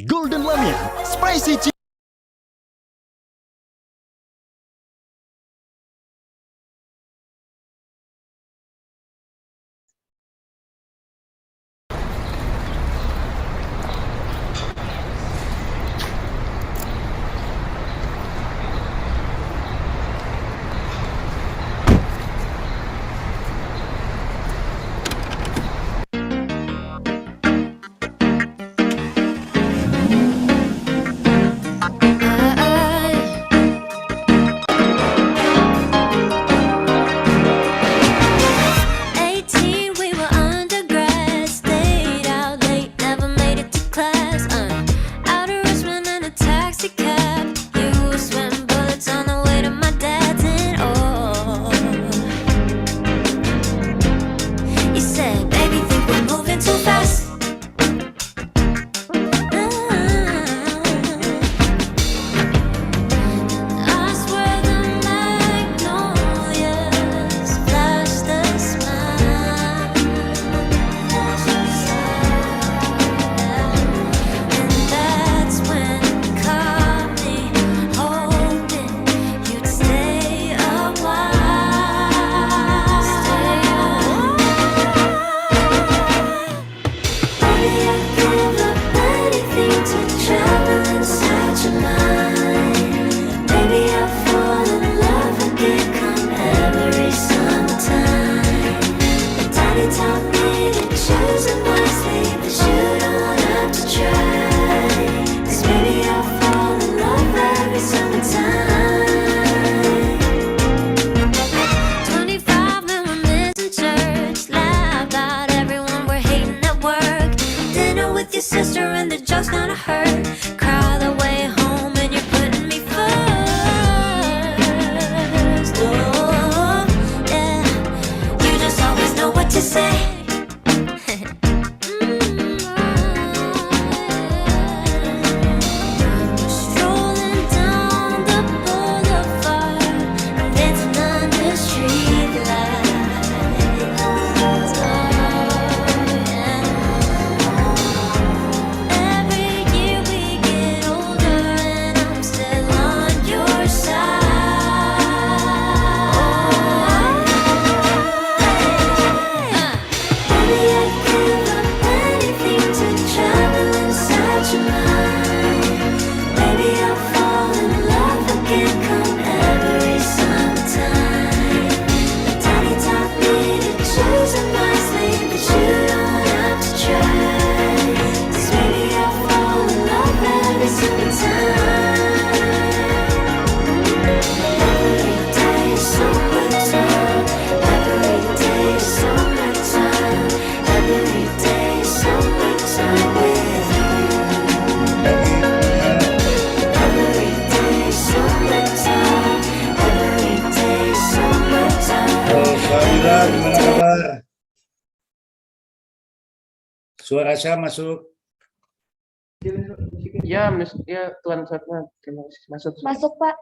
Golden Lamia, Spicy Chicken. Sister and the joke's gonna hurt. Cry the way home and you're putting me first. Oh, yeah. You just always know what to say. Strolling down the boulevard, dancing under streetlights. Oh, yeah. Every year we get older and I'm still on your side. Maybe I'd give up anything to travel inside your mind. Maybe I'll fall in love again come every summertime. But Daddy taught me to choose it wisely, but you don't have to try. 'Cause maybe I'll fall in love every single time. Every day is summertime. Every day is summertime. Every day is summertime with you. Every day is summertime. Every day is summertime. Mbak Mira, gimana kabar? Suara saya masuk. Ya, ya Tuan Satma, terima kasih. Masuk. Masuk, Pak.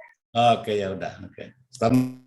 Oke, ya udah. Oke. Selamat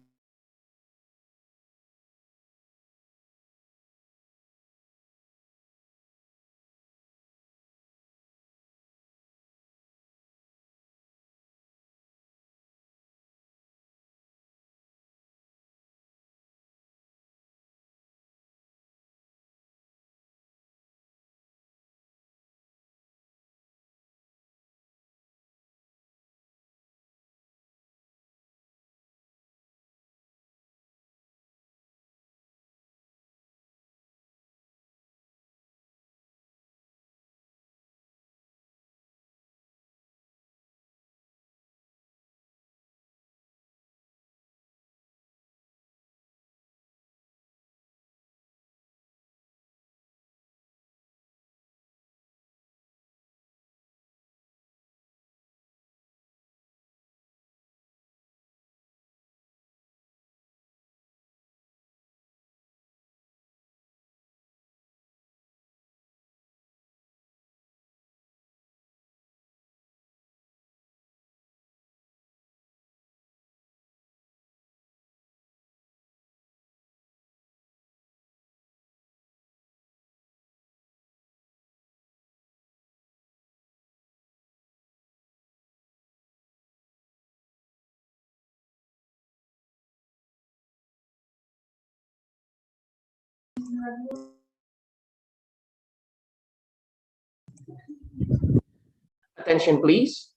Attention, please.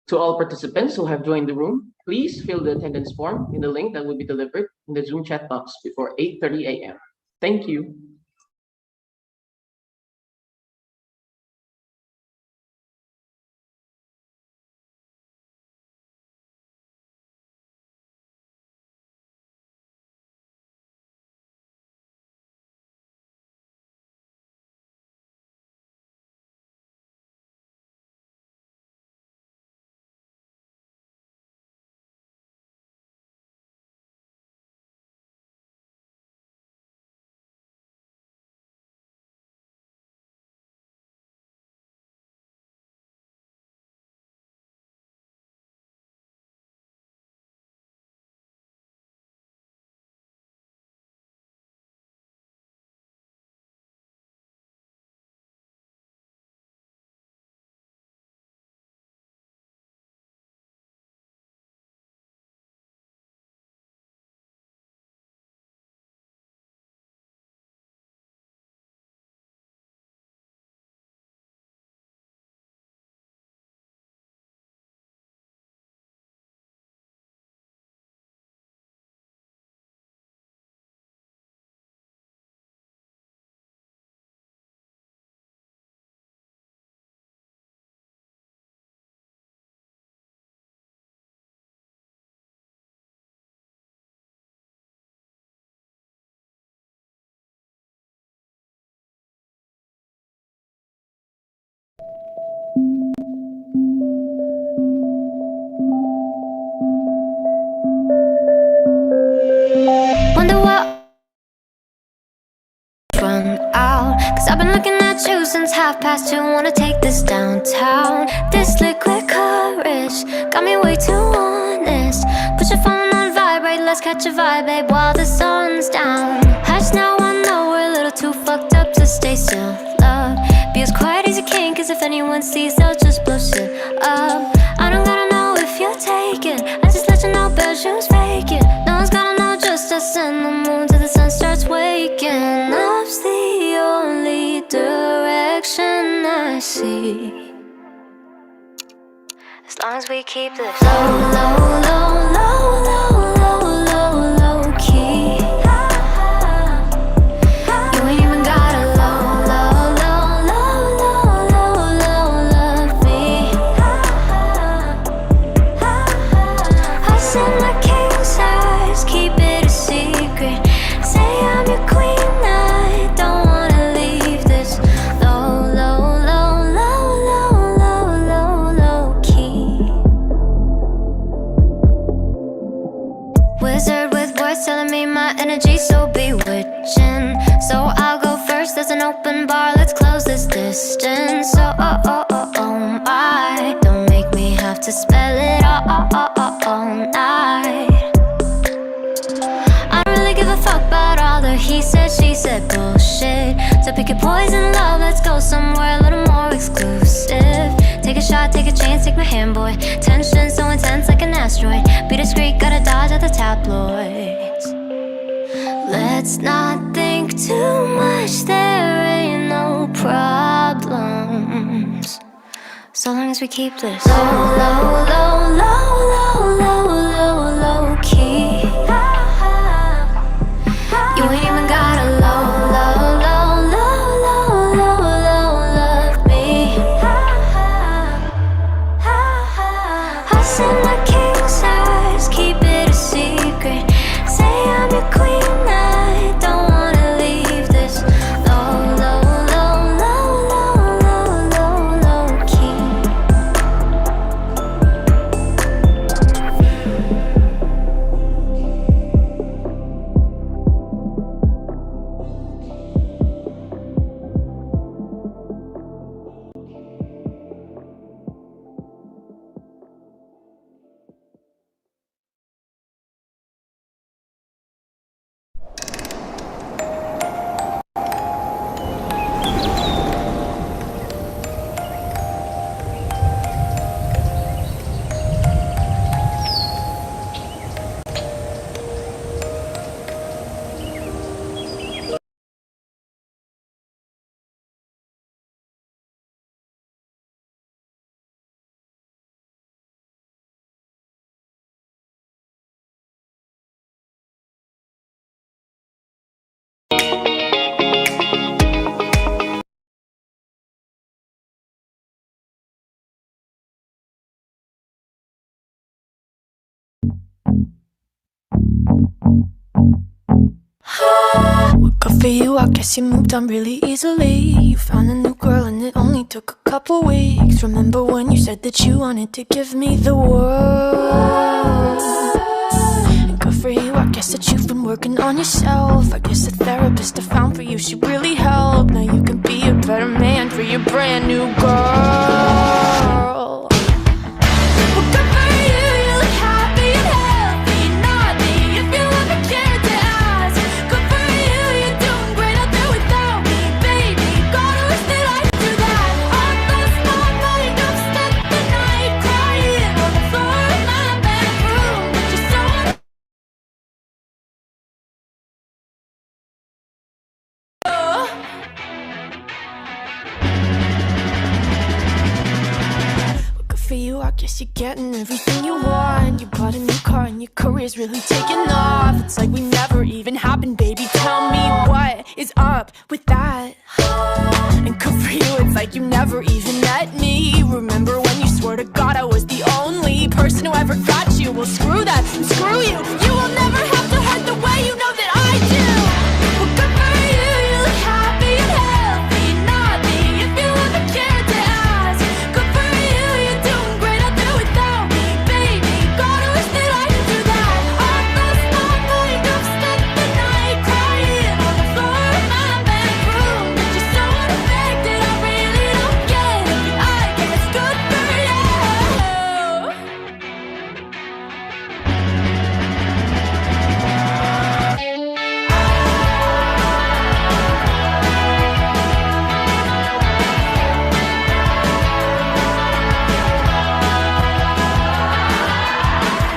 To all participants who have joined the room, please fill the attendance form in the link that will be delivered in the Zoom chat box before 8:30 a.m. Thank you. Wonder what run out, 'cause I've been looking at you since 2:30. Wanna take this downtown. This liquid courage got me way too honest. Put your phone on vibrate, let's catch a vibe, babe, while the sun's down. Hush now, I know we're a little too fucked up to stay still. Love, be as quiet as you can, 'cause if anyone sees, they'll just blow shit up. I don't gotta know if you're taken, I just let you know, bare shoes faking. No one's gotta know, just us and the moon till the sun starts waking. Love's the only direction I see, as long as we keep this low, low, low, low, low, low, low, low key. You ain't even gotta low, low, low, low, low, low, low, love me. I said my king size, keep it a secret. Say I'm your queen, I don't wanna leave this low, low, low, low, low, low, low, low key. Wizard with words telling me my energy's so bewitching. So I'll go first, there's an open bar, let's close this distance. Oh my, don't make me have to spell it all night. I don't really give a fuck about all the he said, she said bullshit. So pick your poison, love, let's go somewhere a little more exclusive. Take a shot, take a chance, take my hand, boy. Tension so intense like an asteroid. Be discreet, gotta dodge at the tabloids. Let's not think too much, there ain't no problems, so long as we keep this low, low, low, low, low, low, low, low key. You ain't even gotta low, low, low, low, low, low, low, love me. I said my king size, keep it a secret. Say I'm your queen, I don't wanna leave this low, low, low, low, low, low, low, low key. for you, I guess you moved on really easily. You found a new girl and it only took a couple weeks. Remember when you said that you wanted to give me the world? And good for you, I guess that you've been working on yourself. I guess the therapist I found for you should really help. Now you can be a better man for your brand new girl. Well, good for you, you look happy and healthy, not me, if you ever cared to ask. Good for you, you're doing great out there without me, baby. Gotta wish that I could do that. I lost my mind, I've spent the night crying on the floor of my bedroom. Just so good for you, I guess you're getting everything you want. You bought a new car and your career's really taking off. It's like we never even happened, baby. Tell me what is up with that? And good for you, it's like you never even met me. Remember when you swore to God I was the only person who ever got you? Well, screw that and screw you. You will never have to hurt the way you know that I do. Well, good for you, you look happy and healthy, not me, if you ever cared to ask. Good for you, you're doing great out there without me, baby. Gotta wish that I could do that. I lost my mind, I've spent the night crying on the floor of my bedroom. Just so unaffected, I really don't get it, but I guess good for you.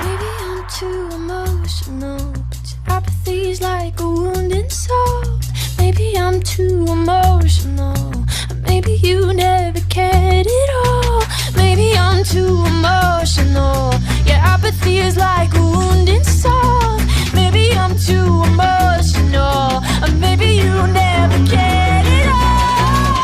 Maybe I'm too emotional, but your apathy's like a wounded soul. Maybe I'm too emotional, or maybe you never cared at all. Maybe I'm too emotional, your apathy is like a wounded soul. Maybe I'm too emotional, or maybe you never cared at all.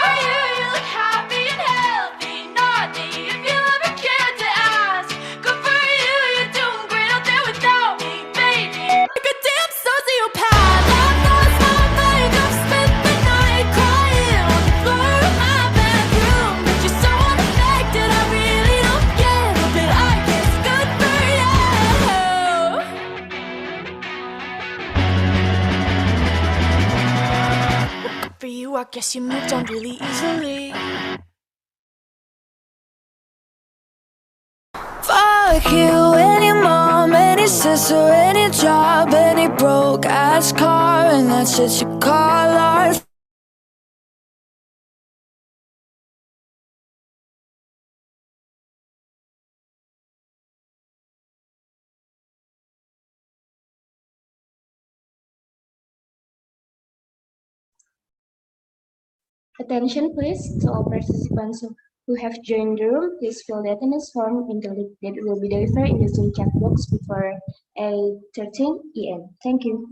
For you, you look happy and healthy, not me, if you ever cared to ask. Good for you, you're doing great out there without me, baby. Like a damn sociopath, I've lost my mind, I've spent the night crying on the floor of my bedroom. But you're so unaffected, I really don't get it, but I guess good for you. Well, good for you, I guess you moved on really easily. Fuck you, any mom, any sister, any job, any broke ass car, and that's shit you call art. Attention please to all participants who have joined the room. Please fill the attendance form in the link that will be delivered in the Zoom chat box before 8:13 a.m. Thank you.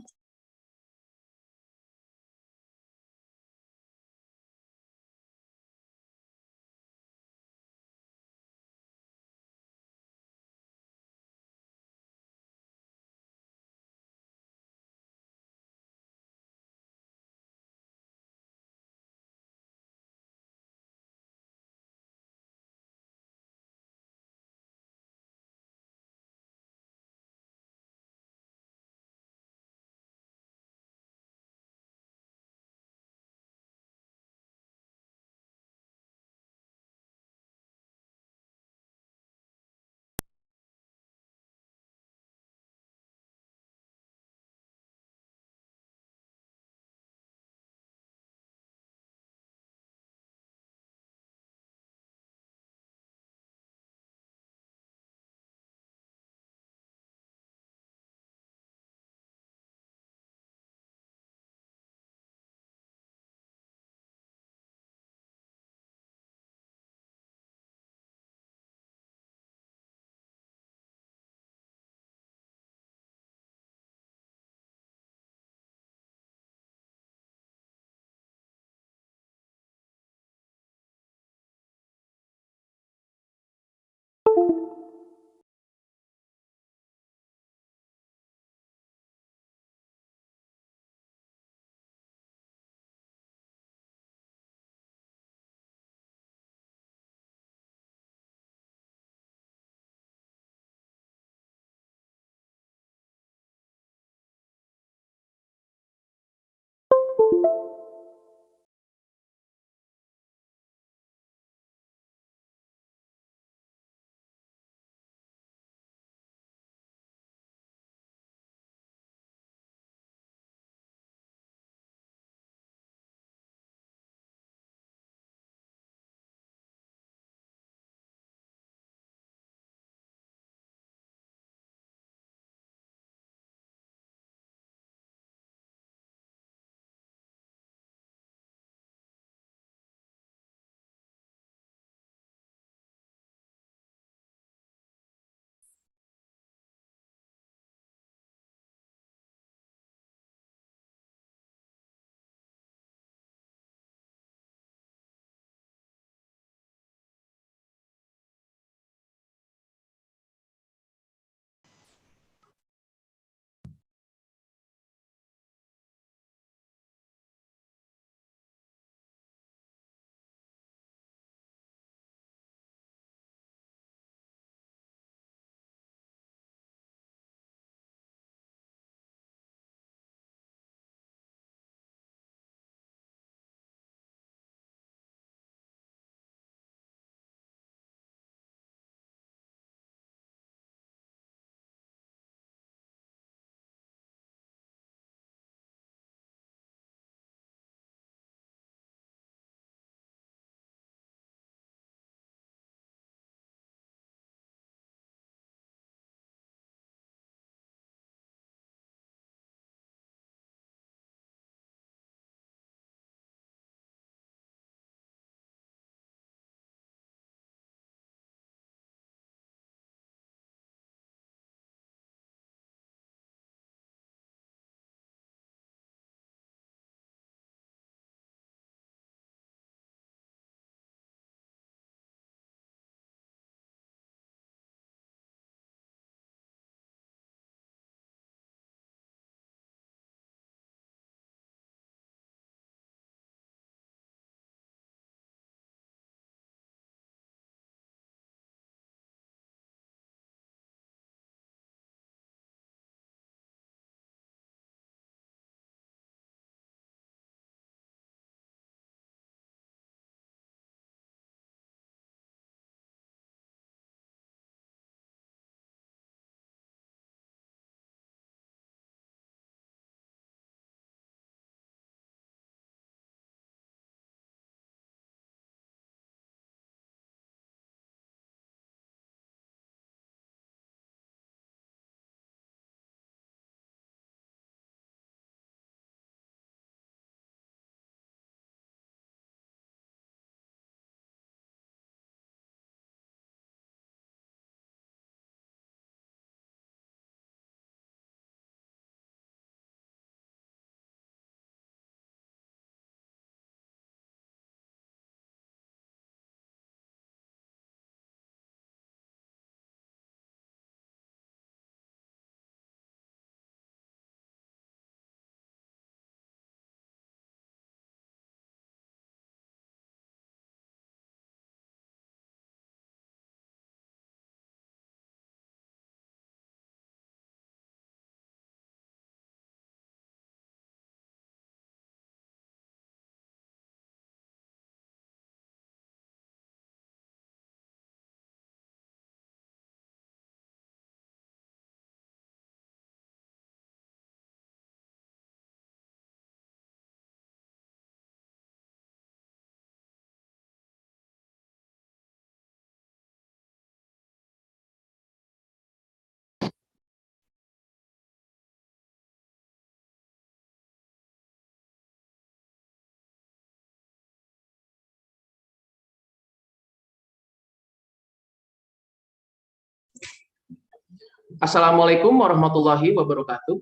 Assalamualaikum warahmatullahi wabarakatuh.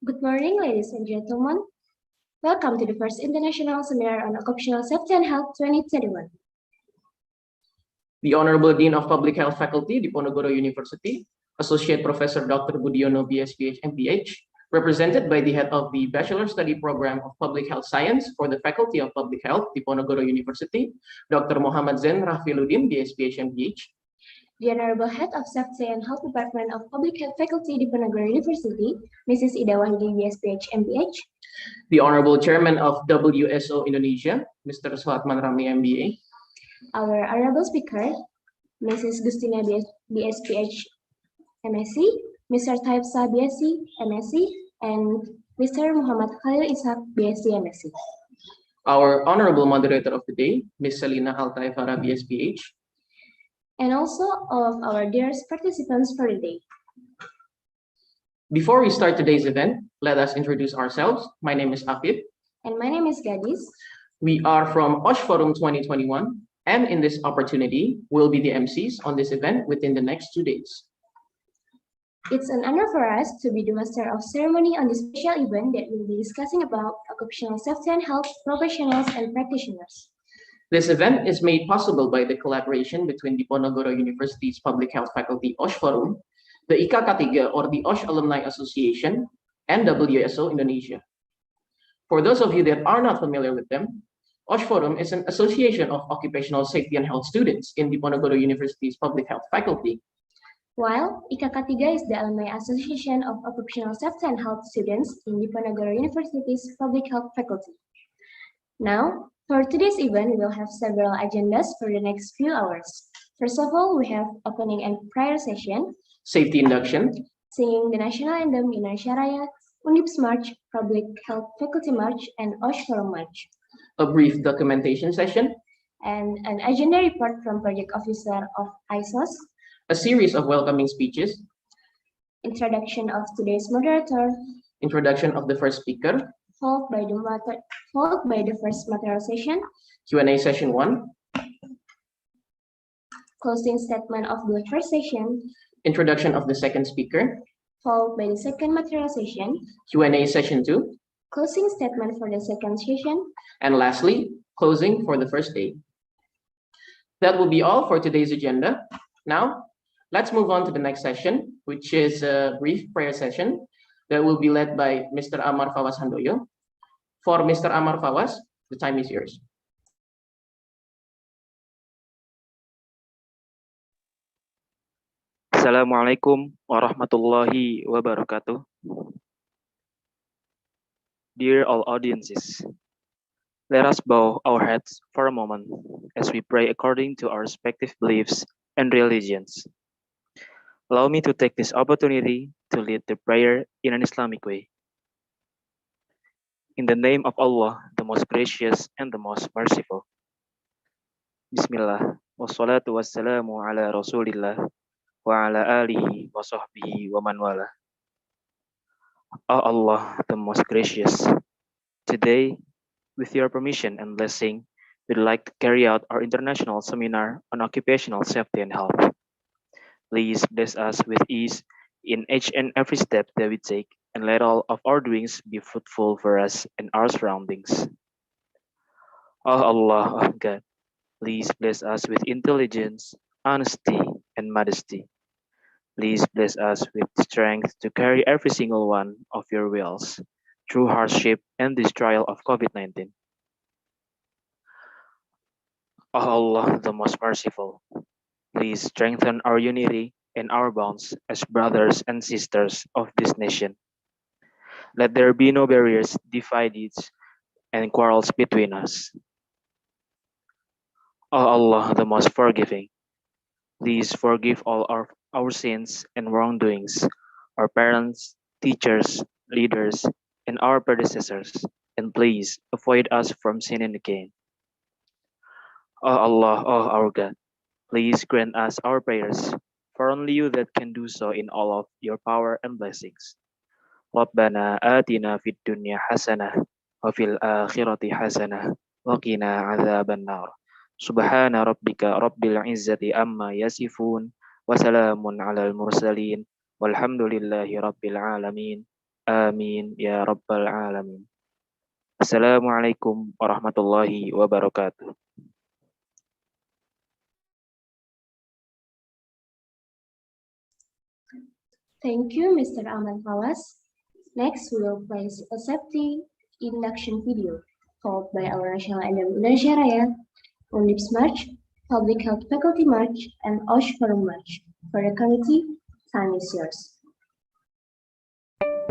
Good morning, ladies and gentlemen. Welcome to the first International Seminar on Occupational Safety and Health 2021. The Honorable Dean of Public Health Faculty, Diponegoro University, Associate Professor Dr. Budiono, BSPH, MPH, represented by the head of the Bachelor Study Program of Public Health Science for the Faculty of Public Health, Diponegoro University, Dr. Muhammad Zain Rafiluddin, BSPH, MPH, The Honorable Head of Safety and Health Department of Public Health Faculty Diponegoro University, Mrs. Ida Wahyudi, BSPH, MPH. The Honorable Chairman of WSO Indonesia, Mr. Suhatman Rami, MBA. Our Honorable Speaker, Mrs. Gustina, BSPH, MSc, Mr. Taibsa, BSc, MSc, and Mr. Muhammad Khalil Ishak, BSc, MSc. Our Honorable Moderator of the Day, Ms. Selina Altai Farah, BSPH. And also all of our dearest participants for the day. Before we start today's event, let us introduce ourselves. My name is Afid. And my name is Gadis. We are from OSH Forum 2021, and in this opportunity, we'll be the MCs on this event within the next 2 days. It's an honor for us to be the master of ceremony on this special event that we'll be discussing about occupational safety and health professionals and practitioners. This event is made possible by the collaboration between Diponegoro University's Public Health Faculty OSH Forum, the IKK3 or the OSH Alumni Association, and WSO Indonesia. For those of you that are not familiar with them, OSH Forum is an association of occupational safety and health students in Diponegoro University's Public Health Faculty. While IKK3 is the Alumni Association of Occupational Safety and Health Students in Diponegoro University's Public Health Faculty. Now, for today's event, we'll have several agendas for the next few hours. First of all, we have opening and prayer session, Safety induction, singing the national anthem Indonesia Raya, Undip March, Public Health Faculty March, and OSH Forum March, a brief documentation session, and an agenda report from Project Officer of ISOS, a series of welcoming speeches, introduction of today's moderator, introduction of the first speaker, followed by the first material session, Q&A session 1, closing statement of the first session, introduction of the second speaker, followed by the second material session, Q&A session 2, closing statement for the second session, and lastly, closing for the first day. That will be all for today's agenda. Now, let's move on to the next session, which is a brief prayer session that will be led by Mr. Amar Fawaz Handoyo. For Mr. Amar Fawaz, the time is yours. Assalamualaikum warahmatullahi wabarakatuh. Dear all audiences, let us bow our heads for a moment as we pray according to our respective beliefs and religions. Allow me to take this opportunity to lead the prayer in an Islamic way. In the name of Allah, the most gracious and the most merciful. Bismillah, wassalatu wassalamu ala rasulillah, wa ala alihi wa sahbihi wa man wala. O Allah, the most gracious, today, with your permission and blessing, we'd like to carry out our international seminar on occupational safety and health. Please bless us with ease in each and every step that we take, and let all of our doings be fruitful for us and our surroundings. O Allah, O God, please bless us with intelligence, honesty, and modesty. Please bless us with strength to carry every single one of your wills through hardship and this trial of COVID-19. O Allah, the most merciful, please strengthen our unity and our bonds as brothers and sisters of this nation. Let there be no barriers, divides, and quarrels between us. O Allah, the most forgiving, please forgive all our sins and wrongdoings, our parents, teachers, leaders, and our predecessors, and please avoid us from sinning again. O Allah, O our God, please grant us our prayers, for only you that can do so in all of your power and blessings. Rabbana atina fid dunya hasanah wa fil akhirati hasanah wa qina adzaban nar. Subhana rabbika rabbil izzati amma yasifun wa salamun alal mursalin walhamdulillahi rabbil alamin. Amin ya rabbal alamin. Assalamualaikum warahmatullahi wabarakatuh. Thank you, Mr. Ahmad Fawaz. Next, we will play a safety induction video, followed by our national anthem Indonesia Raya, Undip March, Public Health Faculty March, and OSH Forum March. For the committee, time is yours.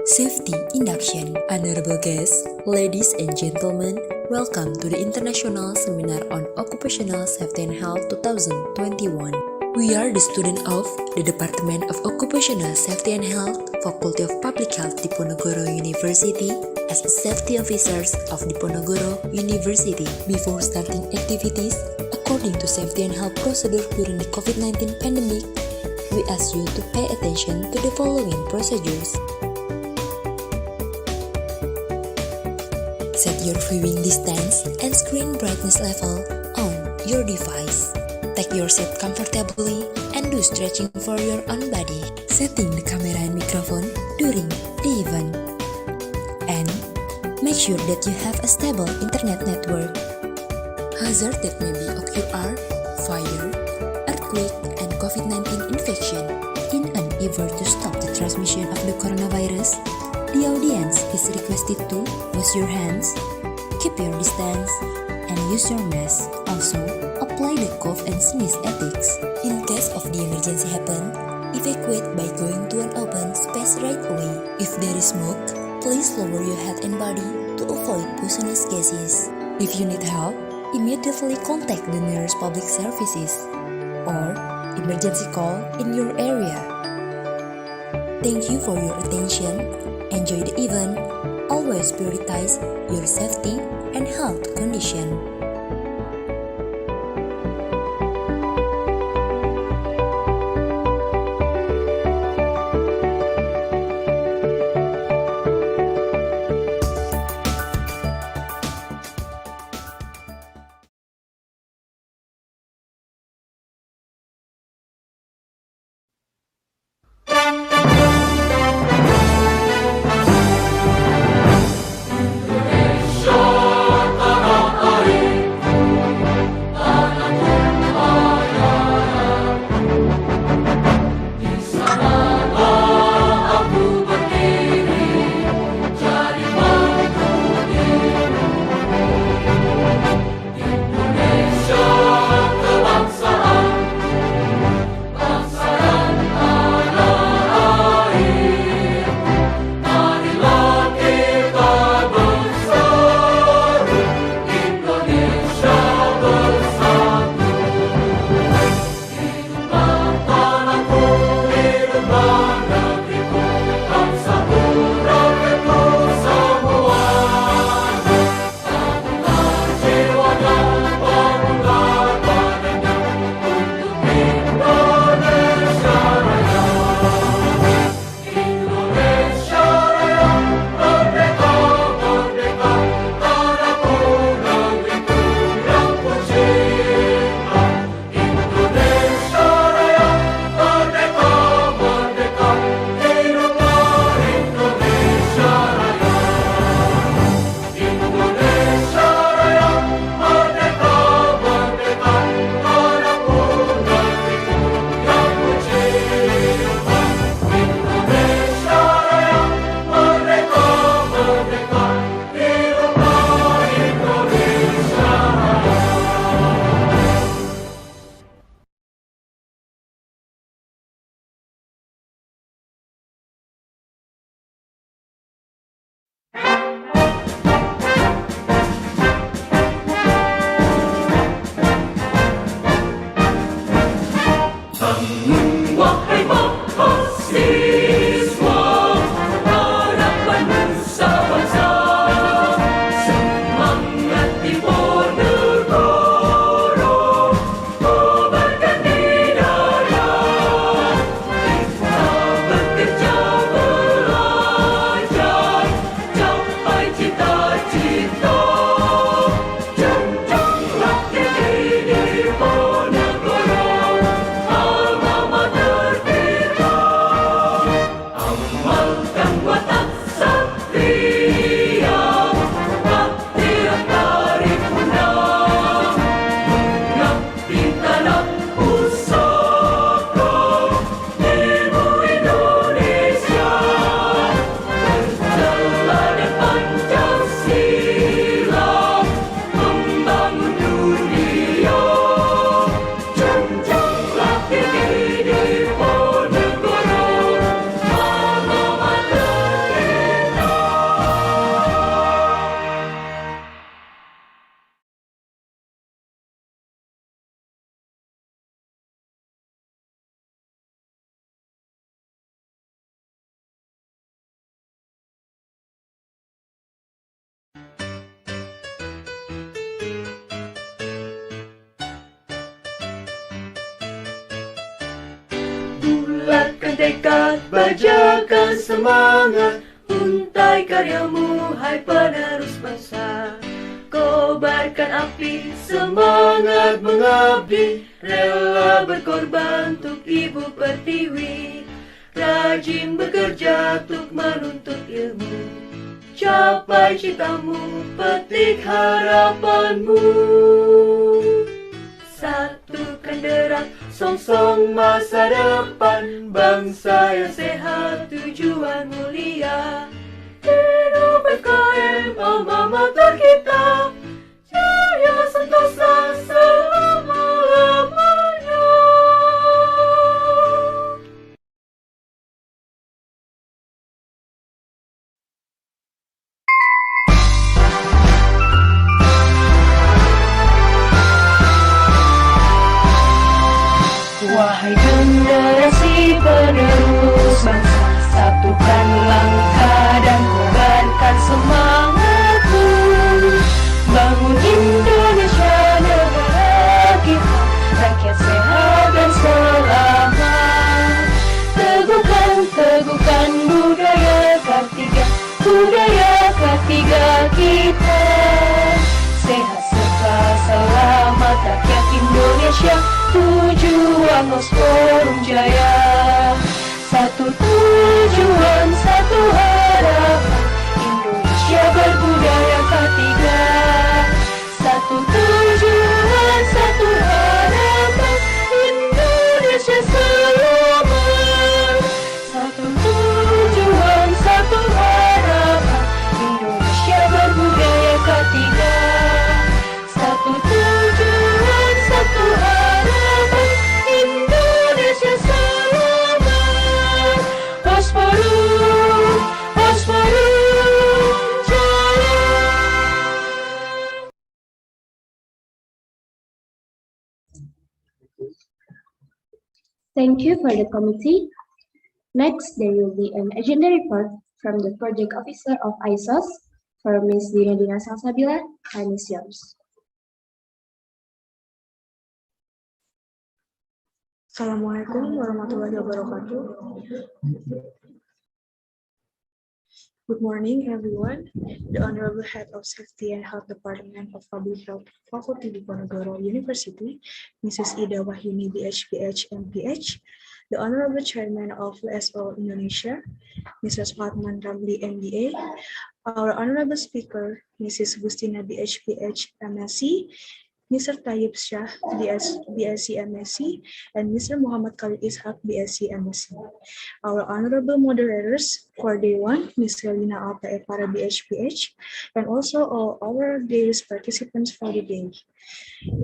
Safety Induction. Honorable guests, ladies and gentlemen, welcome to the International Seminar on Occupational Safety and Health 2021. We are the student of the Department of Occupational Safety and Health, Faculty of Public Health Diponegoro University, as the safety officers of Diponegoro University. Before starting activities, according to safety and health procedure during the COVID-19 pandemic, we ask you to pay attention to the following procedures. Set your viewing distance and screen brightness level on your device. Take your seat comfortably and do stretching for your own body. Setting the camera and microphone during the event. And make sure that you have a stable internet network. Hazard that may be occur, fire, earthquake, and COVID-19 infection. In an effort to stop the transmission of the coronavirus, the audience is requested to wash your hands, keep your distance, and use your mask. Also, apply the cough and sneeze ethics. In case of the emergency happen, evacuate by going to an open space right away. If there is smoke, please lower your head and body to avoid poisonous gases. If you need help, immediately contact the nearest public services or emergency call in your area. Thank you for your attention. Enjoy the event. Always prioritize your safety and health condition. bertekad, bajakan semangat, untai karyamu, hai penerus bangsa. Kobarkan api, semangat mengabdi, rela berkorban untuk ibu pertiwi. Rajin bekerja untuk menuntut ilmu, capai citamu, petik harapanmu. Satukan derat, song-song masa depan, bangsa yang sehat, tujuan mulia. Hidup FKM, alma mater kita, jaya sentosa selama-lamanya. Wahai generasi penerus bangsa, satukan langkah dan kobarkan semangatmu. Bangun Indonesia, negara kita, rakyat sehat dan selamat. Teguhkan budaya ketiga kita. Sehat serta selamat rakyat Indonesia, tujuan Forum Jaya. Satu tujuan, satu harapan, Indonesia berbudaya ketiga. Satu tujuan, satu harapan, Indonesia selamat. Satu tujuan, satu harapan, Indonesia berbudaya ketiga. Satu tujuan, satu harapan, Indonesia selamat. Forum Jaya. Thank you for the committee. Next, there will be an agenda report from the project officer of ISOS for Ms. Dinadina Salsabila. Time is yours. Assalamualaikum warahmatullahi wabarakatuh. Good morning, everyone. The Honorable Head of Safety and Health Department of Public Health Faculty Diponegoro University, Mrs. Ida Wahyuni, BHPH, MPH, the Honorable Chairman of LSO Indonesia, Mrs. Fatman Ramli, MBA, our Honorable Speaker, Mrs. Gustina, BHPH, MSc, Mr. Tayyib Shah, BSc MSc, and Mr. Muhammad Khalid Ishaq, BSc MSc. Our honorable moderators for day 1, Ms. Helena Alta Epara, BHPH, and also all our various participants for the day.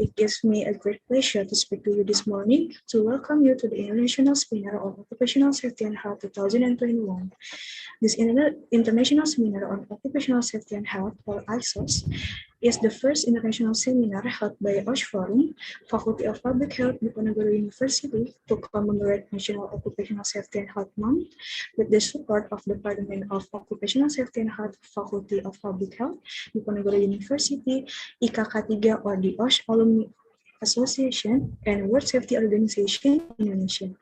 It gives me a great pleasure to speak to you this morning to welcome you to the International Seminar on Occupational Safety and Health 2021. This International Seminar on Occupational Safety and Health, or ISOS, is the first international seminar held by Forum, Faculty of Public Health, Diponegoro University, to commemorate National Occupational Safety and Health Month with the support of Department of Occupational Safety and Health, Faculty of Public Health, Diponegoro University, IKK3 or the OSH Alumni Association, and World Safety Organization Indonesia.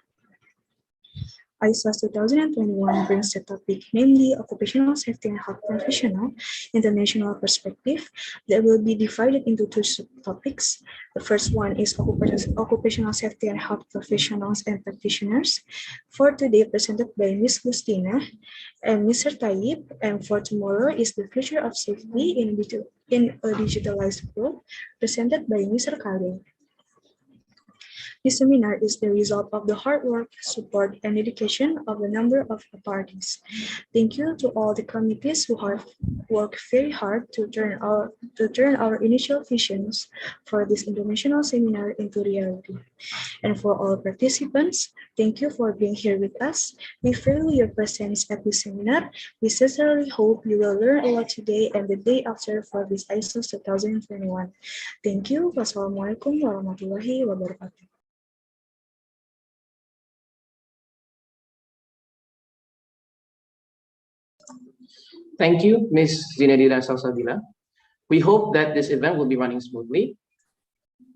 ISOS 2021 brings the topic, namely Occupational Safety and Health Professional, International Perspective, that will be divided into 2 subtopics. The first one is Occupational Safety and Health Professionals and Practitioners, for today presented by Ms. Gustina and Mr. Tayyib, and for tomorrow is the Future of Safety in a Digitalized World, presented by Mr. Khalid. This seminar is the result of the hard work, support, and dedication of a number of parties. Thank you to all the committees who have worked very hard to turn our initial visions for this international seminar into reality. And for all participants, thank you for being here with us. We value your presence at this seminar. We sincerely hope you will learn a lot today and the day after for this ISOS 2021. Thank you. Wassalamualaikum warahmatullahi wabarakatuh. Thank you, Ms. Zinedina Salsabila. We hope that this event will be running smoothly.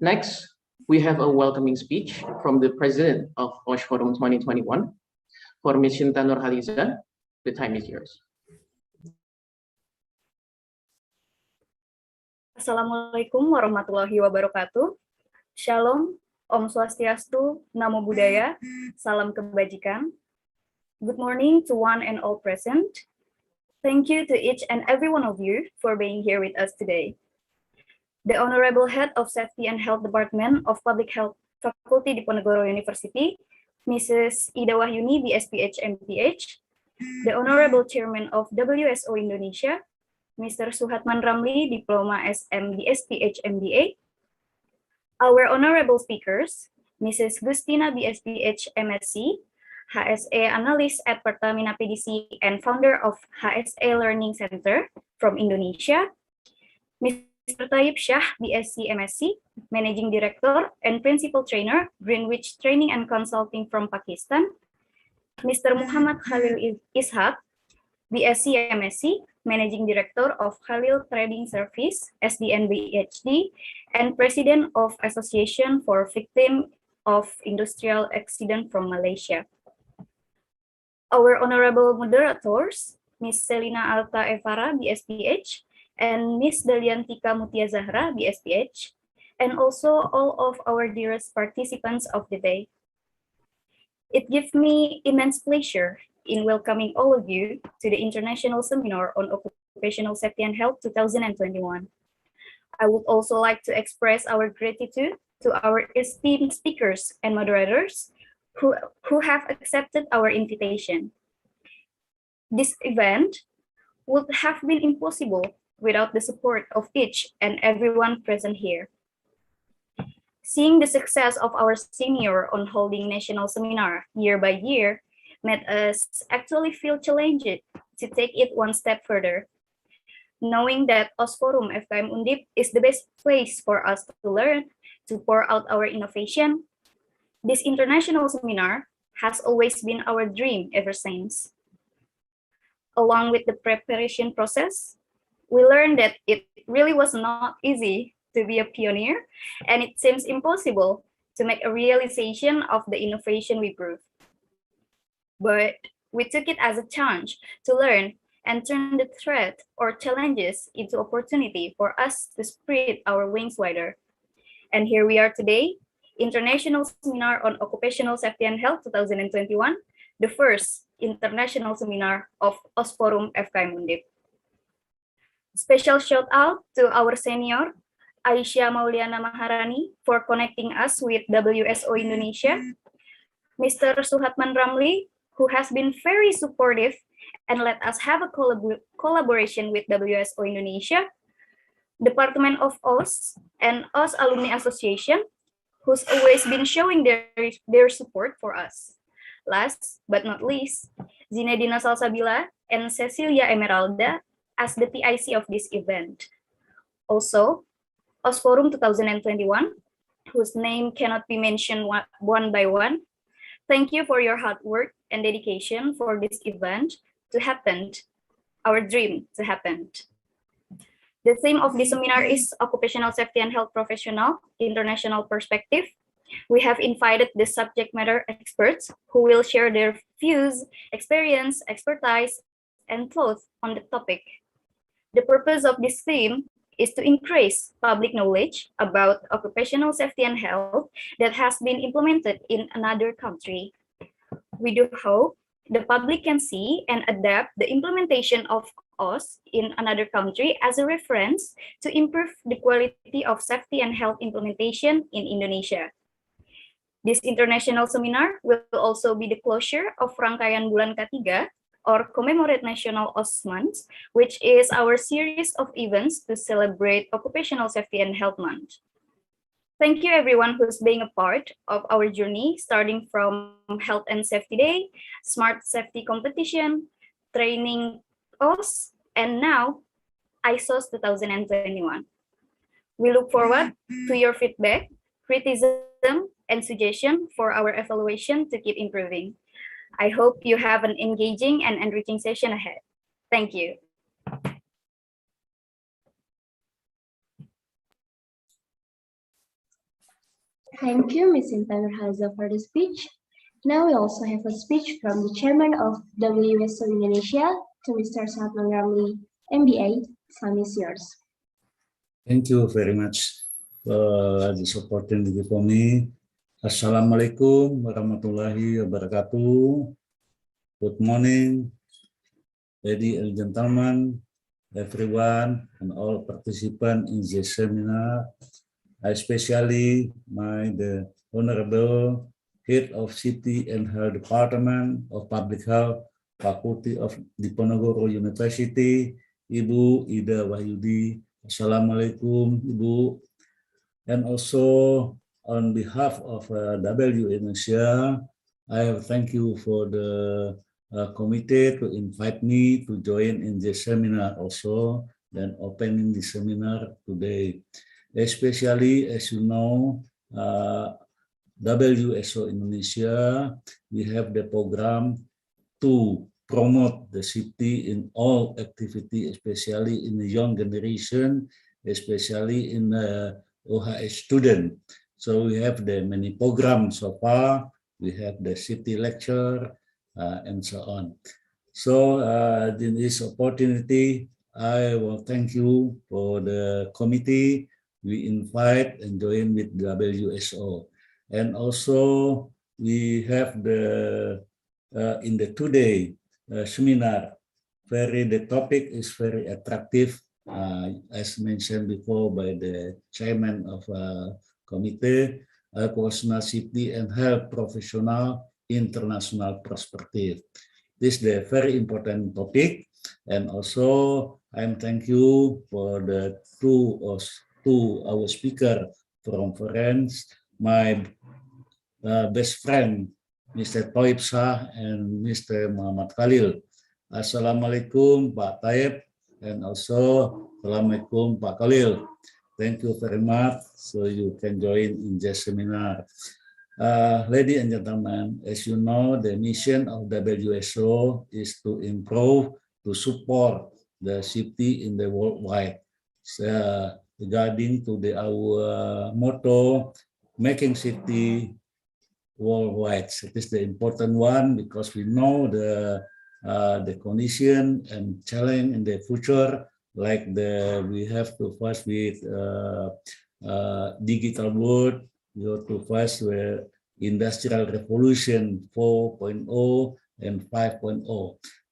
Next, we have a welcoming speech from the President of OSH Forum 2021, For Ms. Shinta Nurhaliza, the time is yours. Assalamualaikum warahmatullahi wabarakatuh. Shalom, Om Swastiastu, Namo Buddhaya, Salam Kebajikan. Good morning to one and all present. Thank you to each and every one of you for being here with us today. The Honorable Head of Safety and Health Department of Public Health Faculty Diponegoro University, Mrs. Ida Wahyuni, BSPH MPH, the Honorable Chairman of WSO Indonesia, Mr. Suhatman Ramli, Diploma SM BSPH MBA, our honorable speakers, Mrs. Gustina BSPH MSc, HSE Analyst at Pertamina PDC and founder of HSE Learning Center from Indonesia, Mr. Taib Shah, BSc MSc, Managing Director and Principal Trainer, Greenwich Training and Consulting from Pakistan, Mr. Muhammad Khalil Ishaq, BSc MSc, Managing Director of Khalil Trading Service, SDN BHD, and President of Association for Victims of Industrial Accident from Malaysia. Our honorable moderators, Ms. Selina Alta Evara, BSPH, and Ms. Daliantika Mutia Zahra, BSPH, and also all of our dearest participants of the day. It gives me immense pleasure in welcoming all of you to the International Seminar on Occupational Safety and Health 2021. I would also like to express our gratitude to our esteemed speakers and moderators who have accepted our invitation. This event would have been impossible without the support of each and everyone present here. Seeing the success of our senior on holding national seminar year by year made us actually feel challenged to take it one step further. Knowing that OSForum FKM Undip is the best place for us to learn, to pour out our innovation, this international seminar has always been our dream ever since. Along with the preparation process, we learned that it really was not easy to be a pioneer, and it seems impossible to make a realization of the innovation we proved. But we took it as a chance to learn and turn the threat or challenges into opportunity for us to spread our wings wider. And here we are today, International Seminar on Occupational Safety and Health 2021, the first international seminar of OSForum FKM Undip. Special shout out to our senior, Aisyah Mauliana Maharani, for connecting us with WSO Indonesia, Mr. Suhatman Ramli, who has been very supportive and let us have a collaboration with WSO Indonesia, Department of OS and OS Alumni Association, who's always been showing their support for us. Last but not least, Zinedina Salsabila and Cecilia Emeralda as the PIC of this event. Also, OSForum 2021, whose name cannot be mentioned one by one, thank you for your hard work and dedication for this event to happen, our dream to happen. The theme of this seminar is Occupational Safety and Health Professional, International Perspective. We have invited the subject matter experts who will share their views, experience, expertise, and thoughts on the topic. The purpose of this theme is to increase public knowledge about occupational safety and health that has been implemented in another country. We do hope the public can see and adapt the implementation of OS in another country as a reference to improve the quality of safety and health implementation in Indonesia. This international seminar will also be the closure of Rangkaian Bulan Ketiga, or Commemorate National OS Month, which is our series of events to celebrate Occupational Safety and Health Month. Thank you everyone who's being a part of our journey, starting from Health and Safety Day, Smart Safety Competition, Training OS, and now ISOS 2021. We look forward to your feedback, criticism, and suggestion for our evaluation to keep improving. I hope you have an engaging and enriching session ahead. Thank you. Thank you, Ms. Intan Nurhaliza, for the speech. Now we also have a speech from the chairman of WSO Indonesia, to Mr. Satman Ramli, MBA. Time is yours. Thank you very much for this opportunity for me. Assalamualaikum warahmatullahi wabarakatuh. Good morning, ladies and gentlemen, everyone, and all participants in this seminar, especially the Honorable Head of City and Health Department of Public Health, Faculty of Diponegoro University, Ibu Ida Wahyudi. Assalamualaikum, Ibu. And also on behalf of W Indonesia, I thank you for the committee to invite me to join in this seminar also, then opening the seminar today. Especially, as you know, WSO Indonesia, we have the program to promote the city in all activity, especially in the young generation, especially in the OHS student. So we have the many programs so far. We have the city lecture and so on. So in this opportunity, I will thank you for the committee we invite and join with WSO. And also we have the in the today seminar, the topic is very attractive, as mentioned before by the chairman of committee, Occupational Safety and Health Professional International Perspective. This is a very important topic, and also I'm thank you for the two our speaker from France, my best friend, Mr. Toib Shah and Mr. Muhammad Khalil. Assalamualaikum Pak Taib, and also Assalamualaikum Pak Khalil. Thank you very much, so you can join in this seminar. Ladies and gentlemen, as you know, the mission of WSO is to improve, to support the safety in the worldwide. Regarding to our motto, making safety worldwide. It is the important one because we know the condition and challenge in the future, like we have to face with digital world, we have to face with industrial revolution 4.0 and 5.0.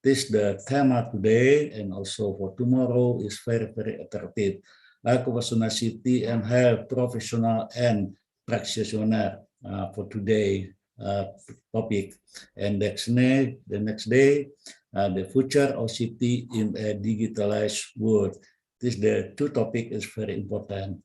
This is the theme today, and also for tomorrow is very, very attractive. Occupational safety and health professional and practitioner for today topic, and the next day, the future of safety in a digitalized world. This the two topic is very important.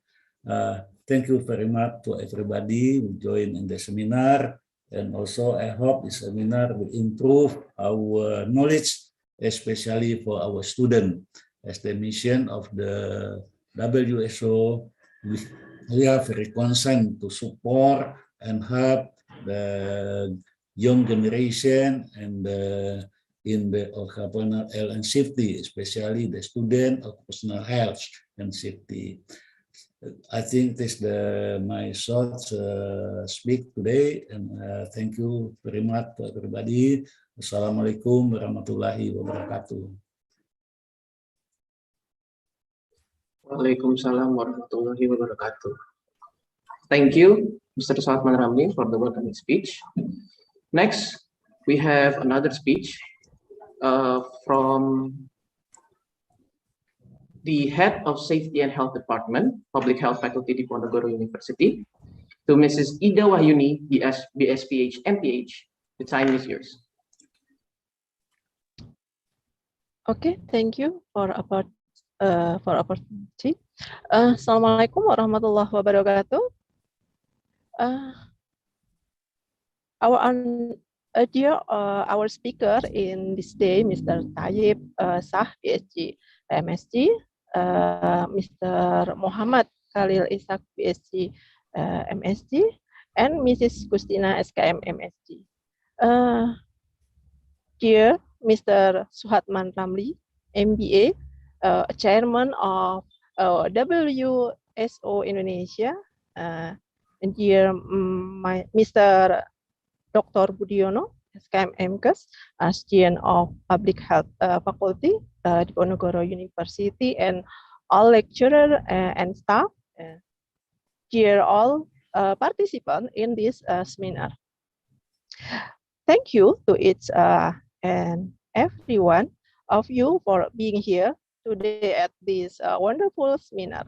Thank you very much to everybody who joined in the seminar, and also I hope the seminar will improve our knowledge, especially for our student. As the mission of the WSO, we are very concerned to support and help the young generation and in the occupational health and safety, especially the student occupational health and safety. I think this is my short speak today, and thank you very much to everybody. Assalamualaikum warahmatullahi wabarakatuh. Waalaikumsalam warahmatullahi wabarakatuh. Thank you, Mr. Satman Ramli, for the welcoming speech. Next, we have another speech from the head of Safety and Health Department, Public Health Faculty Diponegoro University, to Mrs. Ida Wahyuni, BSPH, MPH. The time is yours. Okay, thank you for opportunity. Assalamualaikum warahmatullahi wabarakatuh. Our speaker in this day, Mr. Tayyib Shah, PhD, MSc, Mr. Muhammad Khalil Ishak, PhD, MSc, and Mrs. Gustina, SKM, MSc. Dear Mr. Suhatman Ramli, MBA, Chairman of WSO Indonesia, and dear Mr. Dr. Budiono, FKM MKes, as Dean of Public Health Faculty, Diponegoro University, and all lecturer and staff, dear all participants in this seminar. Thank you to each and every one of you for being here today at this wonderful seminar.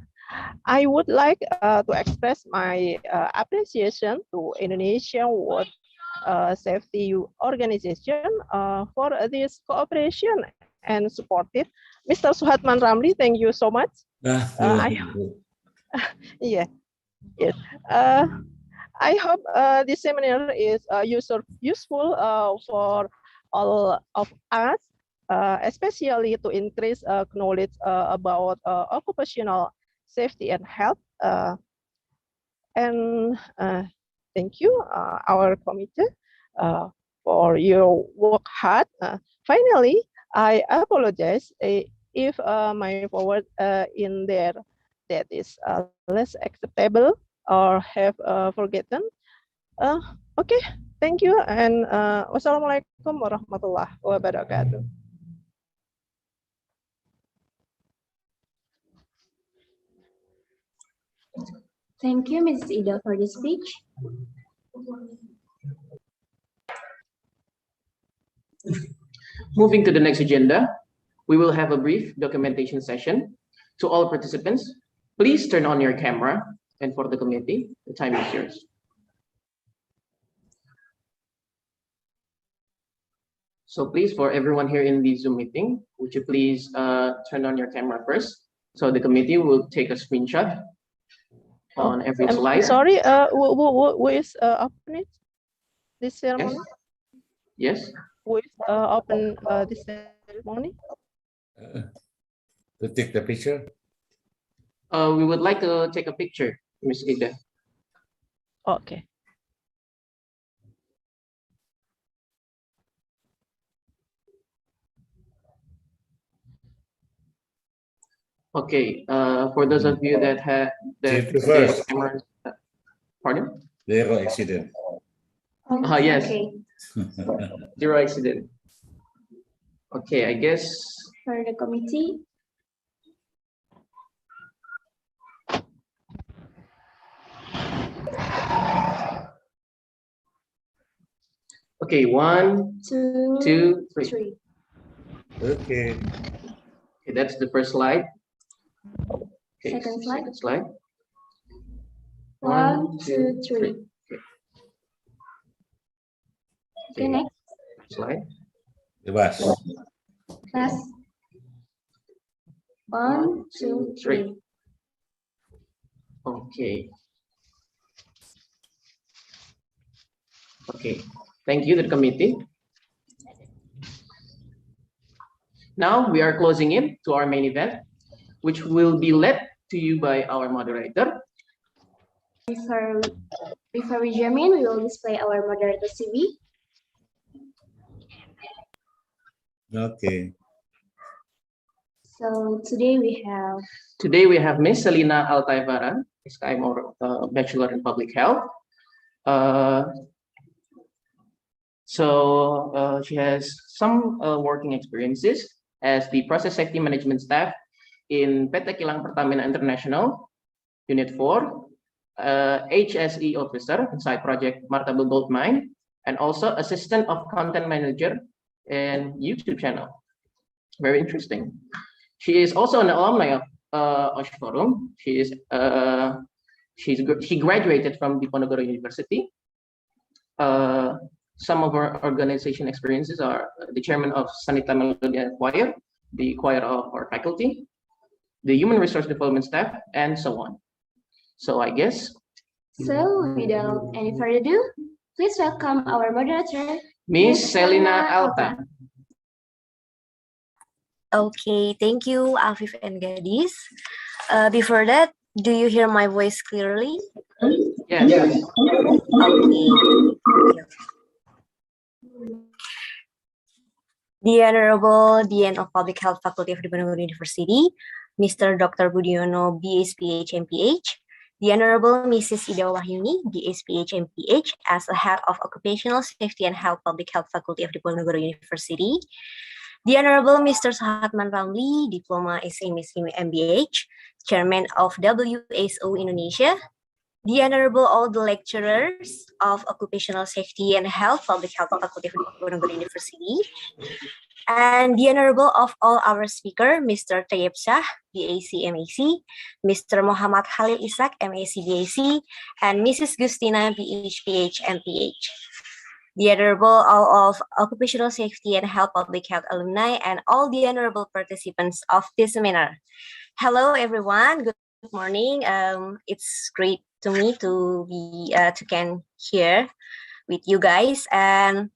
I would like to express my appreciation to Indonesian World Safety Organization for this cooperation and supported. Mr. Suhatman Ramli, thank you so much. Yeah, yes. I hope this seminar is useful for all of us, especially to increase knowledge about occupational safety and health. And thank you, our committee, for your work hard. Finally, I apologize if my forward in there that is less acceptable or have forgotten. Okay, thank you, and wassalamualaikum warahmatullahi wabarakatuh. Thank you, Mrs. Ida, for the speech. Moving to the next agenda, we will have a brief documentation session. To all participants, please turn on your camera, and for the committee, the time is yours. So please, for everyone here in the Zoom meeting, would you please turn on your camera first? So the committee will take a screenshot on every slide. Sorry, who is opening this ceremony? Yes. Who is open this ceremony? To take the picture? We would like to take a picture, Ms. Ida. Okay. Okay, for those of you that have the cameras, pardon? Zero accident. Yes. Okay. Zero accident. Okay, I guess. For the committee. Okay, 1, 2, 3. Okay. Okay, that's the first slide. Okay, Second slide. Second slide. 1, 2, 3. Okay, next. Slide. Bebas. Class. 1, 2, 3. Okay. Okay. Thank you to the committee. Now we are closing in to our main event, which will be led to you by our moderator. Before we jump in, we will display our moderator CV. Okay. So today we have Miss Selina Altaivaran, FKM Bachelor in Public Health. She has some working experiences as the process safety management staff in PT Kilang Pertamina International, Unit 4, HSE officer inside Project Martaba Gold Mine, and also assistant of content manager and YouTube channel. Very interesting. She is also an alumni of OSH Forum. She graduated from Diponegoro University. Some of our organization experiences are the chairman of Sanita Melodia Choir, the choir of our faculty, the human resource development staff, and so on. So I guess. So without any further ado, please welcome our moderator, Miss Selina Alta. Okay, thank you, Afif and Gadis. Before that, do you hear my voice clearly? Yes. Okay. The Honorable Dean of Public Health Faculty of Diponegoro University, Mr. Dr. Budiono, BS, PH, MPH, the Honorable Mrs. Ida Wahyuni, BSPH MPH, as the Head of Occupational Safety and Health Public Health Faculty of Diponegoro University, the Honorable Mr. Suhatman Ramli, Diploma SMSC MBH, Chairman of WSO Indonesia, the Honorable all the lecturers of Occupational Safety and Health Public Health Faculty of Diponegoro University, and the Honorable of all our speaker, Mr. Tayyip Shah, BAC MAC, Mr. Muhammad Khalil Ishak, MAC BAC, and Mrs. Gustina, BHPH MPH. The Honorable all of Occupational Safety and Health Public Health alumni, and all the honorable participants of this seminar. Hello, everyone. Good morning. It's great to me to be to can here with you guys. And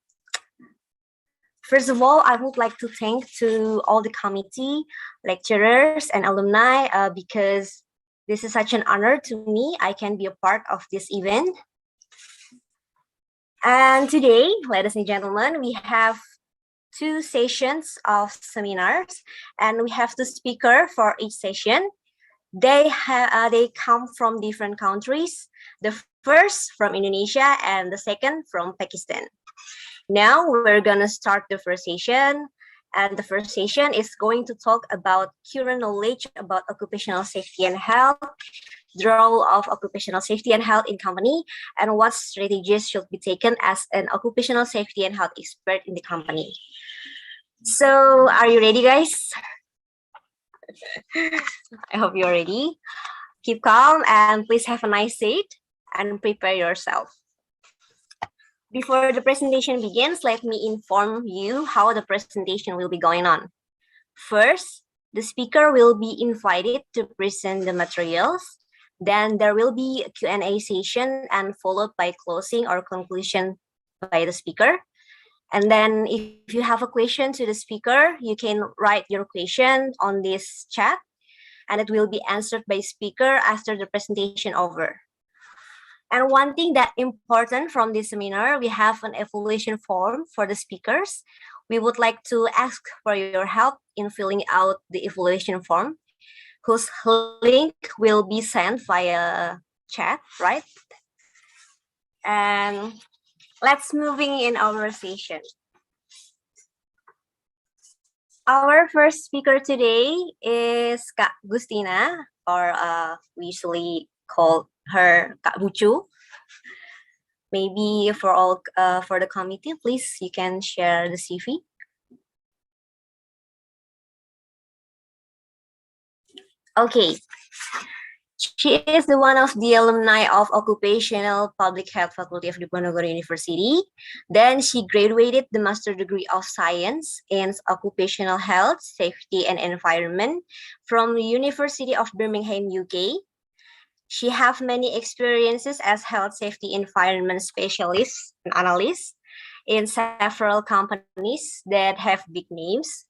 first of all, I would like to thank to all the committee, lecturers, and alumni because this is such an honor to me. I can be a part of this event. And today, ladies and gentlemen, we have 2 sessions of seminars, and we have the speaker for each session. They come from different countries. The first from Indonesia, and the second from Pakistan. Now we're gonna start the first session, and the first session is going to talk about current knowledge about occupational safety and health, the role of occupational safety and health in company, and what strategies should be taken as an occupational safety and health expert in the company. So, are you ready, guys? I hope you're ready. Keep calm and please have a nice seat and prepare yourself. Before the presentation begins, let me inform you how the presentation will be going on. First, the speaker will be invited to present the materials. Then there will be a Q&A session and followed by closing or conclusion by the speaker. And then if you have a question to the speaker, you can write your question on this chat and it will be answered by speaker after the presentation over. And one thing that important from this seminar, we have an evaluation form for the speakers. We would like to ask for your help in filling out the evaluation form, whose link will be sent via chat, right? And let's moving in our session. Our first speaker today is Kak Gustina, or we usually call her Kak Bucu. Maybe for all for the committee, please you can share the CV. Okay, she is the one of the alumni of Occupational Public Health Faculty of Diponegoro University. Then she graduated the Master Degree of Science in Occupational Health, Safety and Environment from the University of Birmingham, UK. She has many experiences as health safety environment specialist and analyst in several companies that have big names.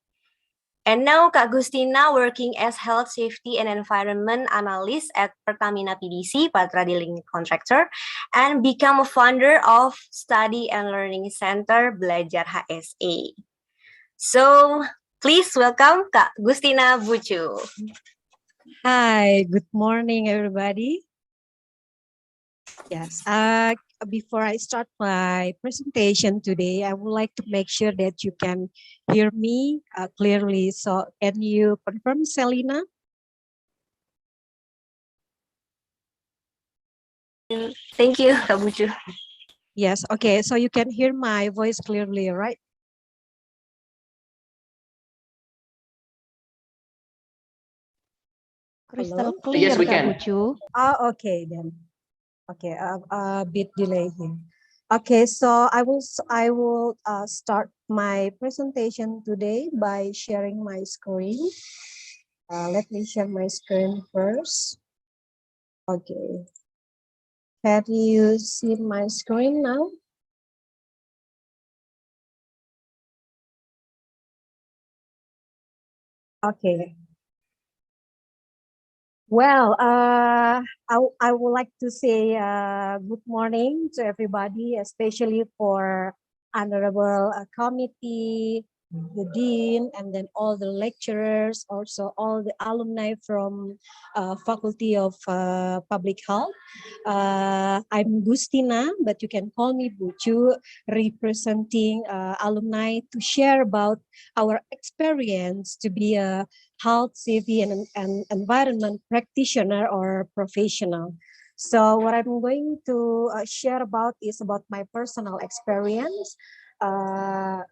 And now Kak Gustina working as health safety and environment analyst at Pertamina PDC, Patra Dealing Contractor, and become a founder of Study and Learning Center Belajar HSA. So please welcome Kak Gustina Bucu. Hi, good morning, everybody. Yes, before I start my presentation today, I would like to make sure that you can hear me clearly. So can you confirm, Selina? Thank you, Kak Bucu. Yes, okay, so you can hear my voice clearly, right? Crystal Hello? clear, Yes, we Kak can. Bucu. Oh, okay then. Okay, a bit delay here. Okay, so I will start my presentation today by sharing my screen. Let me share my screen first. Okay. Can you see my screen now? Okay. Well, I would like to say good morning to everybody, especially for honorable committee, the dean, and then all the lecturers, also all the alumni from Faculty of Public Health. I'm Gustina, but you can call me Bucu, representing alumni to share about our experience to be a health, safety, and environment practitioner or professional. So what I'm going to share about is about my personal experience. I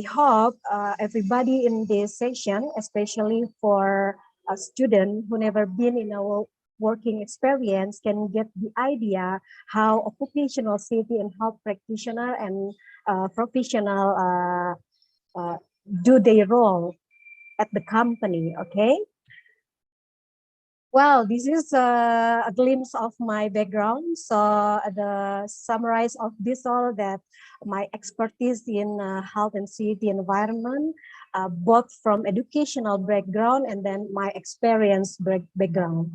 hope everybody in this session, especially for a student who never been in our working experience, can get the idea how occupational safety and health practitioner and professional do their role at the company. Okay. Well, this is a glimpse of my background. So the summarize of this all that my expertise in health and safety environment, both from educational background and then my experience background.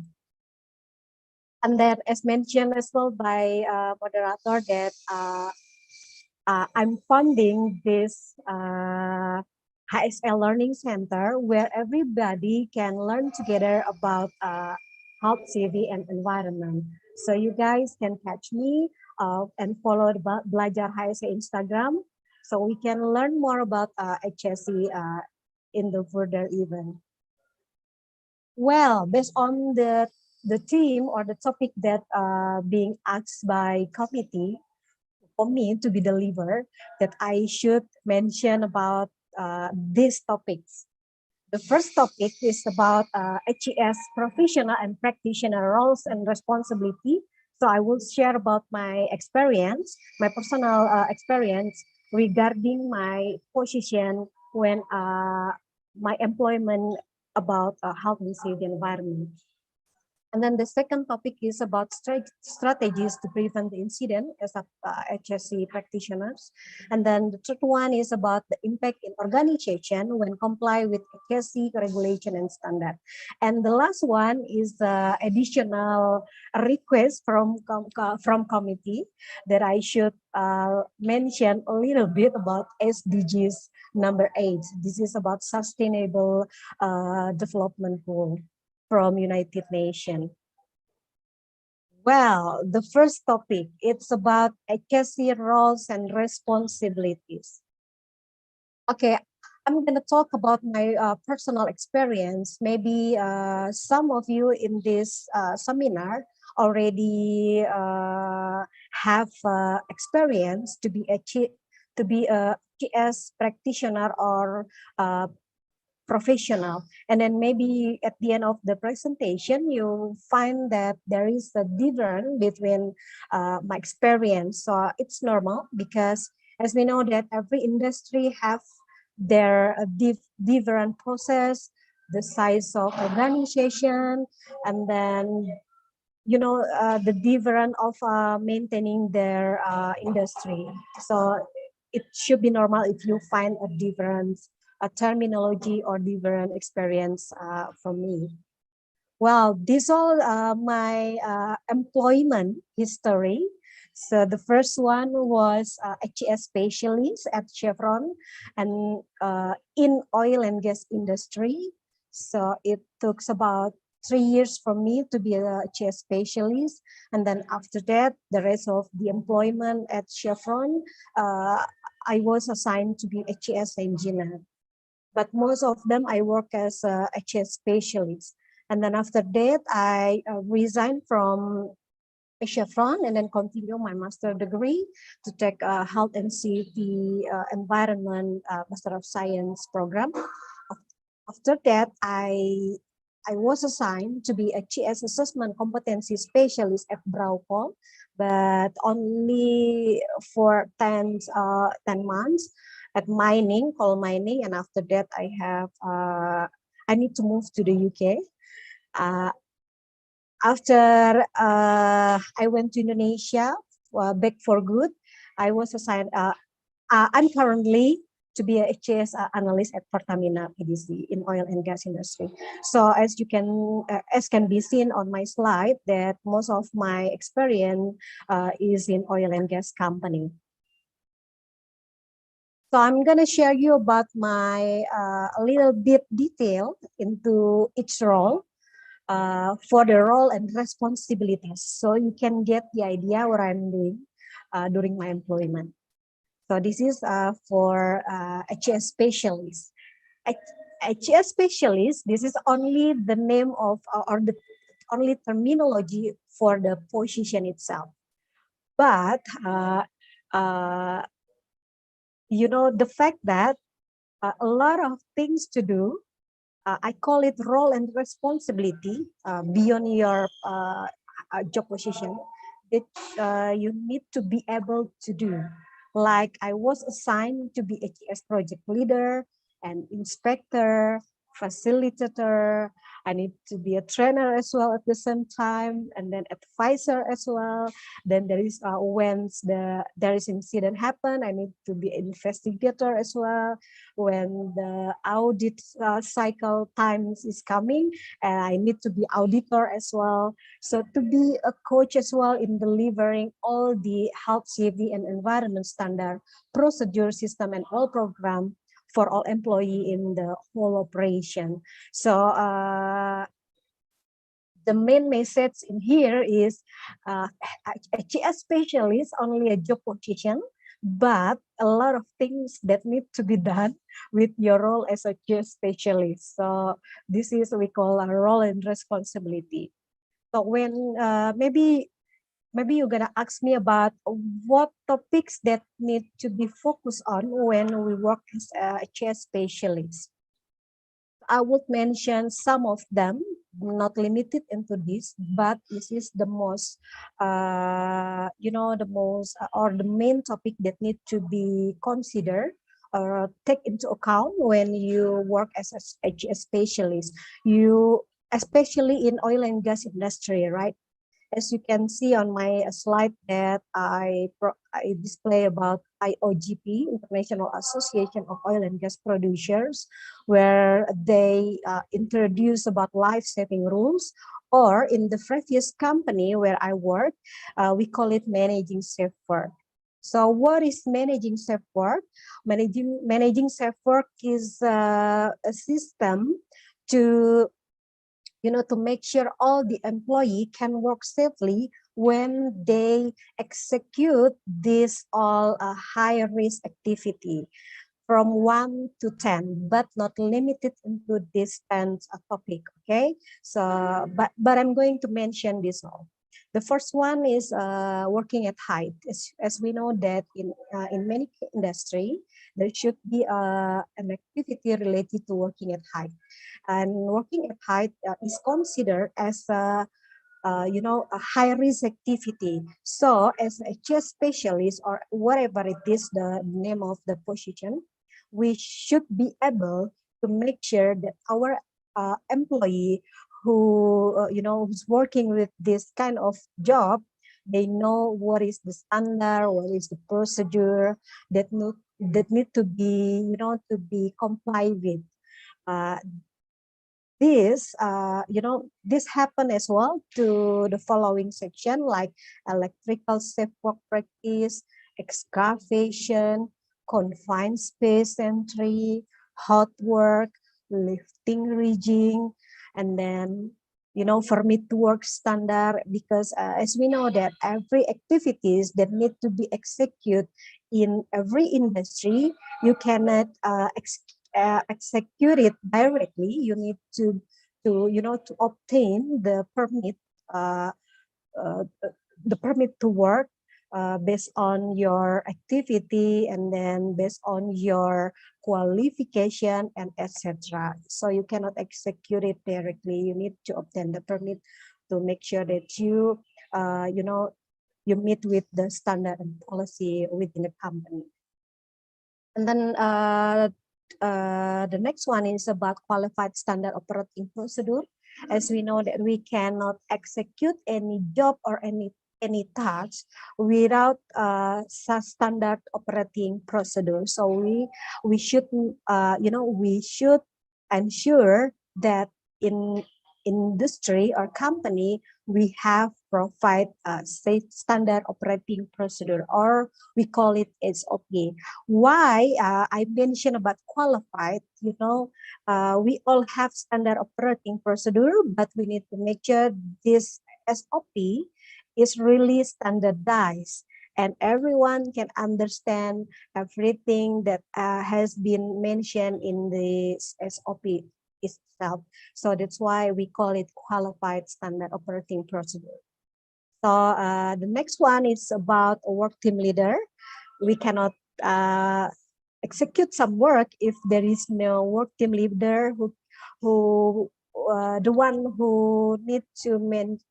And then as mentioned as well by moderator that I'm funding this HSL Learning Center where everybody can learn together about health, safety, and environment. So you guys can catch me and follow the Belajar HSL Instagram so we can learn more about HSC in the further event. Well, based on the theme or the topic that being asked by committee, for me to be delivered, that I should mention about these topics. The first topic is about HES professional and practitioner roles and responsibility. So I will share about my experience, my personal experience regarding my position when my employment about health and safety environment. And then the second topic is about strategies to prevent the incident as a HSC practitioners. And then the third one is about the impact in organization when comply with HSC regulation and standard. And the last one is the additional request from committee that I should mention a little bit about SDGs number 8. This is about sustainable development goal from United Nations. Well, the first topic, it's about HSC roles and responsibilities. Okay, I'm gonna talk about my personal experience. Maybe some of you in this seminar already have experience to be a HS practitioner or professional, and then maybe at the end of the presentation you find that there is a difference between my experience. So it's normal because as we know that every industry have their different process, the size of organization, and then the difference of maintaining their industry. So it should be normal if you find a difference, a terminology or different experience from me. Well, this all my employment history. So the first one was HES specialist at Chevron and in oil and gas industry. So it took about 3 years for me to be a HES specialist. And then after that, the rest of the employment at Chevron, I was assigned to be a HES engineer. But most of them I work as a HES specialist. And then after that, I resigned from Chevron and then continue my master degree to take a health and safety environment Master of Science program. After that, I was assigned to be a HES assessment competency specialist at Braucom, but only for 10 months at coal mining, and after that I need to move to the UK. After I went to Indonesia back for good, I was assigned. I'm currently to be a HES analyst at Pertamina PDC in oil and gas industry. So as can be seen on my slide, that most of my experience is in oil and gas company. So I'm gonna share you about my a little bit detail into each role for the role and responsibilities, so you can get the idea what I'm doing during my employment. So this is for HES specialist. HES specialist, this is only the name of or the only terminology for the position itself. But you know, the fact that a lot of things to do, I call it role and responsibility beyond your job position that you need to be able to do. Like I was assigned to be HES project leader and inspector, facilitator. I need to be a trainer as well at the same time, and then advisor as well. Then there is when there is incident happen, I need to be investigator as well. When the audit cycle times is coming, and I need to be auditor as well. So to be a coach as well in delivering all the health, safety, and environment standard, procedure, system, and all program for all employee in the whole operation. So the main message in here is HES specialist only a job position, but a lot of things that need to be done with your role as a HES specialist. So this is what we call a role and responsibility. So when maybe you're gonna ask me about what topics that need to be focused on when we work as a HES specialist. I would mention some of them, not limited into this, but this is the most, you know, the most or the main topic that need to be considered or take into account when you work as a specialist. You, especially in oil and gas industry, right? As you can see on my slide that I display about IOGP, International Association of Oil and Gas Producers, where they introduce about life-saving rules, or in the previous company where I work, we call it managing safe work. So what is managing safe work? Managing safe work is a system to, you know, to make sure all the employee can work safely when they execute this all high risk activity from 1 to 10, but not limited into this 10 topic. Okay, so but I'm going to mention this all. The first one is working at height. As we know that in many industry, there should be an activity related to working at height. And working at height is considered as a you know, a high risk activity. So as a HES specialist or whatever it is the name of the position, we should be able to make sure that our employee who you know, who's working with this kind of job, they know what is the standard, what is the procedure that need to be, you know, to be complied with. This, you know, this happen as well to the following section, like electrical safe work practice, excavation, confined space entry, hot work, lifting rigging, and then, you know, permit to work standard, because as we know that every activities that need to be executed in every industry, you cannot execute it directly. You need to you know, to obtain the permit, the permit to work based on your activity, and then based on your qualification and etc. So you cannot execute it directly. You need to obtain the permit to make sure that you you know, you meet with the standard and policy within the company. And then the next one is about qualified standard operating procedure. As we know that we cannot execute any job or any task without such standard operating procedure. So we should you know, we should ensure that in industry or company we have provide a safe standard operating procedure, or we call it SOP. Why I mentioned about qualified, we all have standard operating procedure, but we need to make sure this SOP is really standardized and everyone can understand everything that has been mentioned in the SOP itself. So that's why we call it qualified standard operating procedure. So the next one is about a work team leader. We cannot execute some work if there is no work team leader who the one who need to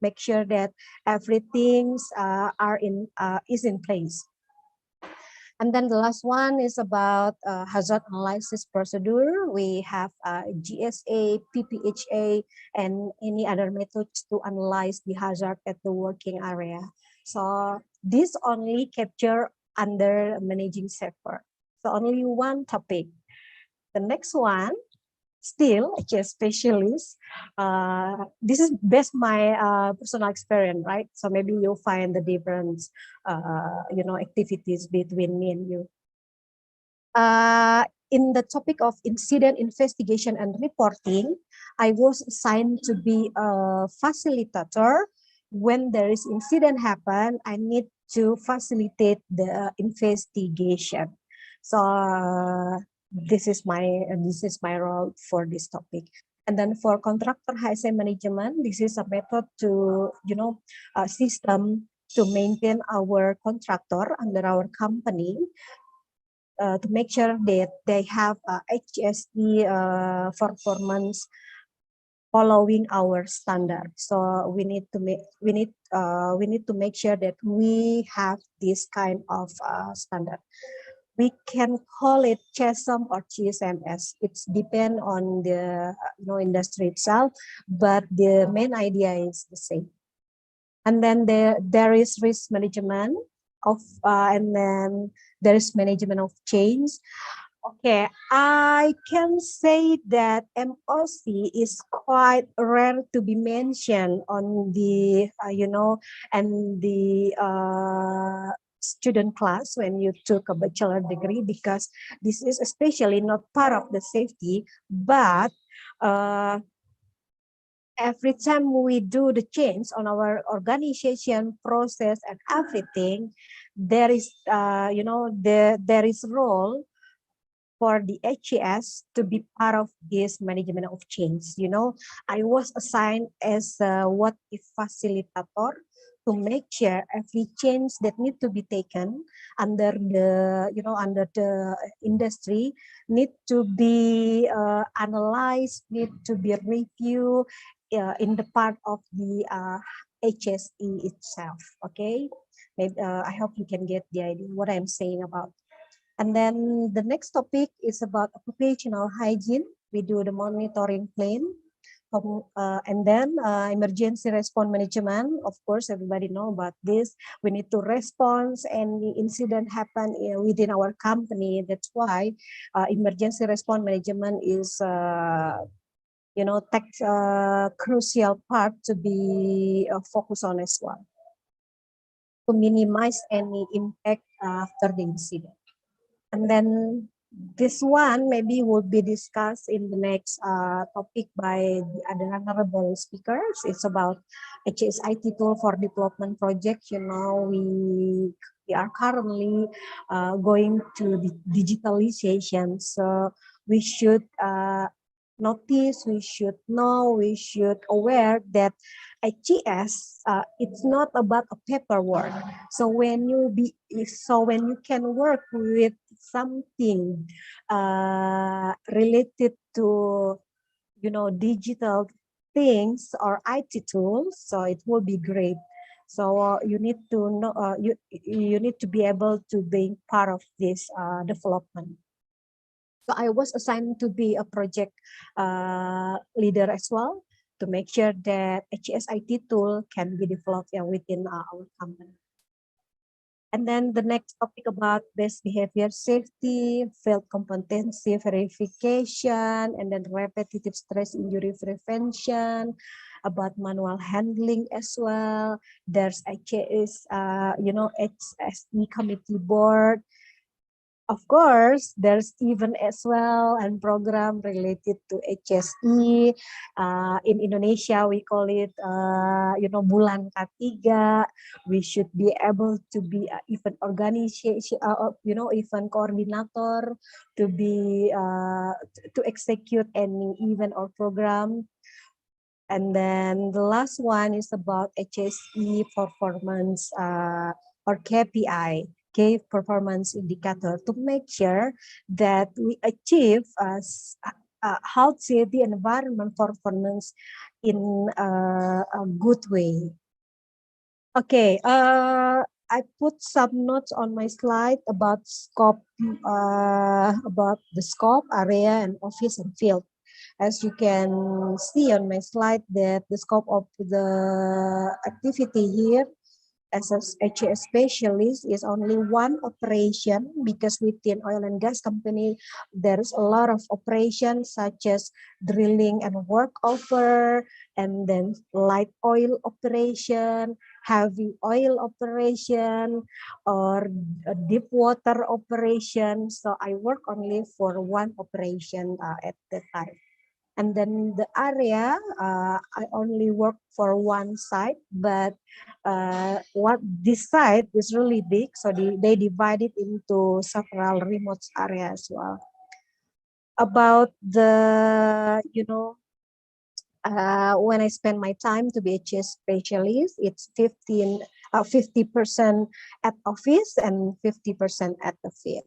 make sure that everything is in place. And then the last one is about hazard analysis procedure. We have GSA, PPHA, and any other methods to analyze the hazard at the working area. So this only capture under managing safer. So only one topic. The next one, still HSE specialist. This is based my personal experience, right? So maybe you'll find the difference, activities between me and you. In the topic of incident investigation and reporting, I was assigned to be a facilitator. When there is incident happen, I need to facilitate the investigation. So this is my role for this topic. And then for contractor HSE management, this is a method to a system to maintain our contractor under our company, to make sure that they have HSE performance following our standard. So we need to make sure that we have this kind of standard. We can call it CHESM or GSMS. It's depend on the industry itself, but the main idea is the same. And then there is risk management of, and then there is management of change. Okay, I can say that MOC is quite rare to be mentioned on the, and the student class when you took a bachelor degree, because this is especially not part of the safety, but every time we do the change on our organization process and everything, there is, there is role for the HES to be part of this management of change. I was assigned as what if facilitator to make sure every change that need to be taken under the, under the industry need to be analyzed, need to be reviewed in the part of the HSE itself. Okay, maybe I hope you can get the idea what I'm saying about. And then the next topic is about occupational hygiene. We do the monitoring plan. And then emergency response management. Of course, everybody know about this. We need to respond any incident happen within our company. That's why emergency response management is, takes a crucial part to be focused on as well, to minimize any impact after the incident. And then this one maybe will be discussed in the next topic by the other honorable speakers. It's about HSIT tool for development project. We are currently going to the digitalization. So we should notice, we should know, we should aware that HES, it's not about a paperwork. So when you can work with something related to, digital things or IT tools, so it will be great. So you need to know, you need to be able to be part of this development. So I was assigned to be a project leader as well, to make sure that HSIT tool can be developed within our company. And then the next topic about best behavior safety, field competency verification, and then repetitive stress injury prevention, about manual handling as well. There's HSE, HSE committee board. Of course, there's even as well and program related to HSE. In Indonesia, we call it, Bulan K3. We should be able to be event organization, event coordinator to be to execute any event or program. And then the last one is about HSE performance or KPI. Key performance indicator, to make sure that we achieve health, safety, and environment performance in a good way. Okay, I put some notes on my slide about scope, about the scope, area, and office and field. As you can see on my slide, that the scope of the activity here as a HSE specialist is only one operation, because within oil and gas company, there's a lot of operations such as drilling and workover, and then light oil operation, heavy oil operation, or a deep water operation. So I work only for one operation at the time. And then the area, I only work for one site, but what this site is really big, so they divide it into several remote areas as well. About the, when I spend my time to be a HSE specialist, it's 50% at office and 50% at the field.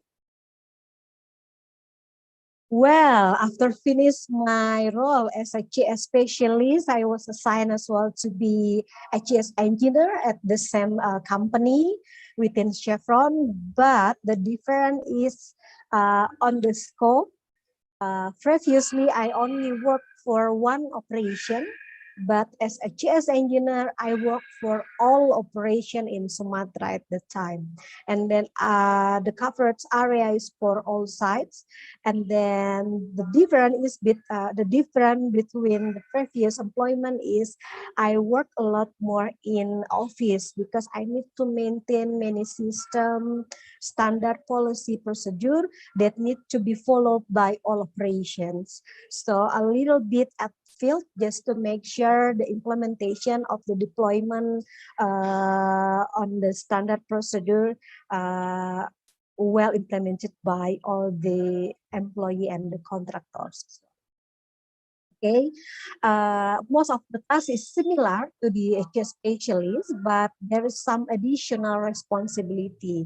Well, after finish my role as a HSE specialist, I was assigned as well to be a HSE engineer at the same company within Chevron, but the difference is on the scope. Previously, I only worked for one operation, but as a HSE engineer, I work for all operation in Sumatra at the time. And then the coverage area is for all sites. And then the difference between the previous employment is I work a lot more in office, because I need to maintain many system, standard policy procedure that need to be followed by all operations. So a little bit at field just to make sure the implementation of the deployment on the standard procedure well implemented by all the employee and the contractors. Okay, most of the task is similar to the HSE specialist, but there is some additional responsibility.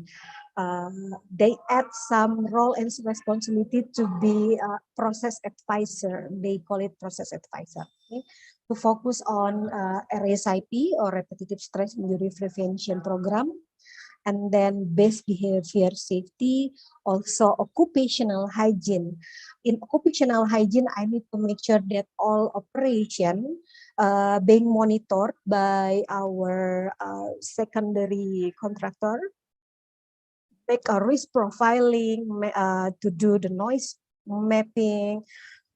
They add some role and responsibility to be a process advisor. They call it process advisor. Okay? To focus on RSIP or repetitive stress injury prevention program, and then base behavior safety, also occupational hygiene. In occupational hygiene, I need to make sure that all operation being monitored by our secondary contractor, make a risk profiling, to do the noise mapping,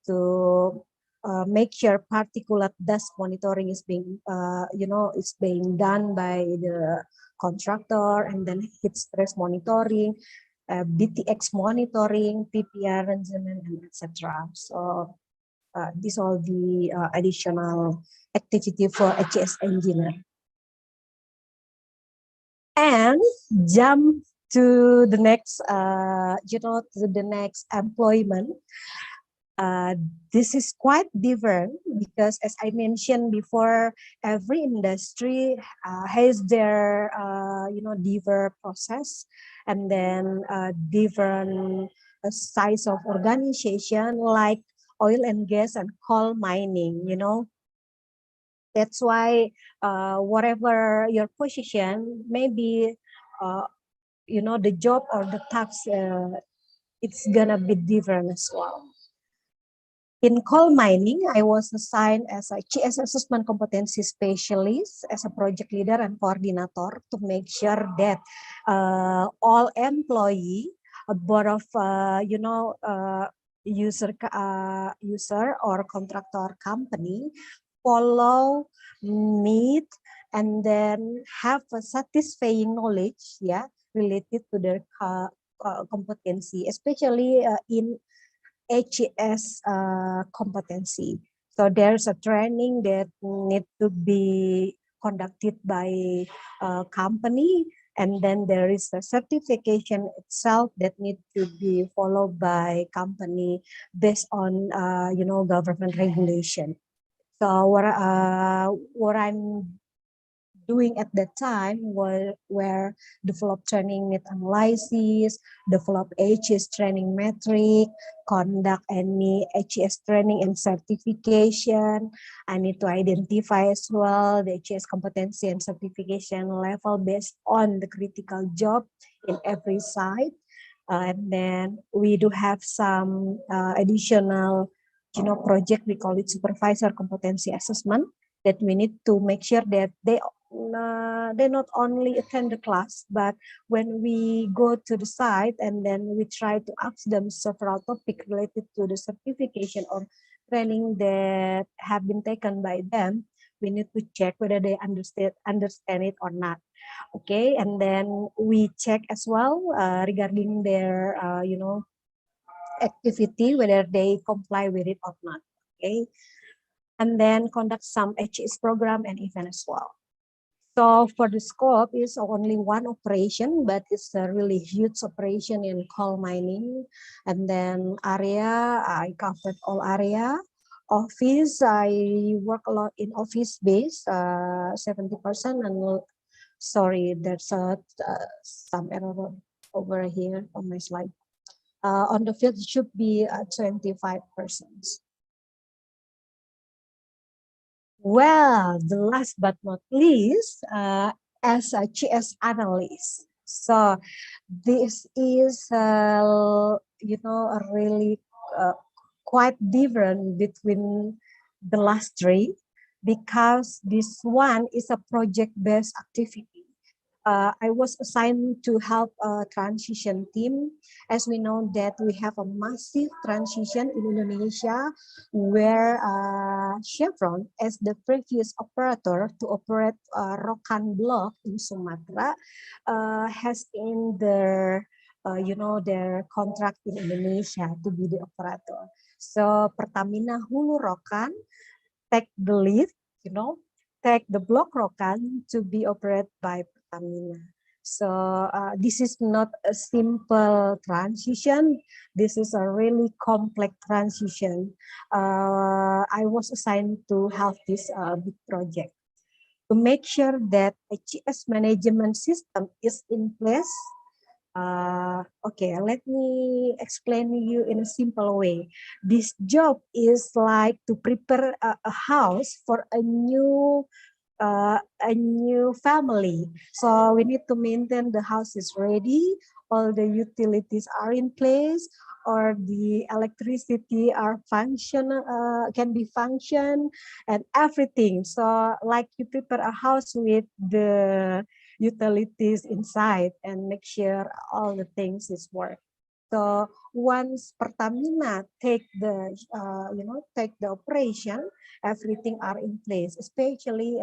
to make sure particulate dust monitoring is being, it's being done by the contractor, and then heat stress monitoring, BTX monitoring, PPR arrangement, and etc. So these are the additional activity for HSE engineer. And jump to the next, to the next employment. This is quite different, because as I mentioned before, every industry has their, different process, and then different size of organization, like oil and gas and coal mining, That's why whatever your position, maybe, the job or the task, it's gonna be different as well. In coal mining, I was assigned as a GS assessment competency specialist, as a project leader and coordinator, to make sure that all employee, both of user or contractor company, follow, meet, and then have a satisfying knowledge, yeah, related to their competency, especially in HES competency. So there's a training that need to be conducted by a company, and then there is a certification itself that need to be followed by company based on government regulation. So what I'm doing at that time were develop training need analysis, develop HES training metric, conduct any HES training and certification. I need to identify as well the HES competency and certification level based on the critical job in every site. And then we do have some additional, project, we call it supervisor competency assessment, that we need to make sure that they not only attend the class, but when we go to the site and then we try to ask them several topics related to the certification or training that have been taken by them, we need to check whether they understand it or not. Okay, and then we check as well regarding their activity, whether they comply with it or not. Okay, and then conduct some HES program and event as well. So for the scope is only one operation, but it's a really huge operation in coal mining. And then area, I covered all area. Office, I work a lot in office base, 70%. And sorry, there's some error over here on my slide. On the field, it should be 25%. Well, the last but not least, as a GS analyst. So this is, a really quite different between the last three, because this one is a project-based activity. I was assigned to help a transition team, as we know that we have a massive transition in Indonesia, where Chevron, as the previous operator to operate Rokan block in Sumatra, has in their their contract in Indonesia to be the operator. So Pertamina Hulu Rokan take the lead, take the block Rokan to be operated by Pertamina. So this is not a simple transition. This is a really complex transition. I was assigned to help this big project to make sure that HES management system is in place. Okay, let me explain you in a simple way. This job is like to prepare a house for a new family. So we need to maintain the house is ready, all the utilities are in place, or the electricity are can be function, and everything. So like you prepare a house with the utilities inside and make sure all the things is work. So once Pertamina take the take the operation, everything are in place, especially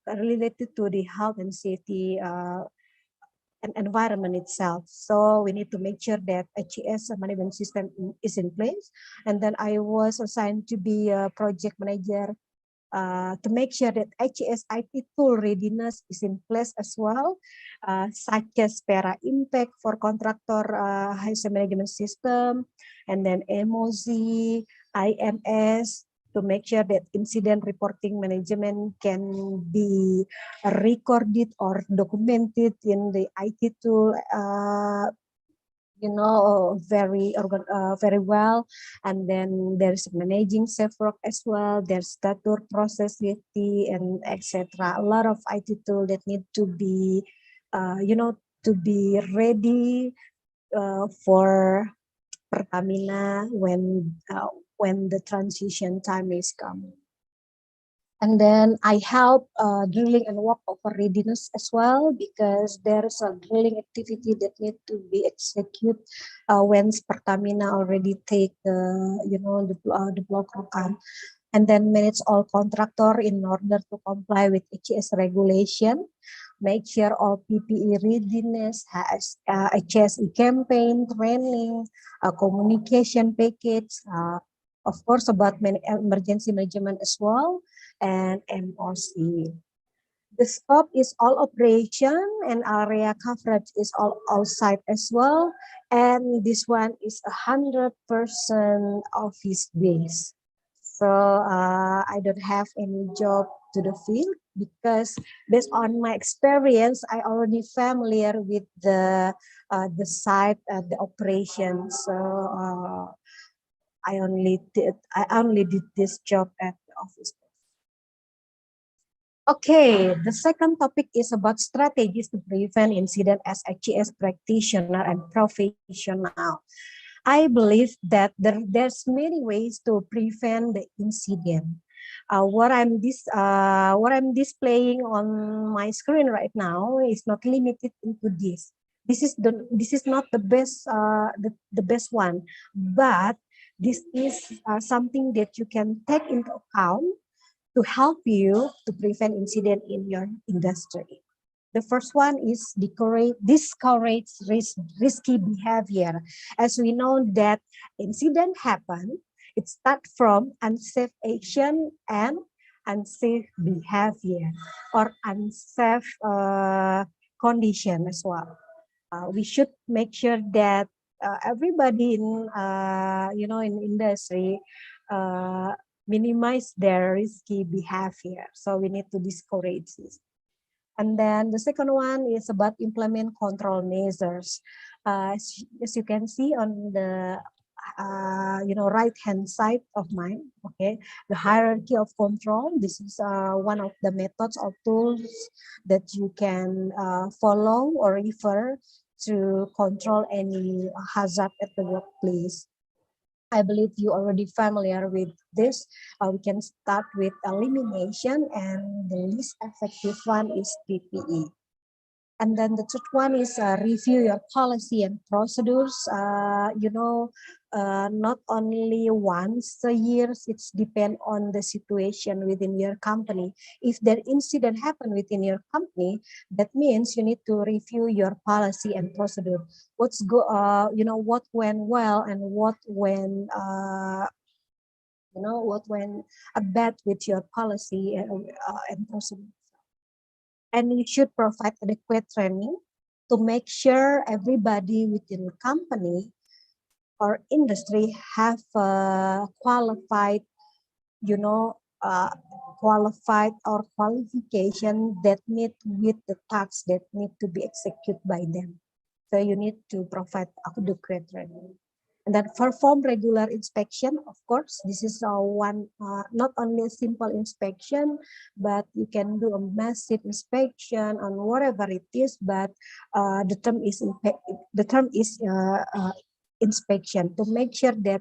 related to the health and safety and environment itself. So we need to make sure that HES management system is in place. And then I was assigned to be a project manager to make sure that HES IT tool readiness is in place as well, such as para impact for contractor HES management system, and then MOZ, IMS, to make sure that incident reporting management can be recorded or documented in the IT tool, very well. And then there's managing safe work as well. There's status process safety and etc. A lot of IT tool that need to be, to be ready for Pertamina when the transition time is coming. And then I help drilling and workover readiness as well, because there's a drilling activity that need to be executed when Pertamina already take the block Rokan. and then manage all contractor in order to comply with HSE regulation. Make sure all PPE readiness has HSE campaign, training, communication package, of course about emergency management as well, and MOC. The scope is all operation and area coverage is all outside as well. And this one is 100% office based. So I don't have any job to the field because based on my experience, I already familiar with the site, the operation. So I only did this job at the office. Okay, the second topic is about strategies to prevent incident as HES practitioner and professional. I believe that there's many ways to prevent the incident. What I'm displaying on my screen right now is not limited into this. This is not the best the best one, but this is something that you can take into account to help you to prevent incident in your industry. The first one is discourage risky behavior. As we know that incident happen, it starts from unsafe action and unsafe behavior or unsafe condition as well. We should make sure that everybody in in industry minimize their risky behavior. So we need to discourage this. And then the second one is about implement control measures. As you can see on the right hand side of mine, okay, the hierarchy of control. This is one of the methods or tools that you can follow or refer to control any hazard at the workplace. I believe you already familiar with this. We can start with elimination, and the least effective one is PPE. And then the third one is review your policy and procedures. Not only once a year, it's depend on the situation within your company. If the incident happen within your company, that means you need to review your policy and procedure. What went well and what went bad with your policy and procedure. And you should provide adequate training to make sure everybody within the company or industry have qualified or qualification that meet with the tasks that need to be executed by them. So you need to provide adequate training. And then perform regular inspection. Of course, this is one, not only a simple inspection, but you can do a massive inspection on whatever it is. But the term is inspection to make sure that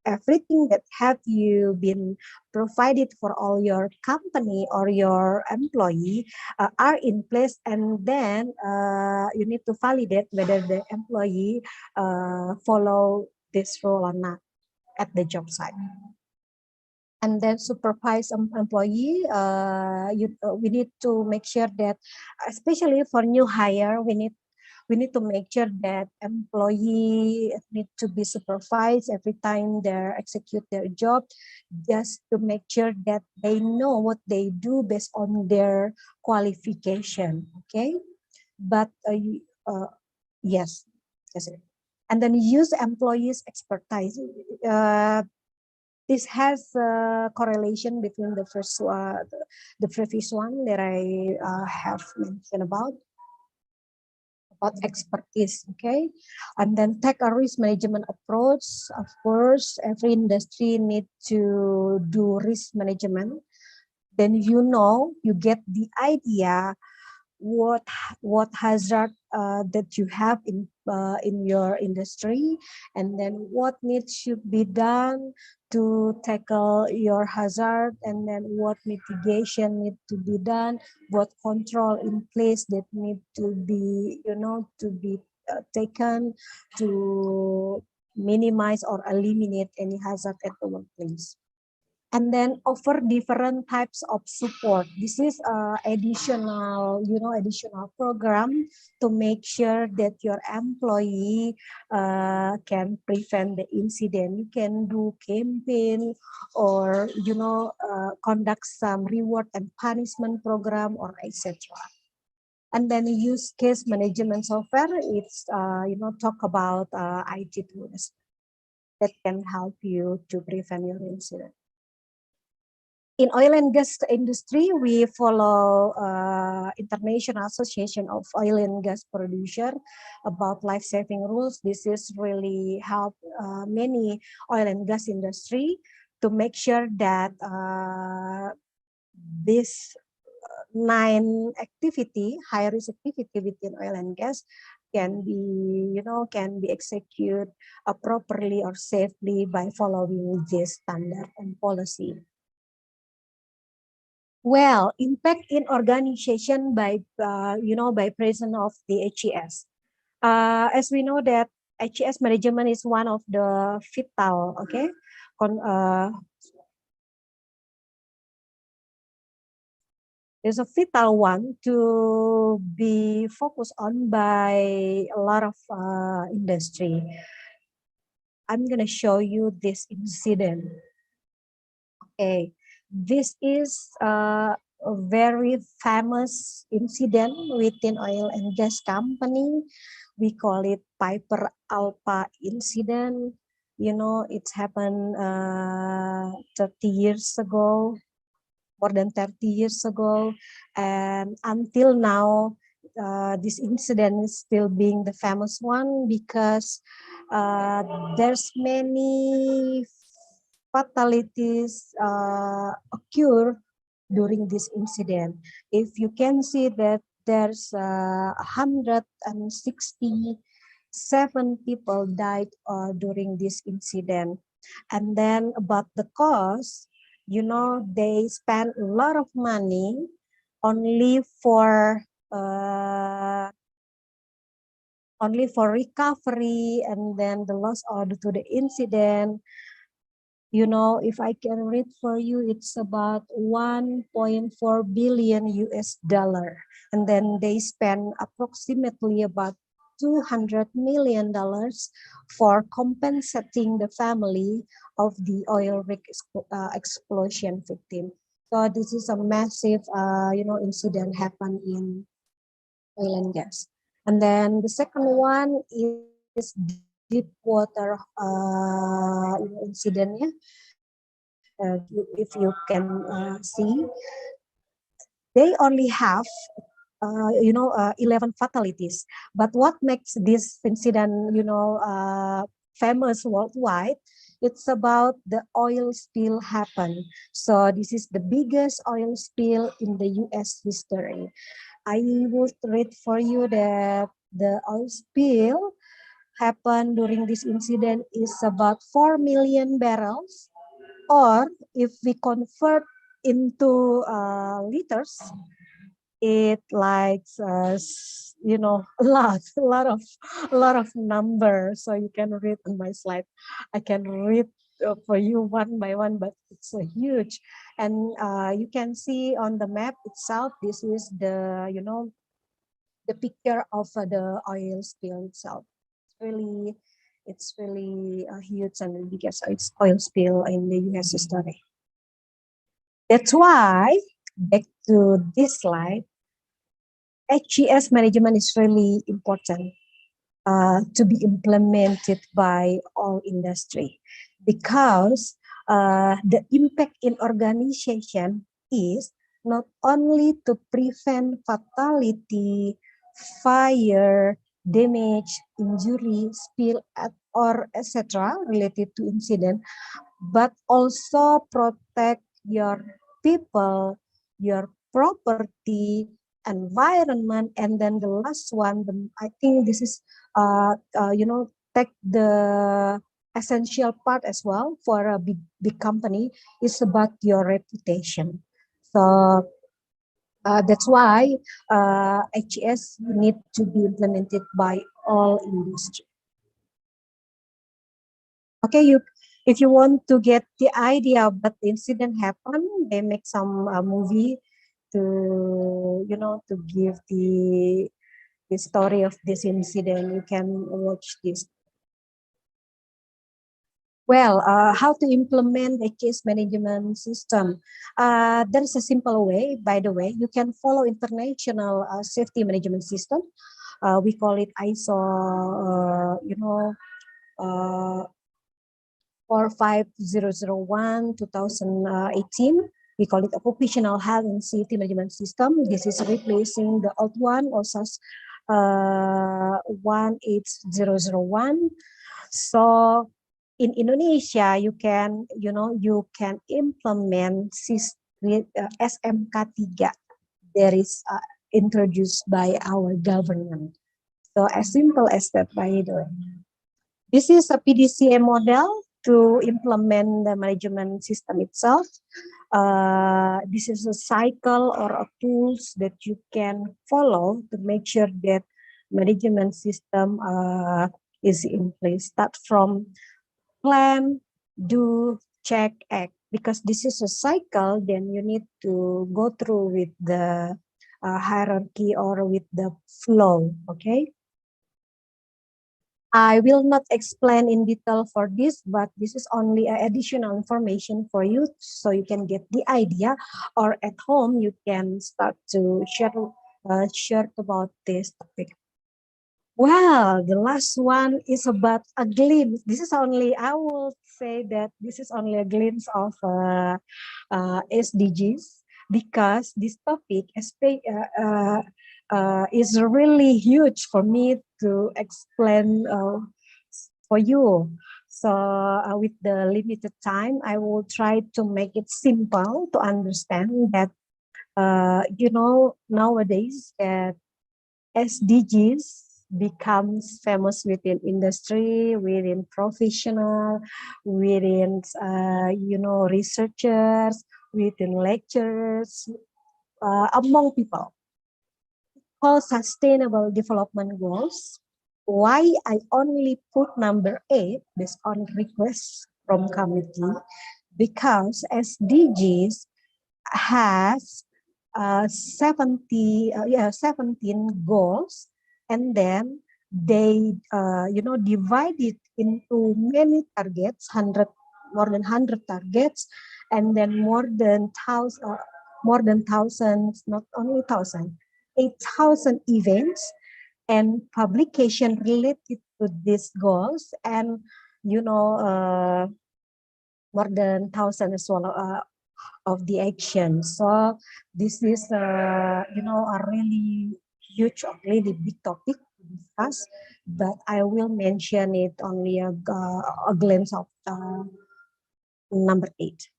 everything that have you been provided for all your company or your employee are in place, and then you need to validate whether the employee follow this rule or not at the job site. And then supervise employee. We need to make sure that, especially for new hire, we need to make sure that employee need to be supervised every time they execute their job, just to make sure that they know what they do based on their qualification. Okay, but yes, that's it. And then use employees' expertise. This has a correlation between the first the previous one that I have mentioned about expertise, okay? And then take a risk management approach. Of course, every industry needs to do risk management. Then you get the idea what hazard that you have in your industry, and then what needs to be done to tackle your hazard, and then what mitigation need to be done, what control in place that need to be taken to minimize or eliminate any hazard at the workplace. and then offer different types of support. This is additional, additional program to make sure that your employee can prevent the incident. You can do campaign or, conduct some reward and punishment program or etc. And then use case management software. It's, talk about IT tools that can help you to prevent your incident. In oil and gas industry, we follow International Association of Oil and Gas Producer about life-saving rules. This is really help many oil and gas industry to make sure that this 9 activity, high risk activity within oil and gas can be, can be executed properly or safely by following this standard and policy. Well, impact in organization by, by presence of the HES. As we know that HES management is one of the vital, okay, is a vital one to be focused on by a lot of industry. I'm going to show you this incident. Okay, this is a very famous incident within oil and gas company. We call it Piper Alpha incident. It's happened 30 years ago. More than 30 years ago, and until now, this incident is still being the famous one because there's many fatalities occur during this incident. If you can see that there's 167 people died during this incident, and then about the cause. They spend a lot of money only for recovery, and then the loss order to the incident. If I can read for you, it's about 1.4 billion US dollar, and then they spend approximately about $200 million for compensating the family of the oil rig explosion victim. So this is a massive, incident happened in oil and gas. And then the second one is deep water incident. If you can see, they only have 11 fatalities. But what makes this incident, famous worldwide, it's about the oil spill happen. So this is the biggest oil spill in the US history. I will read for you that the oil spill happened during this incident is about 4 million barrels, or if we convert into liters, it likes a lot of numbers. So you can read on my slide. I can read for you one by one, but it's a huge. And you can see on the map itself. This is the the picture of the oil spill itself. It's really huge and the biggest oil spill in the US history. That's why, back to this slide, HES management is really important to be implemented by all industry, because the impact in organization is not only to prevent fatality, fire, damage, injury, spill, or etc. related to incident, but also protect your people, your property, environment, and then the last one, I think this is take the essential part as well for a big company, is about your reputation. So that's why HES need to be implemented by all industry. Okay, If you want to get the idea of what the incident happened, they make some movie to, to give the story of this incident. You can watch this. Well, how to implement a case management system? There is a simple way, by the way. You can follow international safety management system. We call it ISO, 45001 2018. We call it Occupational Health and Safety Management System. This is replacing the old one, OSAS 18001. So in Indonesia, you can implement SMK3. That is introduced by our government. So as simple as that, by the way. This is a PDCA model to implement the management system itself. This is a cycle or a tools that you can follow to make sure that management system is in place. Start from plan, do, check, act. Because this is a cycle, then you need to go through with the hierarchy or with the flow, okay? I will not explain in detail for this, but this is only additional information for you so you can get the idea, or at home you can start to share about this topic. Well, the last one is about a glimpse. This is only, I will say that this is only a glimpse of SDGs, because this topic is really huge for me to explain for you. So with the limited time, I will try to make it simple to understand that, nowadays that SDGs becomes famous within industry, within professional, within, researchers, within lecturers, among people. All sustainable development goals. Why I only put number 8 based on requests from committee? Because SDGs has 17 goals, and then they divide it into many targets, more than 100 targets, and then more than thousands, not only 8,000 events and publication related to these goals, and more than 1,000 as well of the action. So this is a really huge or really big topic to discuss, but I will mention it only a glimpse of number 8.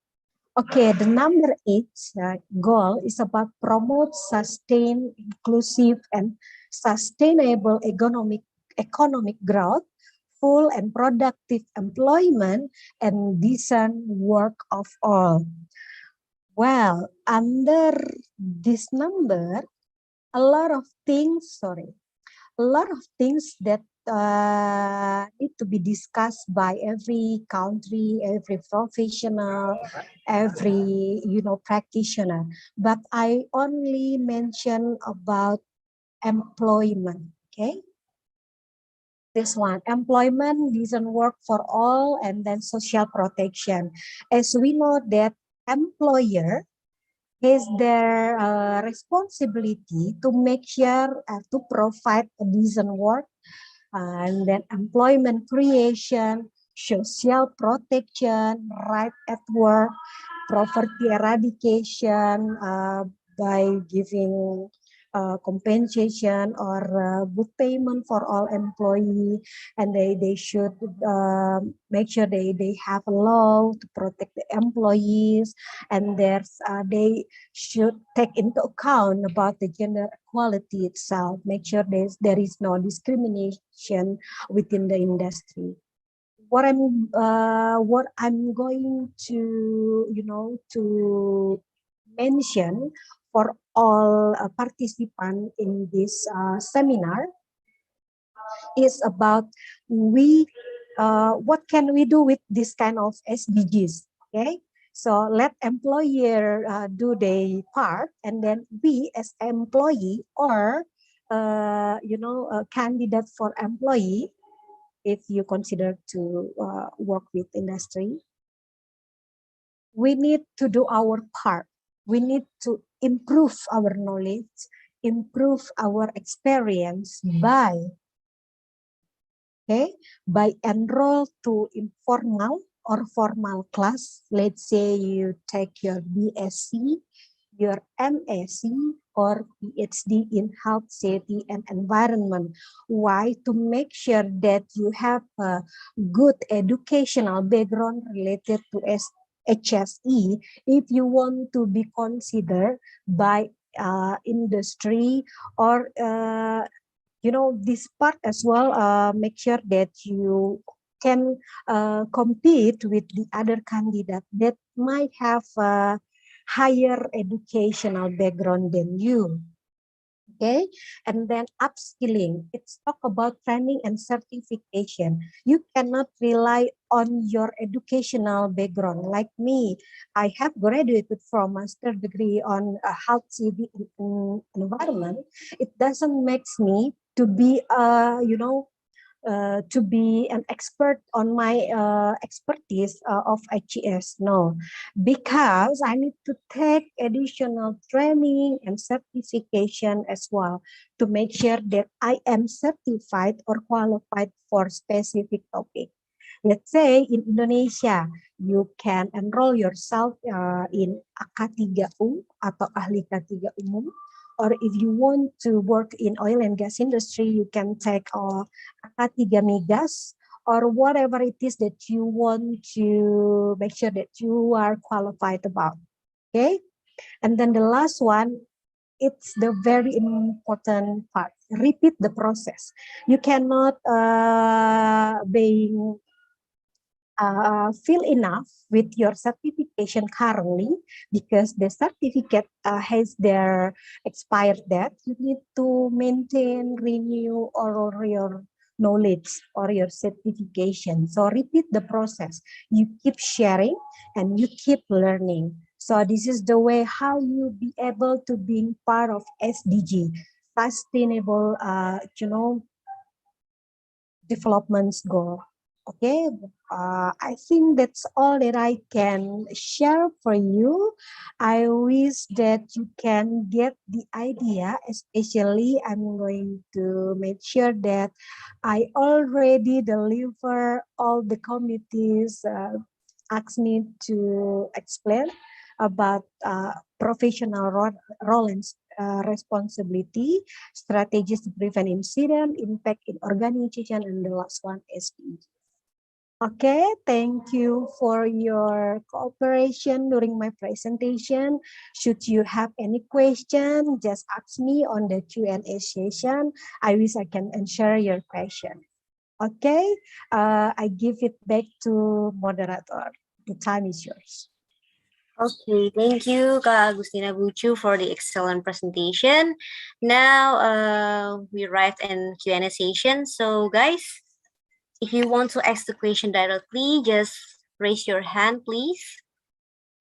Okay, the number 8 goal is about promote sustained, inclusive, and sustainable economic growth, full and productive employment, and decent work of all. Well, under this number, a lot of things that need to be discussed by every country, every professional, every practitioner. But I only mention about employment. Okay, this one, employment, decent work for all, and then social protection. As we know that employer is their responsibility to make sure to provide a decent work, and then employment creation, social protection, right at work, poverty eradication by giving compensation or good payment for all employees, and they should make sure they have a law to protect the employees, and they should take into account about the gender equality itself, make sure there is no discrimination within the industry. What I'm going to to mention for all participants in this seminar is about we what can we do with this kind of SDGs? Okay, so let employer do their part, and then we as employee or a candidate for employee, if you consider to work with industry, we need to do our part. We need to improve our knowledge, improve our experience by enroll to informal or formal class. Let's say you take your BSc, your MSc, or PhD in health, safety, and environment. Why? To make sure that you have a good educational background related to HSE if you want to be considered by industry or this part as well. Make sure that you can compete with the other candidate that might have a higher educational background than you. Okay, and then upskilling. It's talk about training and certification. You cannot rely on your educational background. Like me, I have graduated from master degree on health, safety, and environment. It doesn't make me to be to be an expert on my expertise of HES. No, because I need to take additional training and certification as well to make sure that I am certified or qualified for specific topic. Let's say in Indonesia, you can enroll yourself in AK3U atau ahli K3 umum. Or if you want to work in oil and gas industry, you can take AK3 migas or whatever it is that you want to make sure that you are qualified about. Okay, and then the last one, it's the very important part. Repeat the process. You cannot being feel enough with your certification currently because the certificate has their expired date. You need to maintain, renew, or your knowledge or your certification. So repeat the process. You keep sharing and you keep learning. So this is the way how you be able to be part of SDG, sustainable, development goal. Okay, I think that's all that I can share for you. I wish that you can get the idea, especially I'm going to make sure that I already deliver all the committees asked me to explain about professional role and responsibility, strategies to prevent incident, impact in organization, and the last one is okay, thank you for your cooperation during my presentation. Should you have any question, just ask me on the Q&A session. I wish I can answer your question. Okay, I give it back to moderator. The time is yours. Okay, thank you, Kak Agustina Bucu, for the excellent presentation. Now we arrived in Q&A session. So guys, if you want to ask the question directly, just raise your hand, please,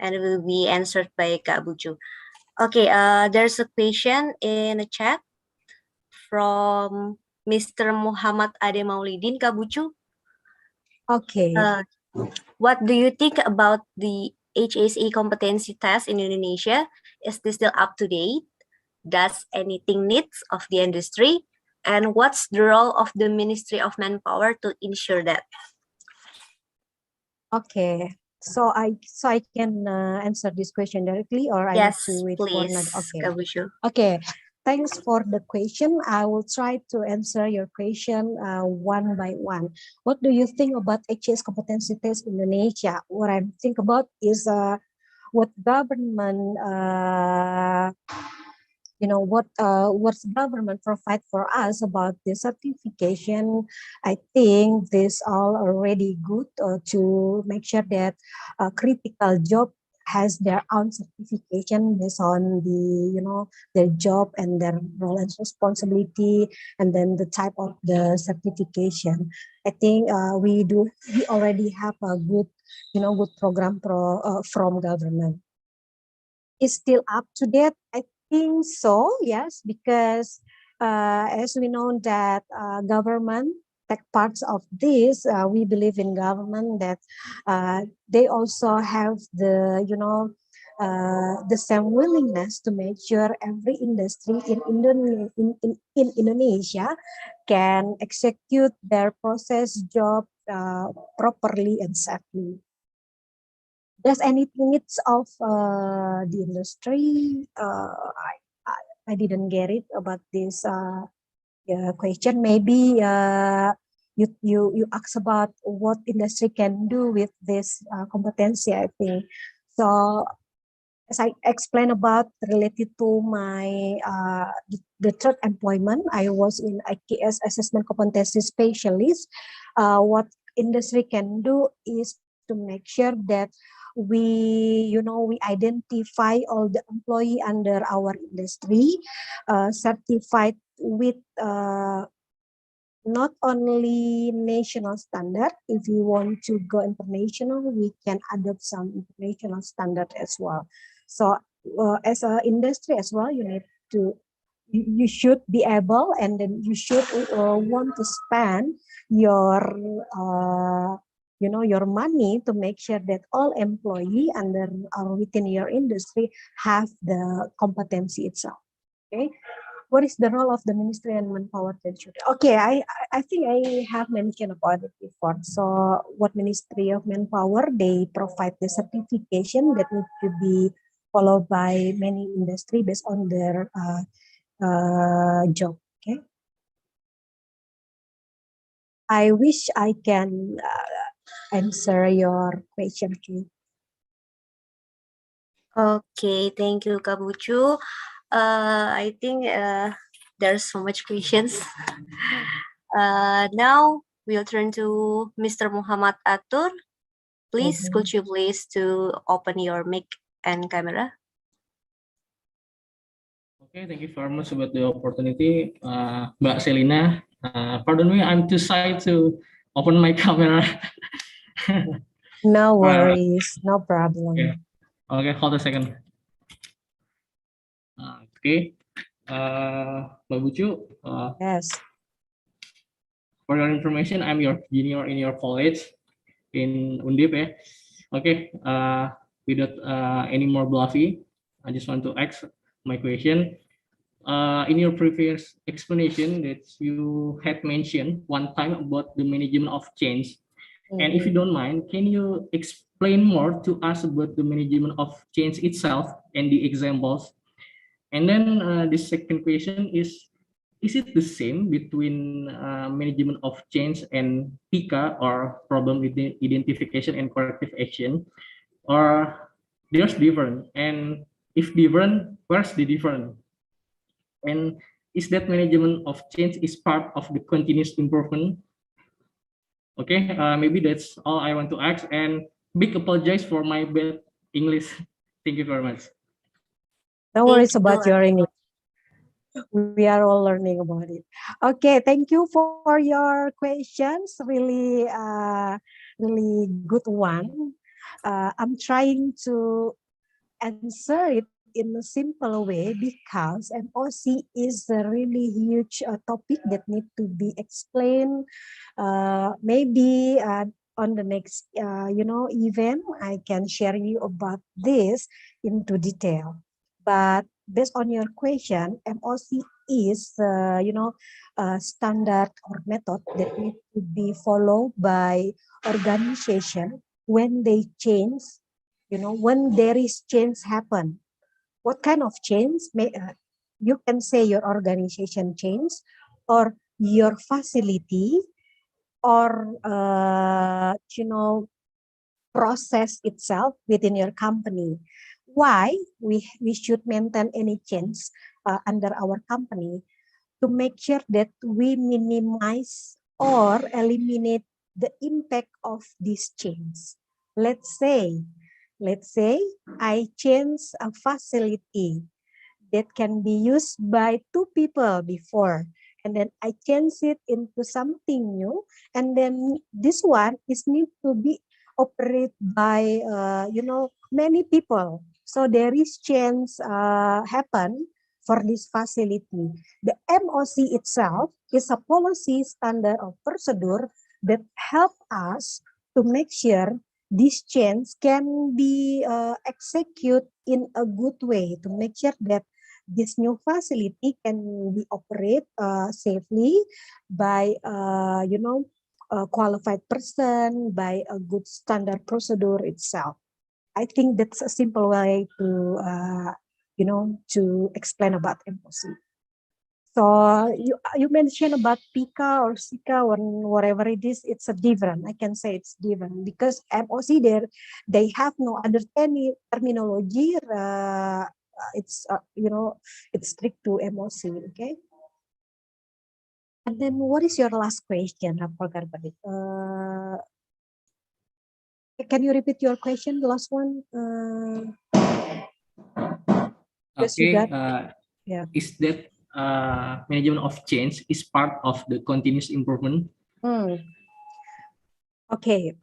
and it will be answered by Kak Bucu. Okay, there's a question in the chat from Mr. Muhammad Ade Maulidin, Kak Bucu. Okay. What do you think about the HSE competency test in Indonesia? Is this still up to date? Does anything needs of the industry? And what's the role of the Ministry of Manpower to ensure that? Okay, so I can answer this question directly, or I Yes, need to wait for please, another. Okay. Kak Bucu. Okay. Thanks for the question. I will try to answer your question one by one. What do you think about HS competency test in Indonesia? What I think about is what government what government provide for us about the certification. I think this all already good to make sure that critical job has their own certification based on their job and their role and responsibility, and then the type of the certification. I think we already have a good good program from government. Is still up to date? I think so, yes, because as we know that government take parts of this, we believe in government that they also have the same willingness to make sure every industry in Indonesia can execute their process job properly and safely. Does anything needs of the industry? I didn't get it about this question. Maybe you ask about what industry can do with this competency, I think. So as I explained about related to my the third employment, I was in IKS assessment competency specialist. What industry can do is to make sure that we identify all the employee under our industry, certified with not only national standard. If you want to go international, we can adopt some international standard as well. So as an industry as well, you should be able, and then you should want to spend your your money to make sure that all employee under or within your industry have the competency itself. Okay. What is the role of the Ministry and Manpower to ensure? Okay, I think I have mentioned about it before. So what Ministry of Manpower, they provide the certification that need to be followed by many industry based on their job. Okay. I wish I can answer your question too. Okay, thank you, Kak Bucu. I think there's so much questions. Now we'll turn to Mr. Muhammad Atur. Please, could you please to open your mic and camera? Okay, thank you very much about the opportunity, Mbak Selina. Pardon me, I'm too shy to open my camera. No worries, no problem. Okay, hold a second. Okay, Mbak Bucu. Yes. For your information, I'm your junior in your college in Undip. Okay, without any more bluffy, I just want to ask my question. In your previous explanation that you had mentioned one time about the management of change. And if you don't mind, can you explain more to us about the management of change itself and the examples? And then the second question is it the same between management of change and PICA, or problem identification and corrective action, or there's different? And if different, where's the different? And is that management of change is part of the continuous improvement? Okay, maybe that's all I want to ask, and big apologize for my bad English. Thank you very much. No worries about your English. We are all learning about it. Okay, thank you for your questions. Really, really good one. I'm trying to answer it in a simple way because MOC is a really huge topic that need to be explained. Maybe on the next event, I can share you about this into detail. But based on your question, MOC is standard or method that need to be followed by organization when they change. When there is change happen. What kind of change? You can say your organization change, or your facility, or process itself within your company. Why we should maintain any change under our company? To make sure that we minimize or eliminate the impact of this change. Let's say Let's say I change a facility that can be used by two people before, and then I change it into something new, and then this one is need to be operated by many people. So there is change happen for this facility. The MOC itself is a policy standard of procedure that help us to make sure this change can be executed in a good way, to make sure that this new facility can be operated safely by a qualified person, by a good standard procedure itself. I think that's a simple way to explain about MOC. So you mentioned about PICA or SICA or whatever it is, it's a different. I can say it's different because MOC they have no other any terminology. It's it's strict to MOC. Okay. And then what is your last question? I forgot about it. Can you repeat your question? The last one. Okay. Yeah. Is that management of change is part of the continuous improvement? Okay.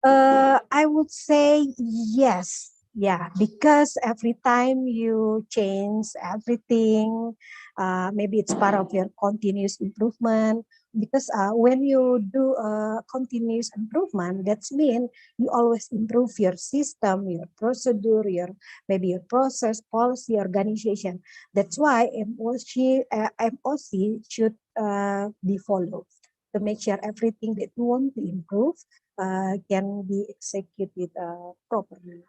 I would say yes. Yeah, because every time you change everything, maybe it's part of your continuous improvement. Because when you do continuous improvement, that's mean you always improve your system, your procedure, maybe your process, policy, organization. That's why MOC should be followed to make sure everything that you want to improve can be executed properly.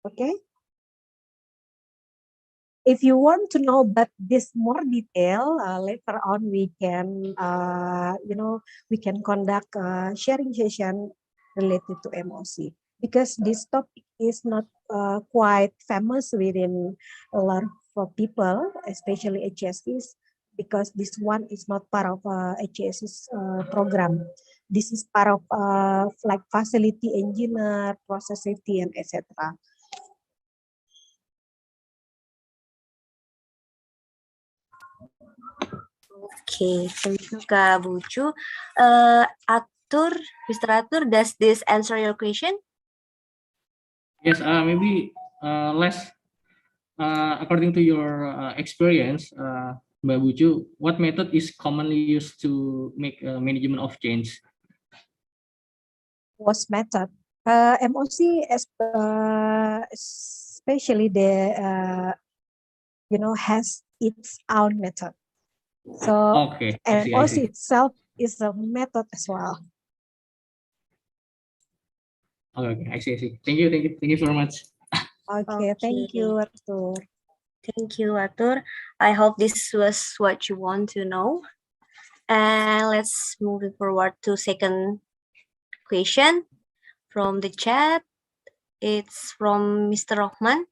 Okay. If you want to know about this more detail, later on we can, we can conduct a sharing session related to MOC because this topic is not quite famous within a lot of people, especially HSCs, because this one is not part of HSC's program. This is part of like facility engineer, process safety, and etc. Okay, thank you, Kak Bucu. Mr. Atur, does this answer your question? Yes, maybe less. According to your experience, Mbak Bucu, what method is commonly used to make management of change? What method? MOC, especially has its own method. So Okay, I see. MOC itself is a method as well. Okay, I see. Thank you very much. Okay, thank you, Arthur. Thank you, Atur. I hope this was what you want to know. And let's move forward to second question from the chat. It's from Mr. Rohman.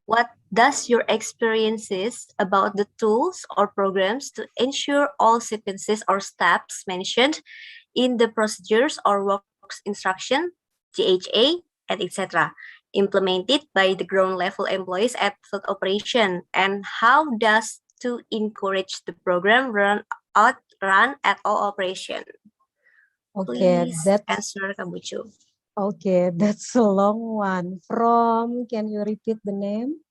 What does your experiences about the tools or programs to ensure all sequences or steps mentioned in the procedures or works instruction, GHA, and etc. implemented by the ground level employees at field operation, and how does to encourage the program run at all operation? Okay, Please answer, Kak Bucu. Okay, that's a long one. Can you repeat the name?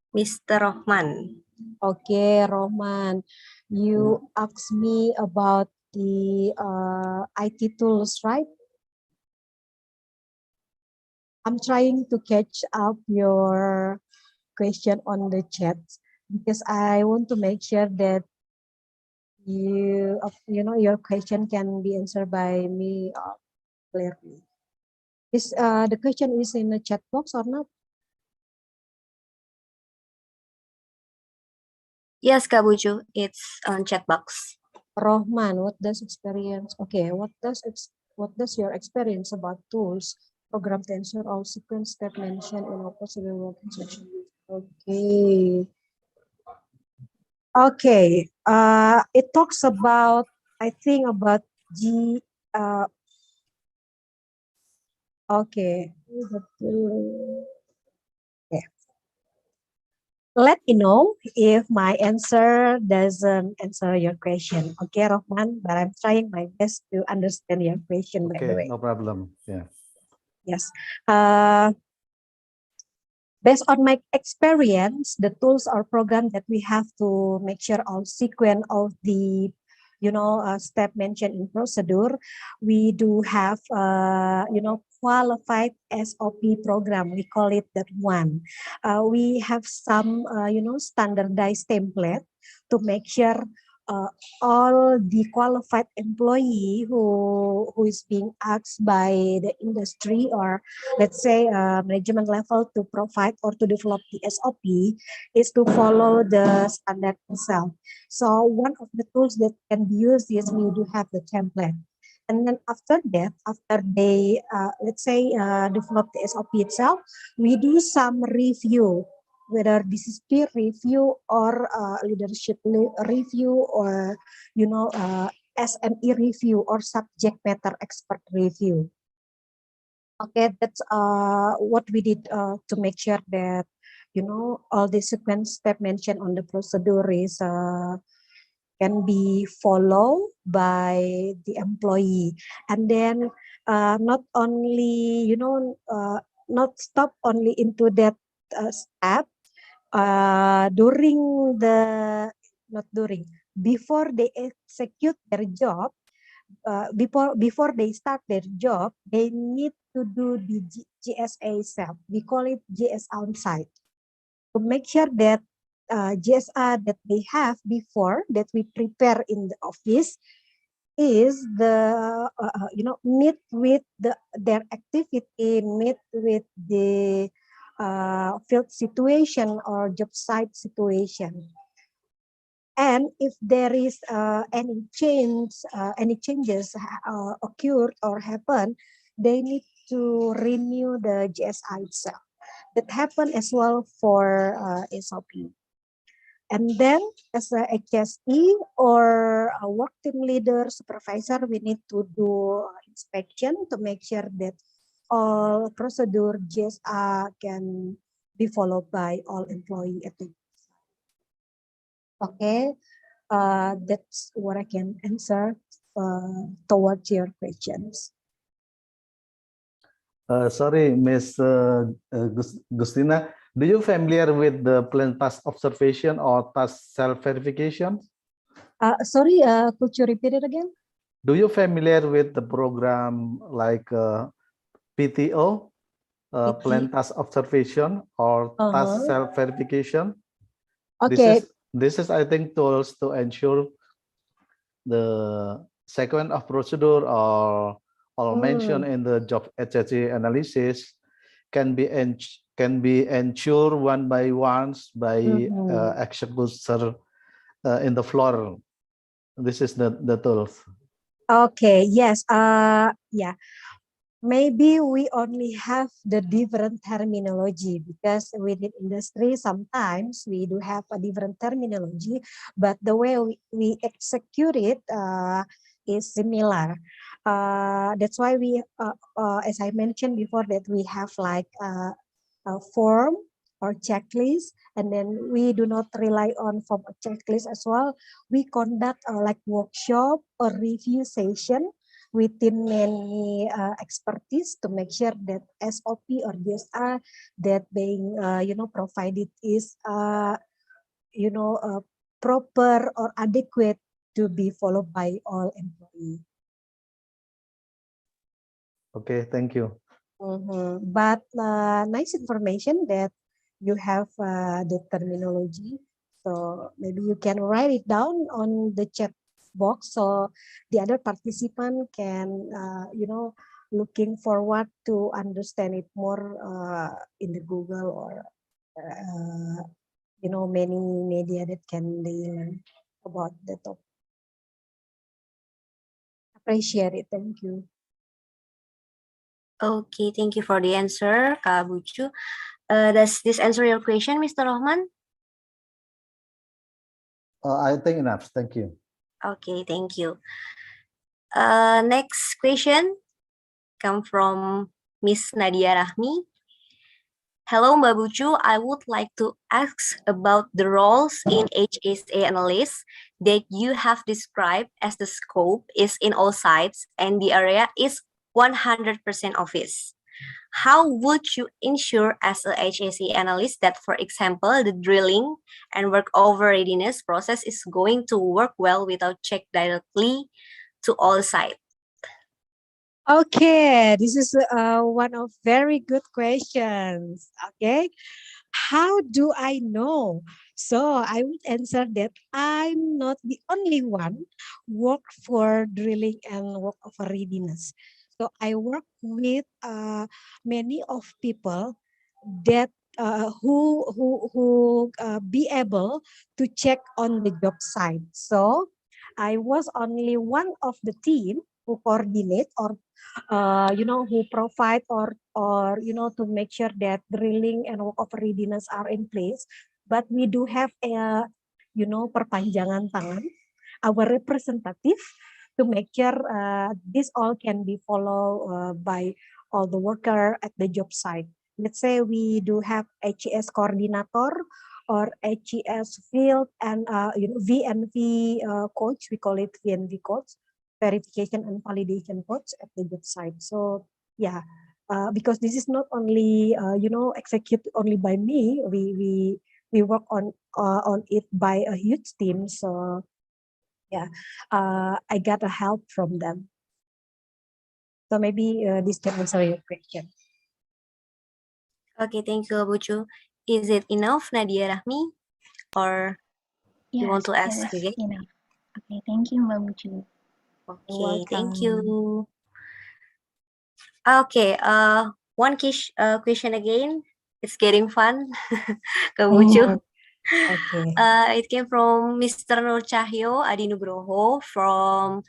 Mr. Rohman. Okay, Rohman, you asked me about the IT tools, right? I'm trying to catch up your question on the chat because I want to make sure that your question can be answered by me clearly. Is the question is in the chat box or not? Yes, Kak Bucu, it's on chat box. Rohman, what does your experience about tools, program to ensure all sequence step mentioned in our procedure work instruction? Okay. It talks about, I think about Okay. Okay. Let me know if my answer doesn't answer your question. Okay, Rohman, but I'm trying my best to understand your question, by the Okay, way. no problem. Yeah. Yes. Based on my experience, the tools or program that we have to make sure all sequence of the step mentioned in procedure, we do have qualified SOP program. We call it that one. We have some standardized template to make sure all the qualified employee who is being asked by the industry, or let's say management level, to provide or to develop the SOP is to follow the standard itself. So one of the tools that can be used is we do have the template. And then after that, after they, let's say, develop the SOP itself, we do some review, whether this is peer review or leadership review, or, SME review or subject matter expert review. Okay, that's what we did to make sure that, all the sequence step mentioned on the procedure is can be followed by the employee. And then not only, not stop only into that step, before they execute their job, before they start their job, they need to do the GSA itself. We call it GS on-site, to make sure that GSA that they have before that we prepare in the office is the meet with their activity, meet with the field situation or job site situation. And if there is any changes occurred or happen, they need to renew the GSI itself. That happen as well for SOP. And then as a HSE or a work team leader, supervisor, we need to do inspection to make sure that all procedure GSA can be followed by all employee at the. Okay, that's what I can answer towards your questions. Sorry, Miss Gustina, do you familiar with the plain task observation or task self-verification? Sorry, could you repeat it again? Do you familiar with the program like PTO, plain task observation or task self-verification? Okay. This is, I think, tools to ensure the sequence of procedure or mentioned in the job HSE analysis can be ensured one by one by executor in the floor. This is the tools. Okay. Yes. Yeah. Maybe we only have the different terminology, because within industry sometimes we do have a different terminology, but the way we execute it is similar. That's why we, as I mentioned before, that we have like a form or checklist, and then we do not rely on form or checklist as well. We conduct like workshop or review session within many expertise to make sure that SOP or DSR that being provided is proper or adequate to be followed by all employees. Okay, thank you. But nice information that you have the terminology. So maybe you can write it down on the chat box so the other participant can, looking forward to understand it more in the Google or, many media that can they learn about the topic. Appreciate it. Thank you. Okay, thank you for the answer, Kak Bucu. Does this answer your question, Mr. Rahman? I think enough. Thank you. Okay, thank you. Next question come from Miss Nadia Rahmi. Hello, Mbak Bucu. I would like to ask about the roles in HSA analyst that you have described as the scope is in all sites and the area is 100% office. How would you ensure as a HSA analyst that, for example, the drilling and workover readiness process is going to work well without check directly to all sites? Okay, this is one of very good questions. Okay, how do I know? So I would answer that I'm not the only one work for drilling and work of readiness. So I work with many of people that who be able to check on the job site. So I was only one of the team who coordinate or who provide or to make sure that drilling and work of readiness are in place. But we do have a perpanjangan tangan, our representative, to make sure this all can be followed by all the worker at the job site. Let's say we do have HES coordinator or HES field and VNV coach. We call it VNV coach, verification and validation coach at the job site. So yeah, because this is not only executed only by me. We work on it by a huge team. So yeah, I got a help from them. So maybe this can answer your question. Okay, thank you, Bucu. Is it enough, Nadia Rahmi? Or you want to ask again? Enough. Okay, thank you, Mbak Bucu. Okay, thank you. Okay, one question again. It's getting fun, Kak Bucu. Okay. It came from Mr. Nur Cahyo Adinugroho from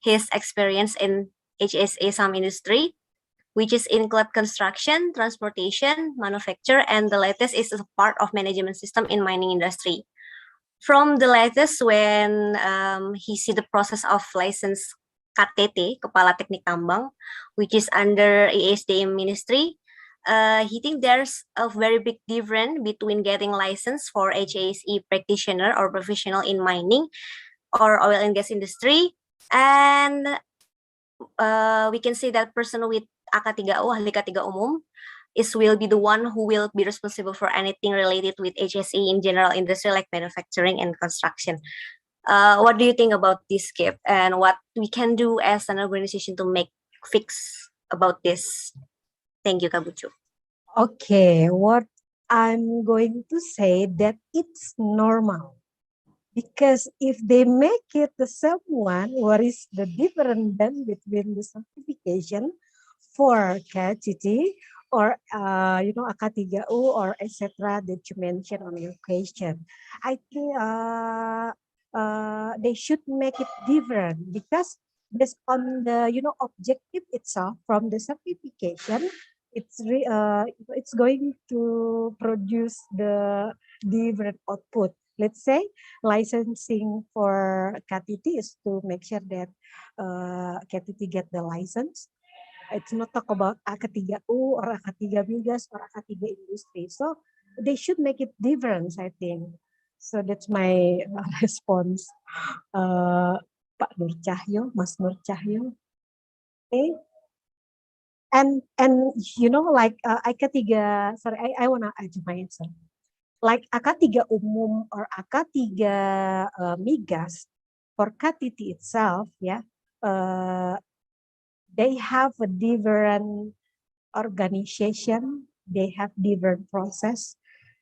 his experience in HSA some industry, which is include construction, transportation, manufacture, and the latest is a part of management system in mining industry. From the latest, when he see the process of license KTT, Kepala Teknik Tambang, which is under ESDM Ministry, he think there's a very big difference between getting license for HSE practitioner or professional in mining or oil and gas industry, and we can say that person with AK3U, ahli K3 umum, will be the one who will be responsible for anything related with HSE in general industry like manufacturing and construction. What do you think about this gap and what we can do as an organization to make fix about this? Thank you, Kak Bucu. Okay, what I'm going to say that it's normal. Because if they make it the same one, what is the difference then between the certification for KTT or AK3U or etc. that you mentioned on your question? I think they should make it different because based on the objective itself from the certification, it's going to produce the different output. Let's say licensing for KTT is to make sure that KTT get the license. It's not talk about AK3U or AK3 Migas or AK3 Industry. So they should make it different, I think. So that's my response, Pak Nur Cahyo, Mas Nur Cahyo. Okay. And like AK3, sorry, I wanna add my answer. Like AK3 umum or AK3 migas for KTT itself, they have a different organization, they have different process,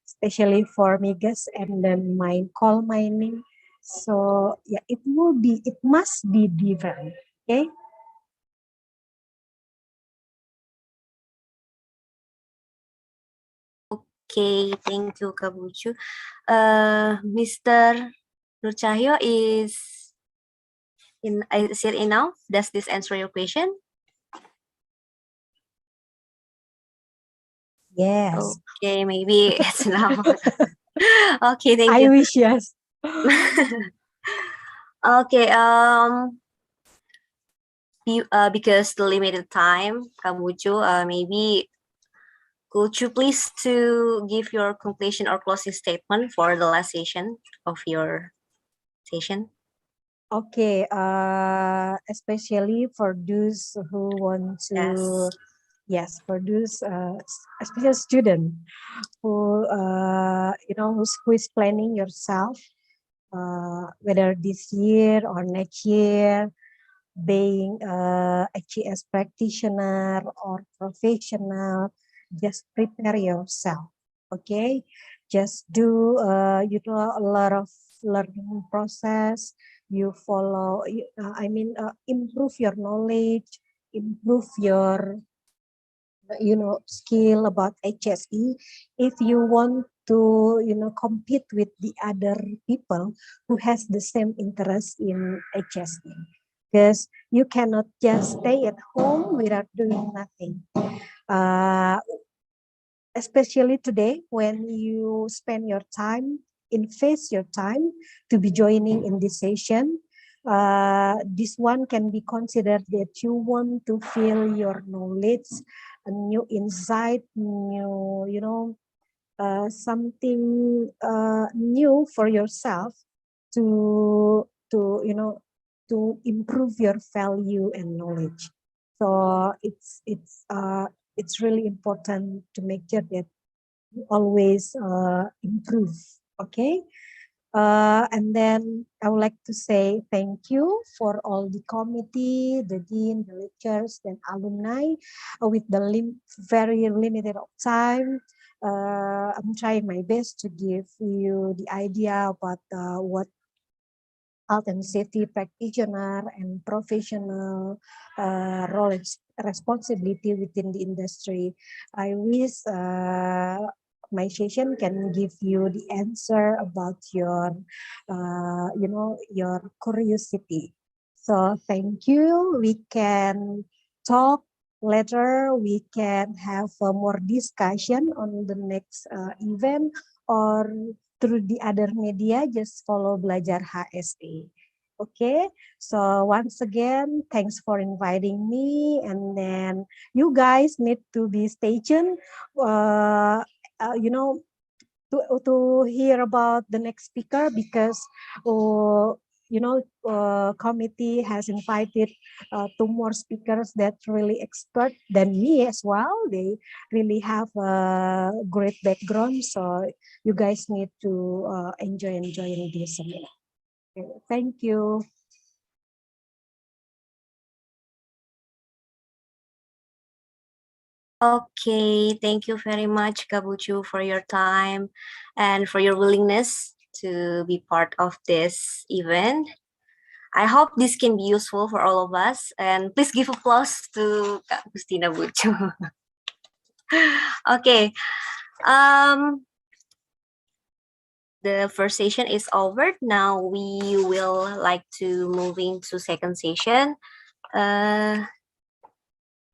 especially for migas and then coal mining. So yeah, it must be different. Okay. Okay, thank you, Kak Bucu. Mr. Nur Cahyo is it enough? Does this answer your question? Yes. Okay, maybe it's enough. Okay, thank you. I wish yes. Okay, because the limited time, Kabuchu, maybe could you please to give your conclusion or closing statement for the last session of your session? Okay, especially for those who want to, yes, for those especially student who who is planning yourself, whether this year or next year, being a HES practitioner or professional, just prepare yourself. Okay, just do a lot of learning process. You follow, improve your knowledge, improve your skill about HSE. If you want to compete with the other people who has the same interest in HSE, because you cannot just stay at home without doing nothing. Especially today when you spend your time, invest your time to be joining in this session. This one can be considered that you want to feel your knowledge, a new insight, new, something new for yourself to improve your value and knowledge. So it's really important to make sure that you always improve. Okay. And then I would like to say thank you for all the committee, the dean, the lecturers, and alumni. With the very limited of time, I'm trying my best to give you the idea about what health and safety practitioner and professional role and responsibility within the industry. I wish my session can give you the answer about your, your curiosity. So thank you. We can talk later. We can have more discussion on the next event or through the other media. Just follow Belajar HSE. Okay, so once again, thanks for inviting me. And then you guys need to be stay tuned, to hear about the next speaker, because committee has invited two more speakers that really expert than me as well. They really have a great background, so you guys need to enjoy this seminar. Okay, thank you. Okay, thank you very much, Kabuchu, for your time and for your willingness to be part of this event. I hope this can be useful for all of us, and please give applause to Kak Gustina Bucu. Okay, the first session is over. Now we will like to moving to second session.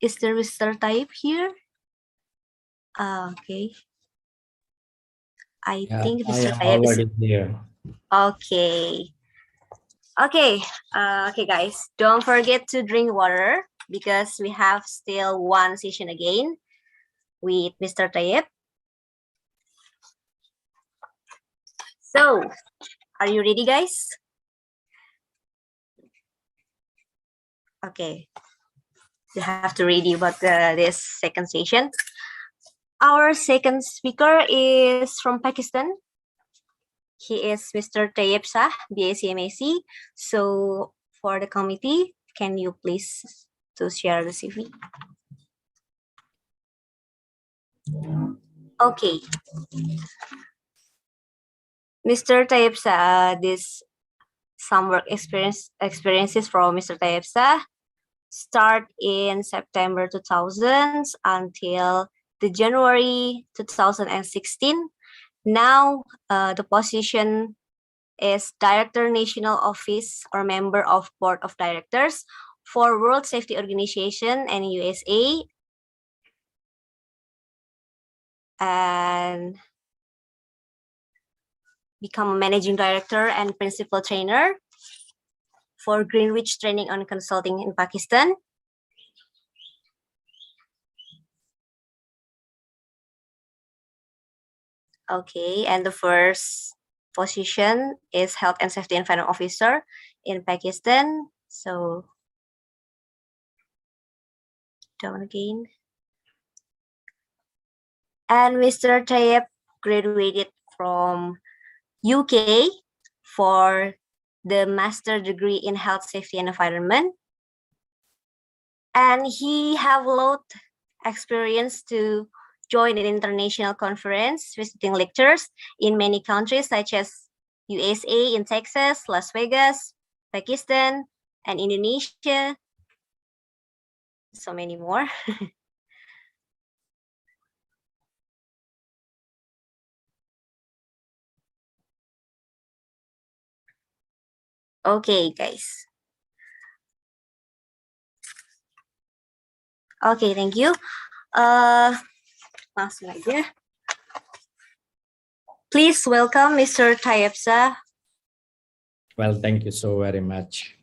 Is there Mr. Taib here? Okay. I think Mr. Taib is here. okay. Okay. Okay, guys. Don't forget to drink water because we have still one session again with Mr. Taib. So, are you ready, guys? Okay. You have to ready about this second session. Our second speaker is from Pakistan. He is Mr. Tayyib Shah, BSc MAC. So for the committee, can you please to share the CV? Okay. Mr. Tayyib Shah, this some work experiences from Mr. Tayyib Shah start in September 2000 until the January 2016. Now, the position is Director National Office or Member of Board of Directors for World Safety Organization and USA. And become a Managing Director and Principal Trainer for Greenwich Training on Consulting in Pakistan. Okay, and the first position is Health and Safety Environment Officer in Pakistan. So down again. And Mr. Tayyip graduated from UK for the master degree in Health, Safety and Environment. And he have a lot experience to join an international conference, visiting lectures in many countries such as USA, in Texas, Las Vegas, Pakistan, and Indonesia. So many more. Okay, guys. Okay, thank you. Langsung aja. Please welcome Mr. Tayyipsa. Well, thank you so very much.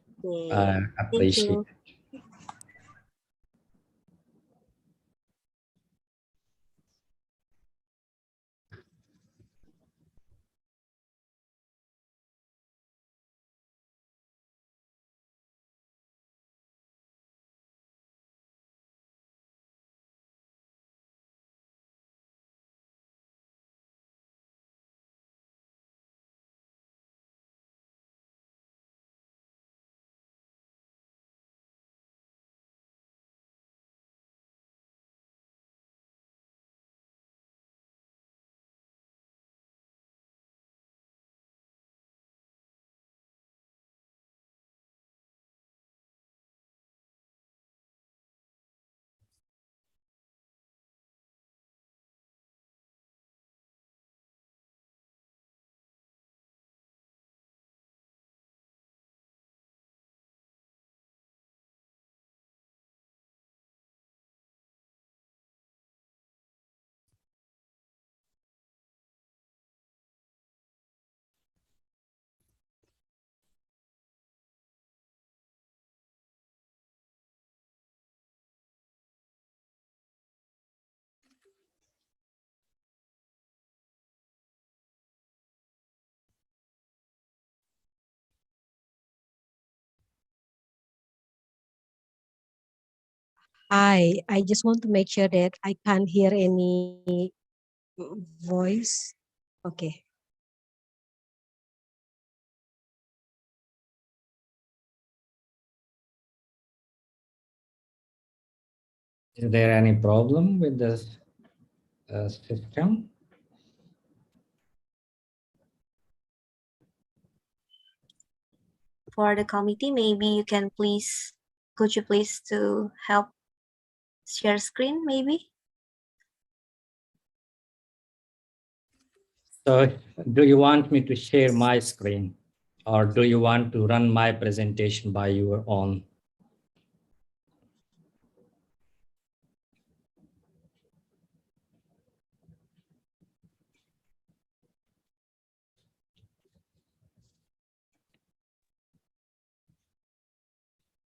I appreciate it. I just want to make sure that I can't hear any voice. Okay. Is there any problem with the system? For the committee, maybe you can please, could you please to help share screen maybe? So do you want me to share my screen, or do you want to run my presentation by your own?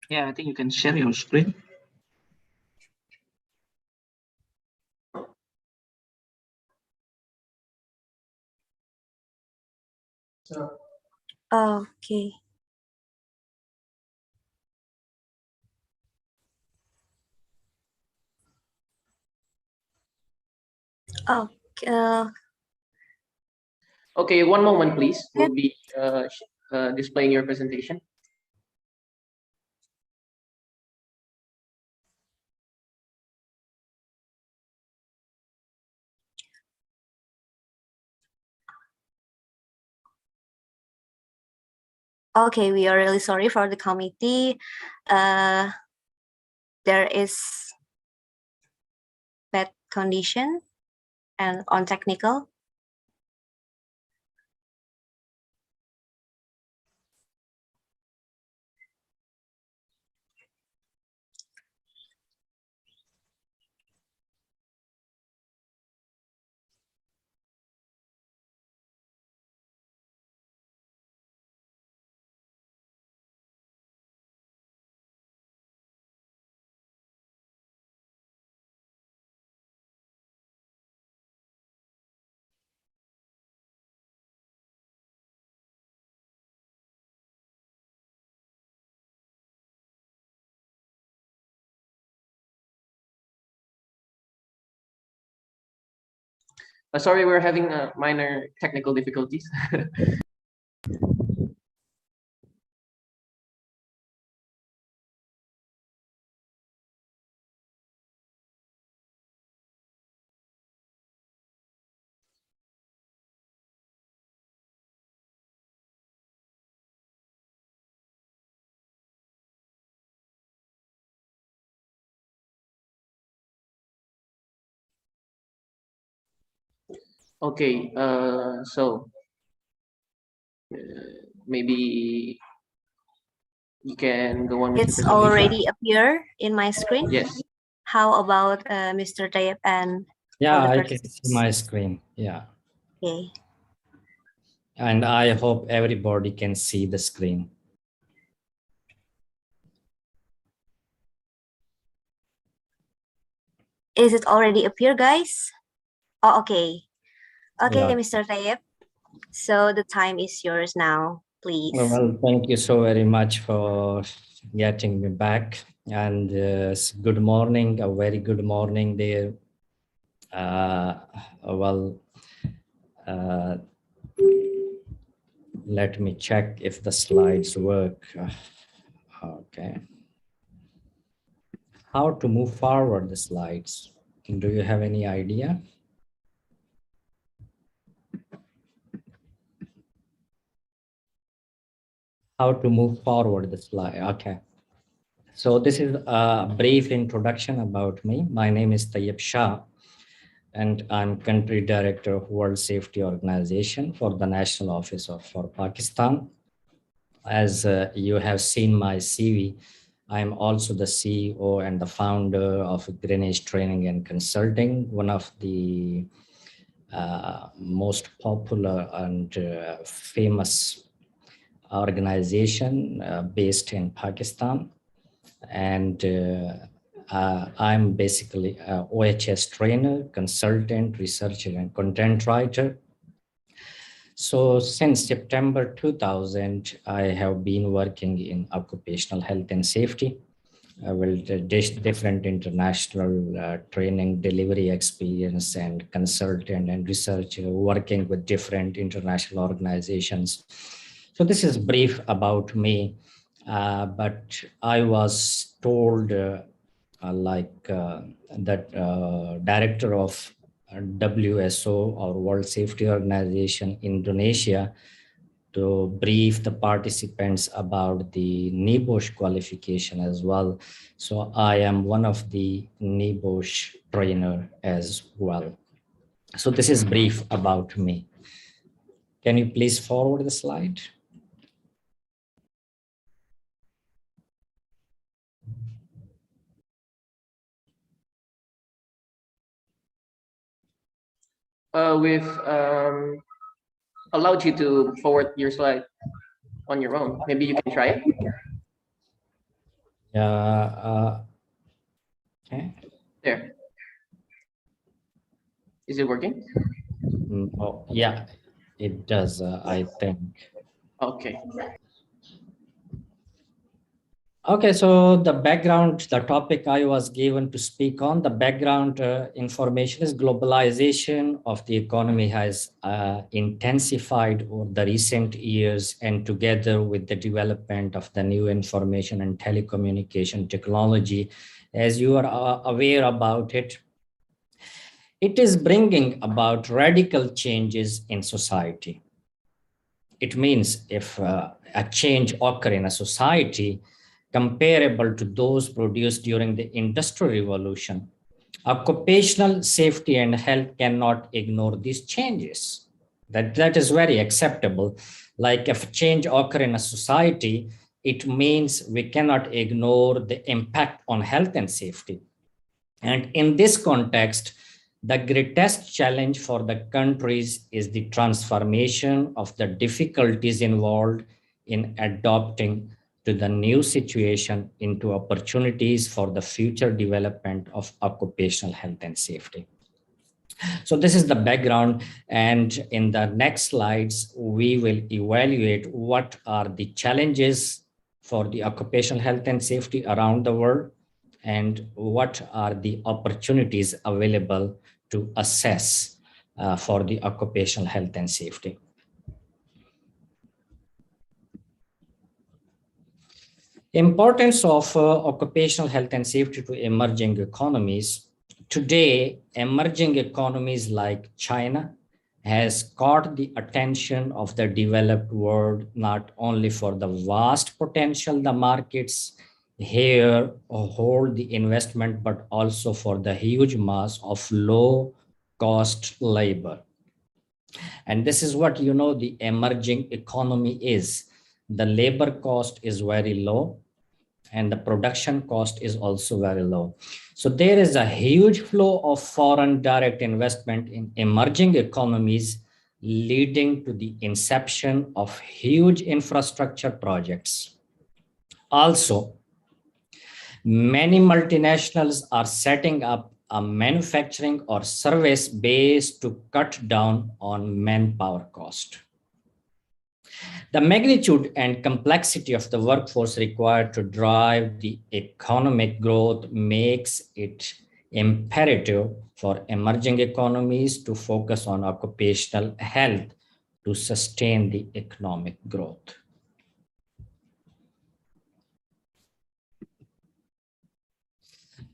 Yeah, I think you can share your screen. Okay. Okay. Okay, one moment, please. We'll be displaying your presentation. Okay, we are really sorry for the committee. There is bad condition and on technical. Sorry, we're having minor technical difficulties. Okay, so maybe you can go on with the It's presentation. already appear in my screen. Yes. How about Mr. Tayyip and Yeah, all the I can see persons? my screen. Yeah. Okay. And I hope everybody can see the screen. Is it already appear, guys? Oh, okay. Okay, Yeah. Mr. Tayyip. So the time is yours now, please. Well, thank you so very much for getting me back. And good morning, a very good morning there. Well, let me check if the slides work. Okay. How to move forward the slides? Do you have any idea? How to move forward the slide? Okay. So this is a brief introduction about me. My name is Tayyip Shah, and I'm country director of World Safety Organization for the National Office for Pakistan. As you have seen my CV, I'm also the CEO and the founder of Greenwich Training and Consulting, one of the most popular and famous organization based in Pakistan. And I'm basically a OHS trainer, consultant, researcher, and content writer. So since September 2000, I have been working in occupational health and safety. With different international training, delivery experience, and consultant and researcher, working with different international organizations. So this is brief about me, but I was told that director of WSO or World Safety Organization Indonesia to brief the participants about the NIBOSH qualification as well. So I am one of the NIBOSH trainer as well. So this is brief about me. Can you please forward the slide? We've allowed you to forward your slide on your own. Maybe you can try it. Okay. There. Is it working? Oh, yeah, it does, I think. Okay. Okay, so the background, the topic I was given to speak on, the background information is globalization of the economy has intensified over the recent years, and together with the development of the new information and telecommunication technology, as you are aware about it, it is bringing about radical changes in society. It means if a change occurs in a society, comparable to those produced during the Industrial Revolution, occupational safety and health cannot ignore these changes. That is very acceptable. Like if change occurs in a society, it means we cannot ignore the impact on health and safety. And in this context, the greatest challenge for the countries is the transformation of the difficulties involved in adopting to the new situation into opportunities for the future development of occupational health and safety. So this is the background, and in the next slides, we will evaluate what are the challenges for the occupational health and safety around the world, and what are the opportunities available to assess for the occupational health and safety. Importance of occupational health and safety to emerging economies. Today, emerging economies like China has caught the attention of the developed world, not only for the vast potential the markets here hold the investment, but also for the huge mass of low cost labor. And this is what, you know, the emerging economy is. The labor cost is very low and the production cost is also very low. So there is a huge flow of foreign direct investment in emerging economies, leading to the inception of huge infrastructure projects. Also, many multinationals are setting up a manufacturing or service base to cut down on manpower cost. The magnitude and complexity of the workforce required to drive the economic growth makes it imperative for emerging economies to focus on occupational health to sustain the economic growth.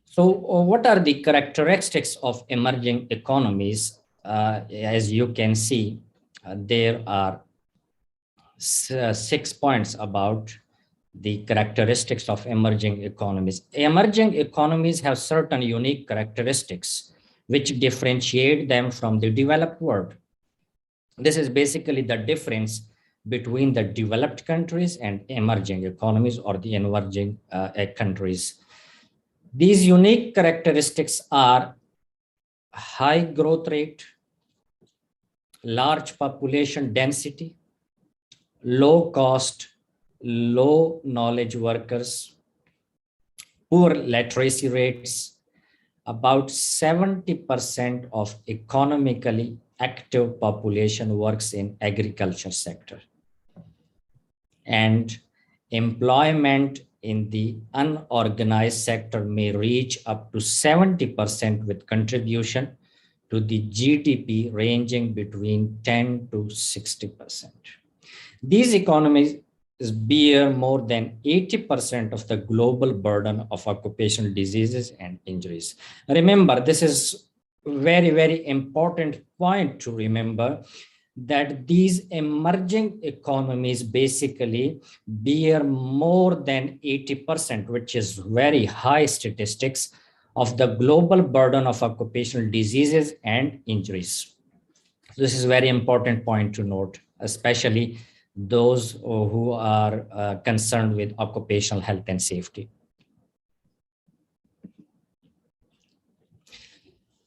So what are the characteristics of emerging economies? As you can see, there are 6 points about the characteristics of emerging economies. Emerging economies have certain unique characteristics which differentiate them from the developed world. This is basically the difference between the developed countries and emerging economies or the emerging countries. These unique characteristics are high growth rate, large population density, low cost, low knowledge workers, poor literacy rates. About 70% of economically active population works in agriculture sector. And employment in the unorganized sector may reach up to 70% with contribution to the GDP ranging between 10 to 60%. These economies bear more than 80% of the global burden of occupational diseases and injuries. Remember, this is very, very important point to remember, that these emerging economies basically bear more than 80%, which is very high statistics, of the global burden of occupational diseases and injuries. This is a very important point to note, especially those who are concerned with occupational health and safety.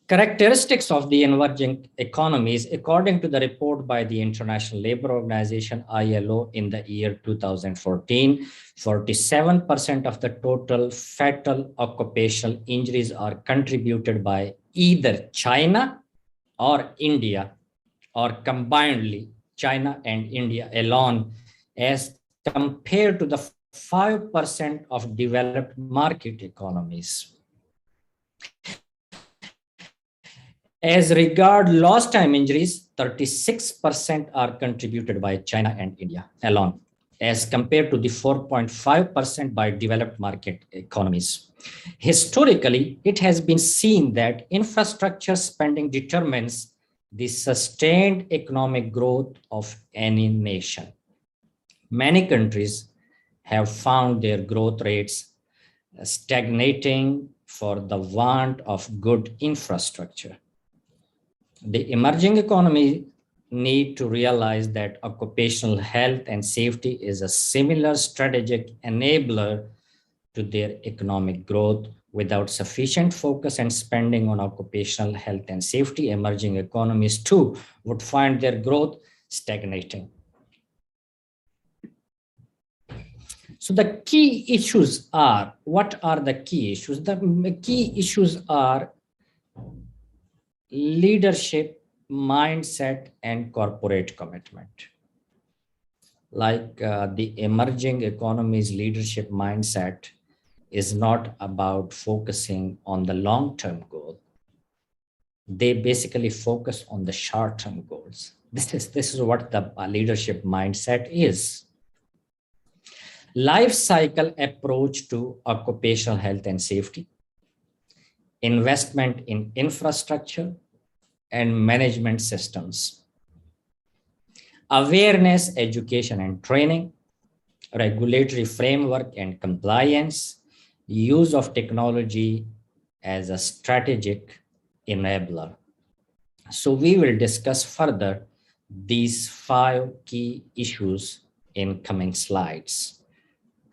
Characteristics of the emerging economies, according to the report by the International Labour Organization, ILO, in the year 2014, 47% of the total fatal occupational injuries are contributed by either China or India, or combinedly China and India alone, as compared to the 5% of developed market economies. As regard lost time injuries, 36% are contributed by China and India alone, as compared to the 4.5% by developed market economies. Historically, it has been seen that infrastructure spending determines the sustained economic growth of any nation. Many countries have found their growth rates stagnating for the want of good infrastructure. The emerging economy need to realize that occupational health and safety is a similar strategic enabler to their economic growth. Without sufficient focus and spending on occupational health and safety, emerging economies too would find their growth stagnating. So the key issues are, what are the key issues? The key issues are leadership, mindset, and corporate commitment. Like the emerging economies leadership mindset is not about focusing on the long-term goal. They basically focus on the short-term goals. This is what the leadership mindset is. Life cycle approach to occupational health and safety, investment in infrastructure and management systems, awareness, education and training, regulatory framework and compliance, use of technology as a strategic enabler. So we will discuss further these 5 key issues in coming slides,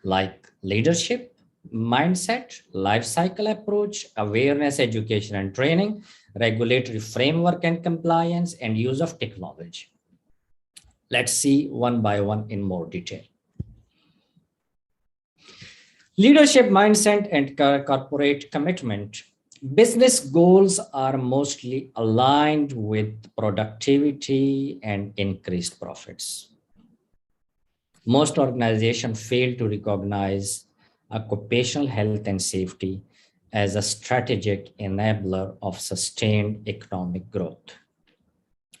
like leadership, mindset, life cycle approach, awareness, education and training, regulatory framework and compliance, and use of technology. Let's see one by one in more detail. Leadership mindset and corporate commitment. Business goals are mostly aligned with productivity and increased profits. Most organizations fail to recognize occupational health and safety as a strategic enabler of sustained economic growth.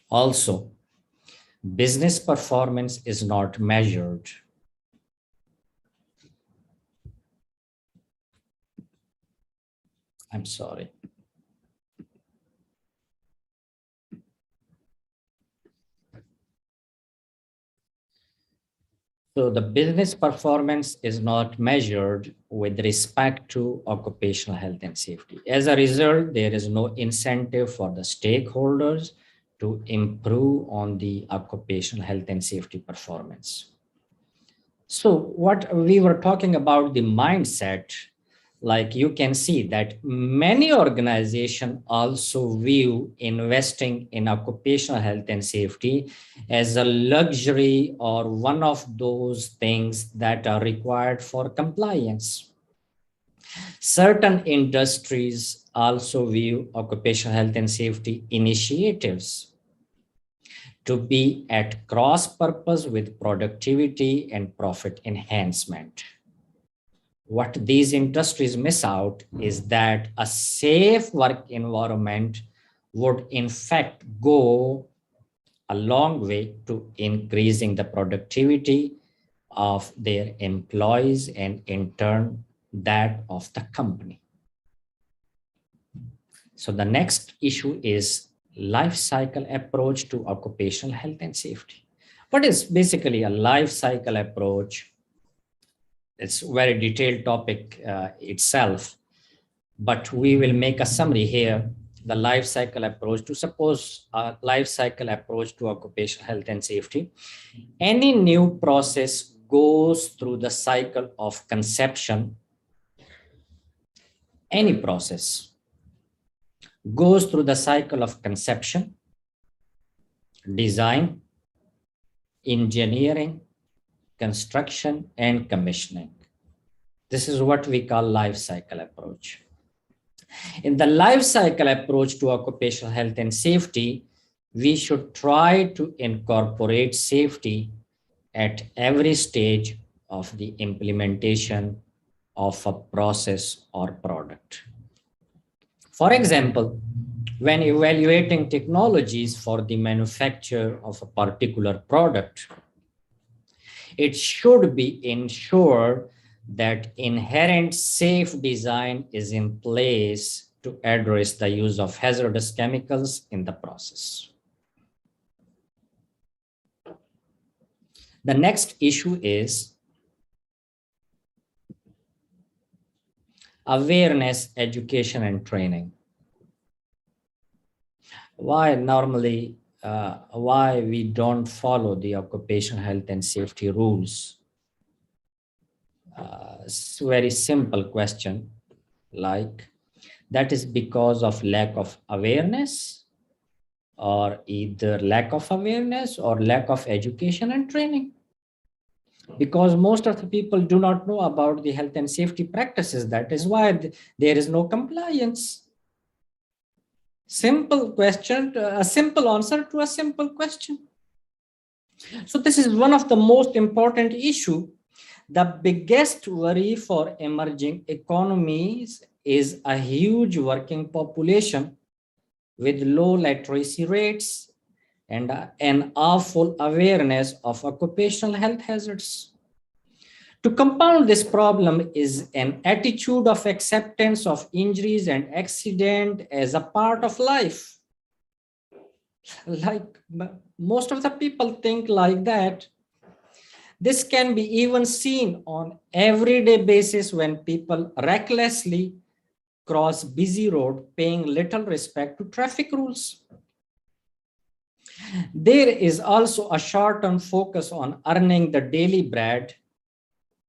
Also, business performance is not measured. I'm sorry. So the business performance is not measured with respect to occupational health and safety. As a result, there is no incentive for the stakeholders to improve on the occupational health and safety performance. So what we were talking about the mindset, like you can see that many organizations also view investing in occupational health and safety as a luxury or one of those things that are required for compliance. Certain industries also view occupational health and safety initiatives to be at cross purpose with productivity and profit enhancement. What these industries miss out is that a safe work environment would in fact go a long way to increasing the productivity of their employees and in turn that of the company. So the next issue is life cycle approach to occupational health and safety. What is basically a life cycle approach? It's a very detailed topic itself, but we will make a summary here. The life cycle approach, to suppose a life cycle approach to occupational health and safety. Any new process goes through the cycle of conception. Any process goes through the cycle of conception, design, engineering, construction, and commissioning. This is what we call life cycle approach. In the life cycle approach to occupational health and safety, we should try to incorporate safety at every stage of the implementation of a process or product. For example, when evaluating technologies for the manufacture of a particular product, it should be ensured that inherent safe design is in place to address the use of hazardous chemicals in the process. The next issue is awareness, education, and training. Why normally, why we don't follow the occupational health and safety rules? It's a very simple question, like that is because of lack of awareness, or either lack of awareness or lack of education and training. Because most of the people do not know about the health and safety practices. That is why there is no compliance. Simple question, a simple answer to a simple question. So this is one of the most important issue. The biggest worry for emerging economies is a huge working population with low literacy rates and an awful awareness of occupational health hazards. To compound this problem is an attitude of acceptance of injuries and accident as a part of life. Like most of the people think like that. This can be even seen on everyday basis when people recklessly cross busy road, paying little respect to traffic rules. There is also a short-term focus on earning the daily bread,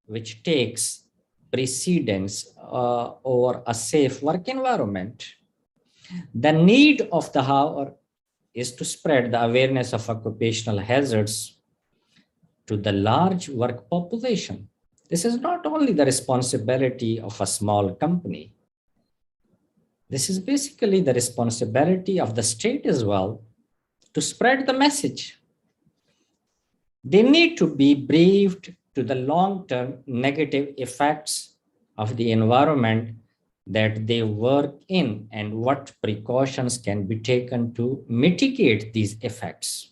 which takes precedence over a safe work environment. The need of the hour is to spread the awareness of occupational hazards to the large work population. This is not only the responsibility of a small company. This is basically the responsibility of the state as well to spread the message. They need to be briefed to the long-term negative effects of the environment that they work in and what precautions can be taken to mitigate these effects.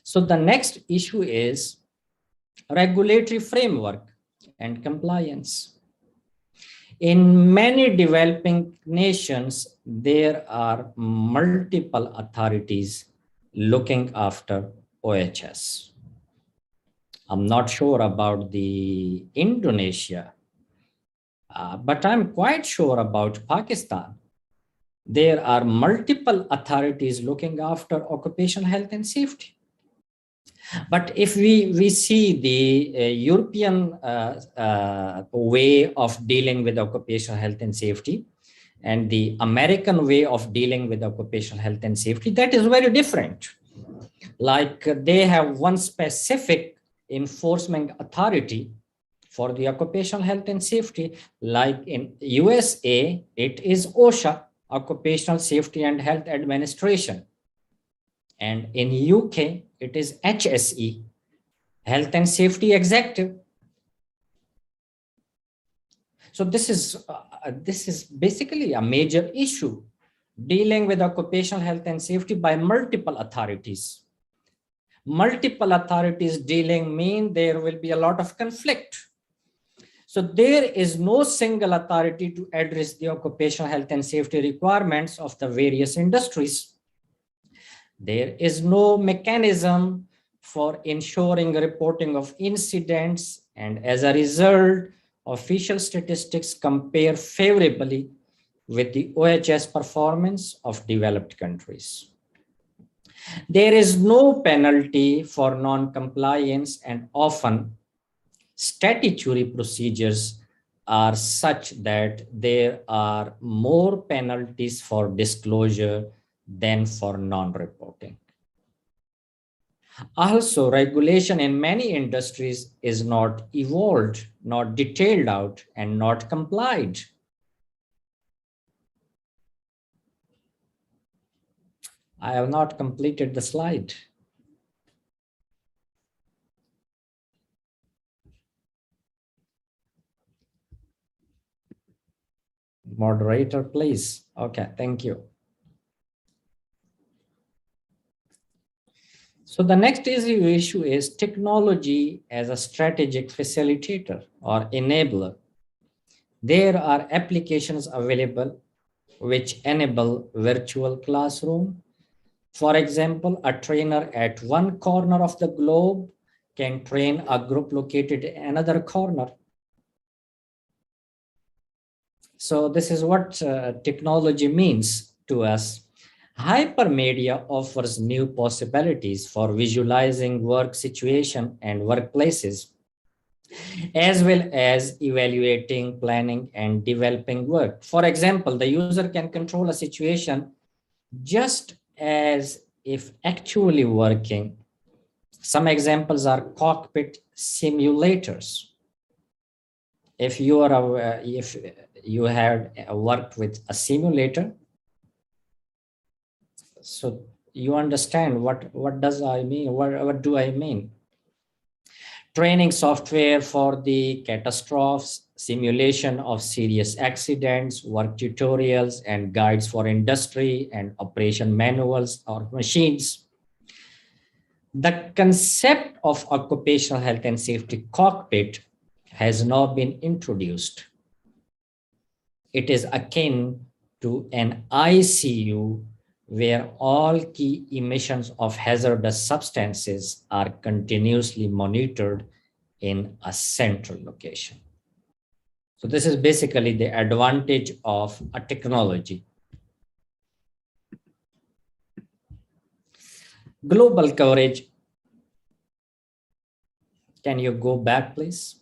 So the next issue is regulatory framework and compliance. In many developing nations, there are multiple authorities looking after OHS. I'm not sure about the Indonesia, but I'm quite sure about Pakistan. There are multiple authorities looking after occupational health and safety. But if we see the European way of dealing with occupational health and safety and the American way of dealing with occupational health and safety, that is very different. Like they have one specific enforcement authority for the occupational health and safety. Like in USA, it is OSHA, Occupational Safety and Health Administration. And in UK, it is HSE, Health and Safety Executive. So this is basically a major issue, dealing with occupational health and safety by multiple authorities. Multiple authorities dealing mean there will be a lot of conflict. So there is no single authority to address the occupational health and safety requirements of the various industries. There is no mechanism for ensuring reporting of incidents, and as a result, official statistics compare favorably with the OHS performance of developed countries. There is no penalty for non-compliance, and often statutory procedures are such that there are more penalties for disclosure than for non-reporting. Also, regulation in many industries is not evolved, not detailed out, and not complied. I have not completed the slide. Moderator, please. Okay, thank you. So the next issue is technology as a strategic facilitator or enabler. There are applications available which enable virtual classroom. For example, a trainer at one corner of the globe can train a group located in another corner. So this is what technology means to us. Hypermedia offers new possibilities for visualizing work situation and workplaces, as well as evaluating, planning, and developing work. For example, the user can control a situation just as if actually working. Some examples are cockpit simulators. If you are if you have worked with a simulator, so you understand what does I mean? What do I mean? Training software for the catastrophes simulation of serious accidents, work tutorials and guides for industry and operation manuals or machines. The concept of occupational health and safety cockpit has now been introduced. It is akin to an ICU where all key emissions of hazardous substances are continuously monitored in a central location. So this is basically the advantage of a technology. Global coverage. Can you go back, please?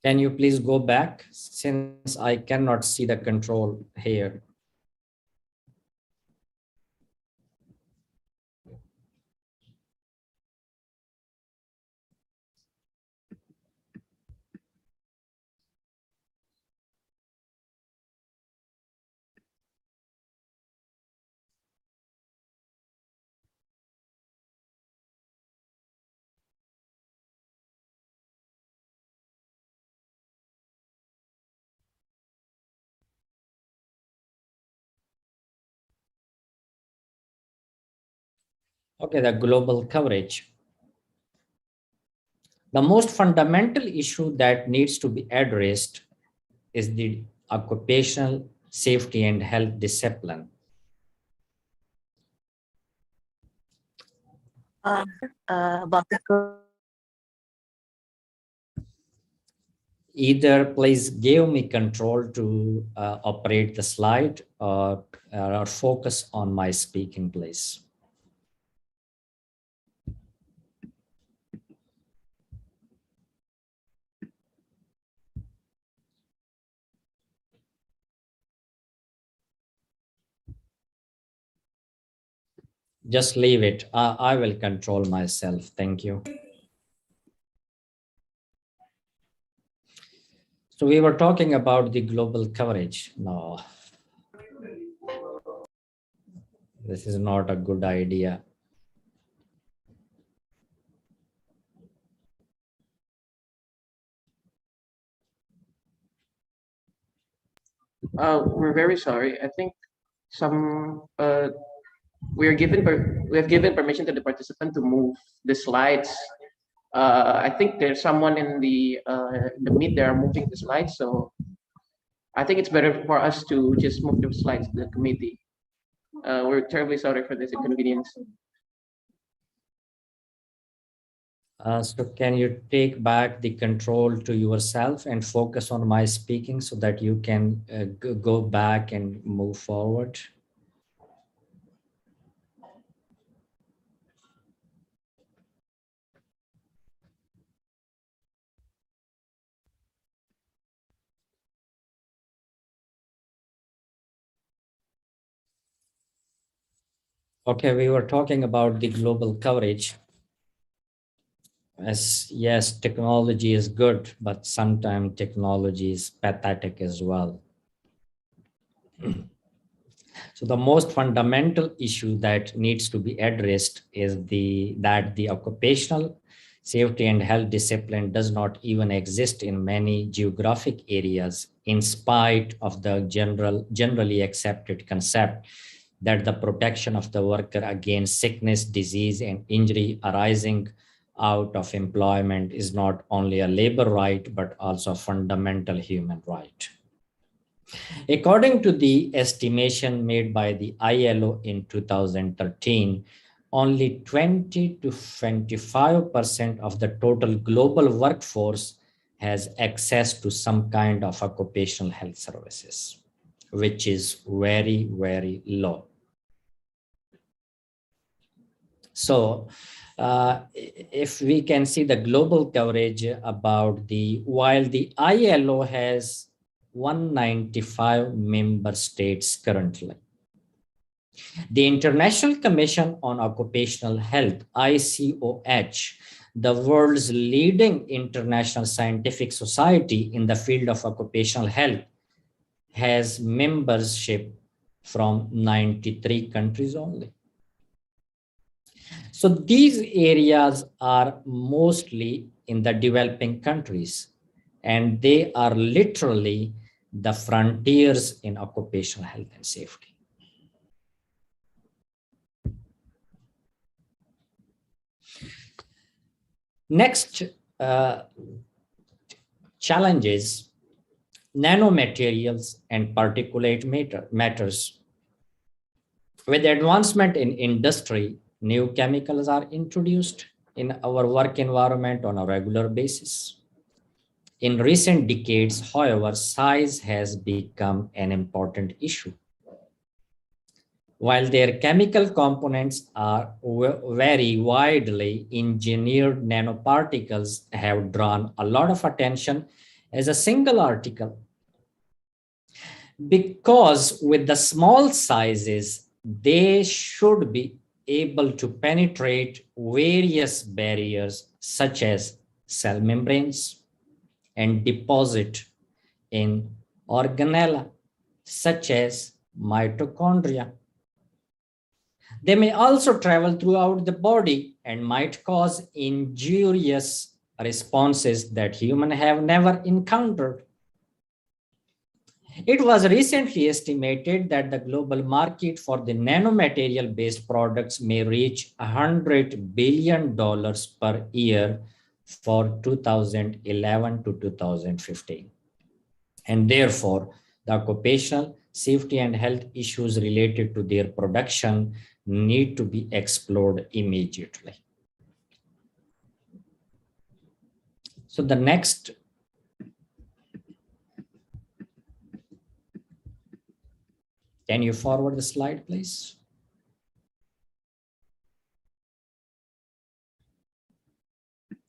Can you please go back, since I cannot see the control here? Okay, the global coverage. The most fundamental issue that needs to be addressed is the occupational safety and health discipline. Either please give me control to operate the slide or focus on my speaking, please. Just leave it. I will control myself. Thank you. So we were talking about the global coverage. No, this is not a good idea. We're very sorry. I think we have given permission to the participant to move the slides. I think there's someone in the meet there moving the slides, so I think it's better for us to just move the slides to the committee. We're terribly sorry for this inconvenience. So can you take back the control to yourself and focus on my speaking so that you can go back and move forward? Okay, we were talking about the global coverage. As yes, technology is good, but sometimes technology is pathetic as well. So the most fundamental issue that needs to be addressed is that the occupational safety and health discipline does not even exist in many geographic areas, in spite of the generally accepted concept that the protection of the worker against sickness, disease, and injury arising out of employment is not only a labor right, but also a fundamental human right. According to the estimation made by the ILO in 2013, only 20 to 25% of the total global workforce has access to some kind of occupational health services, which is very, very low. So if we can see the global coverage about while the ILO has 195 member states currently, the International Commission on Occupational Health, ICOH, the world's leading international scientific society in the field of occupational health, has membership from 93 countries only. So these areas are mostly in the developing countries, and they are literally the frontiers in occupational health and safety. Next challenge is nanomaterials and particulate matters. With advancement in industry, new chemicals are introduced in our work environment on a regular basis. In recent decades, however, size has become an important issue. While their chemical components are very widely engineered, nanoparticles have drawn a lot of attention as a single article. Because with the small sizes, they should be able to penetrate various barriers such as cell membranes and deposit in organella such as mitochondria. They may also travel throughout the body and might cause injurious responses that humans have never encountered. It was recently estimated that the global market for the nanomaterial-based products may reach $100 billion per year for 2011 to 2015. And therefore, the occupational safety and health issues related to their production need to be explored immediately. So the next can you forward the slide, please?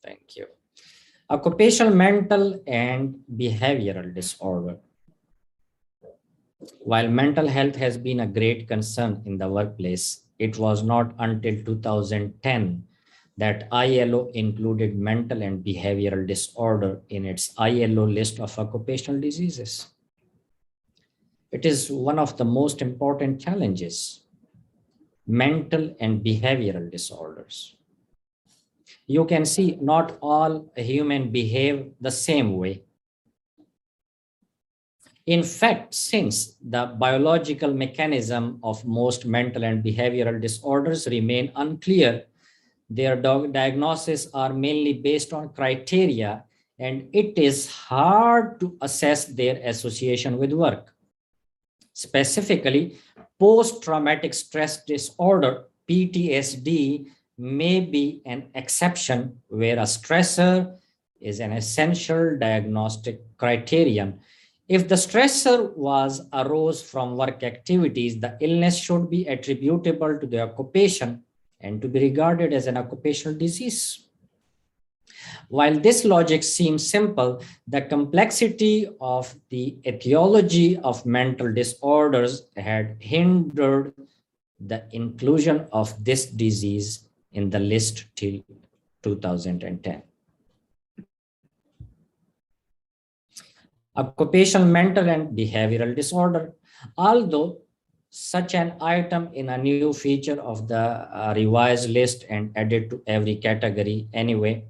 Thank you. Occupational mental and behavioral disorder. While mental health has been a great concern in the workplace, it was not until 2010 that ILO included mental and behavioral disorder in its ILO list of occupational diseases. It is one of the most important challenges, mental and behavioral disorders. You can see not all humans behave the same way. In fact, since the biological mechanism of most mental and behavioral disorders remain unclear, their diagnoses are mainly based on criteria, and it is hard to assess their association with work. Specifically, post-traumatic stress disorder, PTSD, may be an exception where a stressor is an essential diagnostic criterion. If the stressor arose from work activities, the illness should be attributable to the occupation and to be regarded as an occupational disease. While this logic seems simple, the complexity of the etiology of mental disorders had hindered the inclusion of this disease in the list till 2010. Occupational mental and behavioral disorder. Although such an item in a new feature of the revised list and added to every category anyway.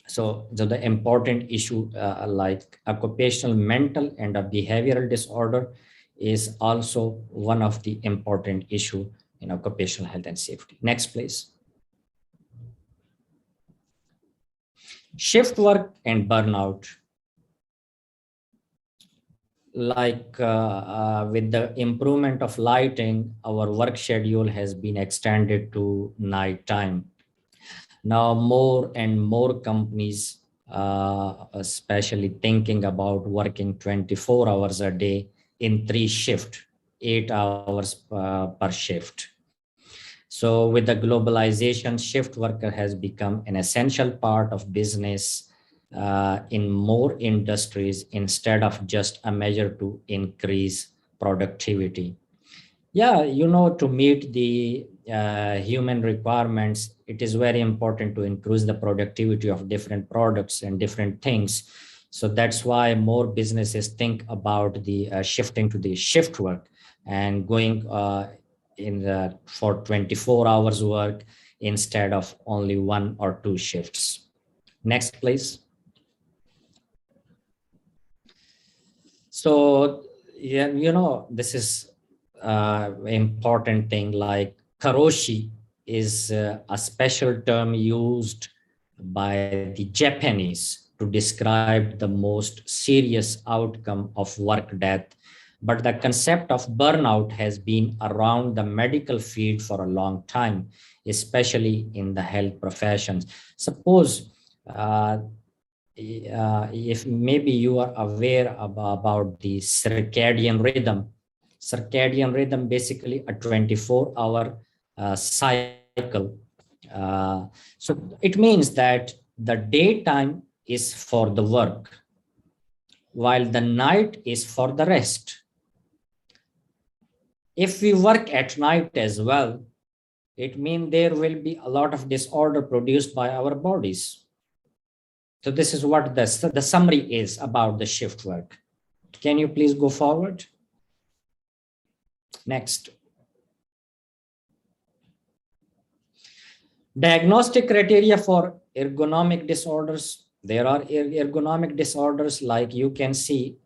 So the important issue like occupational mental and a behavioral disorder is also one of the important issue in occupational health and safety. Next, please. Shift work and burnout. Like with the improvement of lighting, our work schedule has been extended to night time. Now more and more companies, especially thinking about working 24 hours a day in 3 shifts, 8 hours per shift. So with the globalization, shift worker has become an essential part of business in more industries instead of just a measure to increase productivity. Yeah, you know, to meet the human requirements, it is very important to increase the productivity of different products and different things. So that's why more businesses think about the shifting to the shift work and going for 24 hours work instead of only 1 or 2 shifts. Next, please. So, yeah, this is important thing, like karoshi is a special term used by the Japanese to describe the most serious outcome of work death. But the concept of burnout has been around the medical field for a long time, especially in the health professions. Suppose if maybe you are aware about the circadian rhythm. Circadian rhythm, basically a 24-hour cycle. So it means that the daytime is for the work, while the night is for the rest. If we work at night as well, it means there will be a lot of disorder produced by our bodies. So this is what the summary is about the shift work. Can you please go forward? Next. Diagnostic criteria for ergonomic disorders. There are ergonomic disorders, like you can see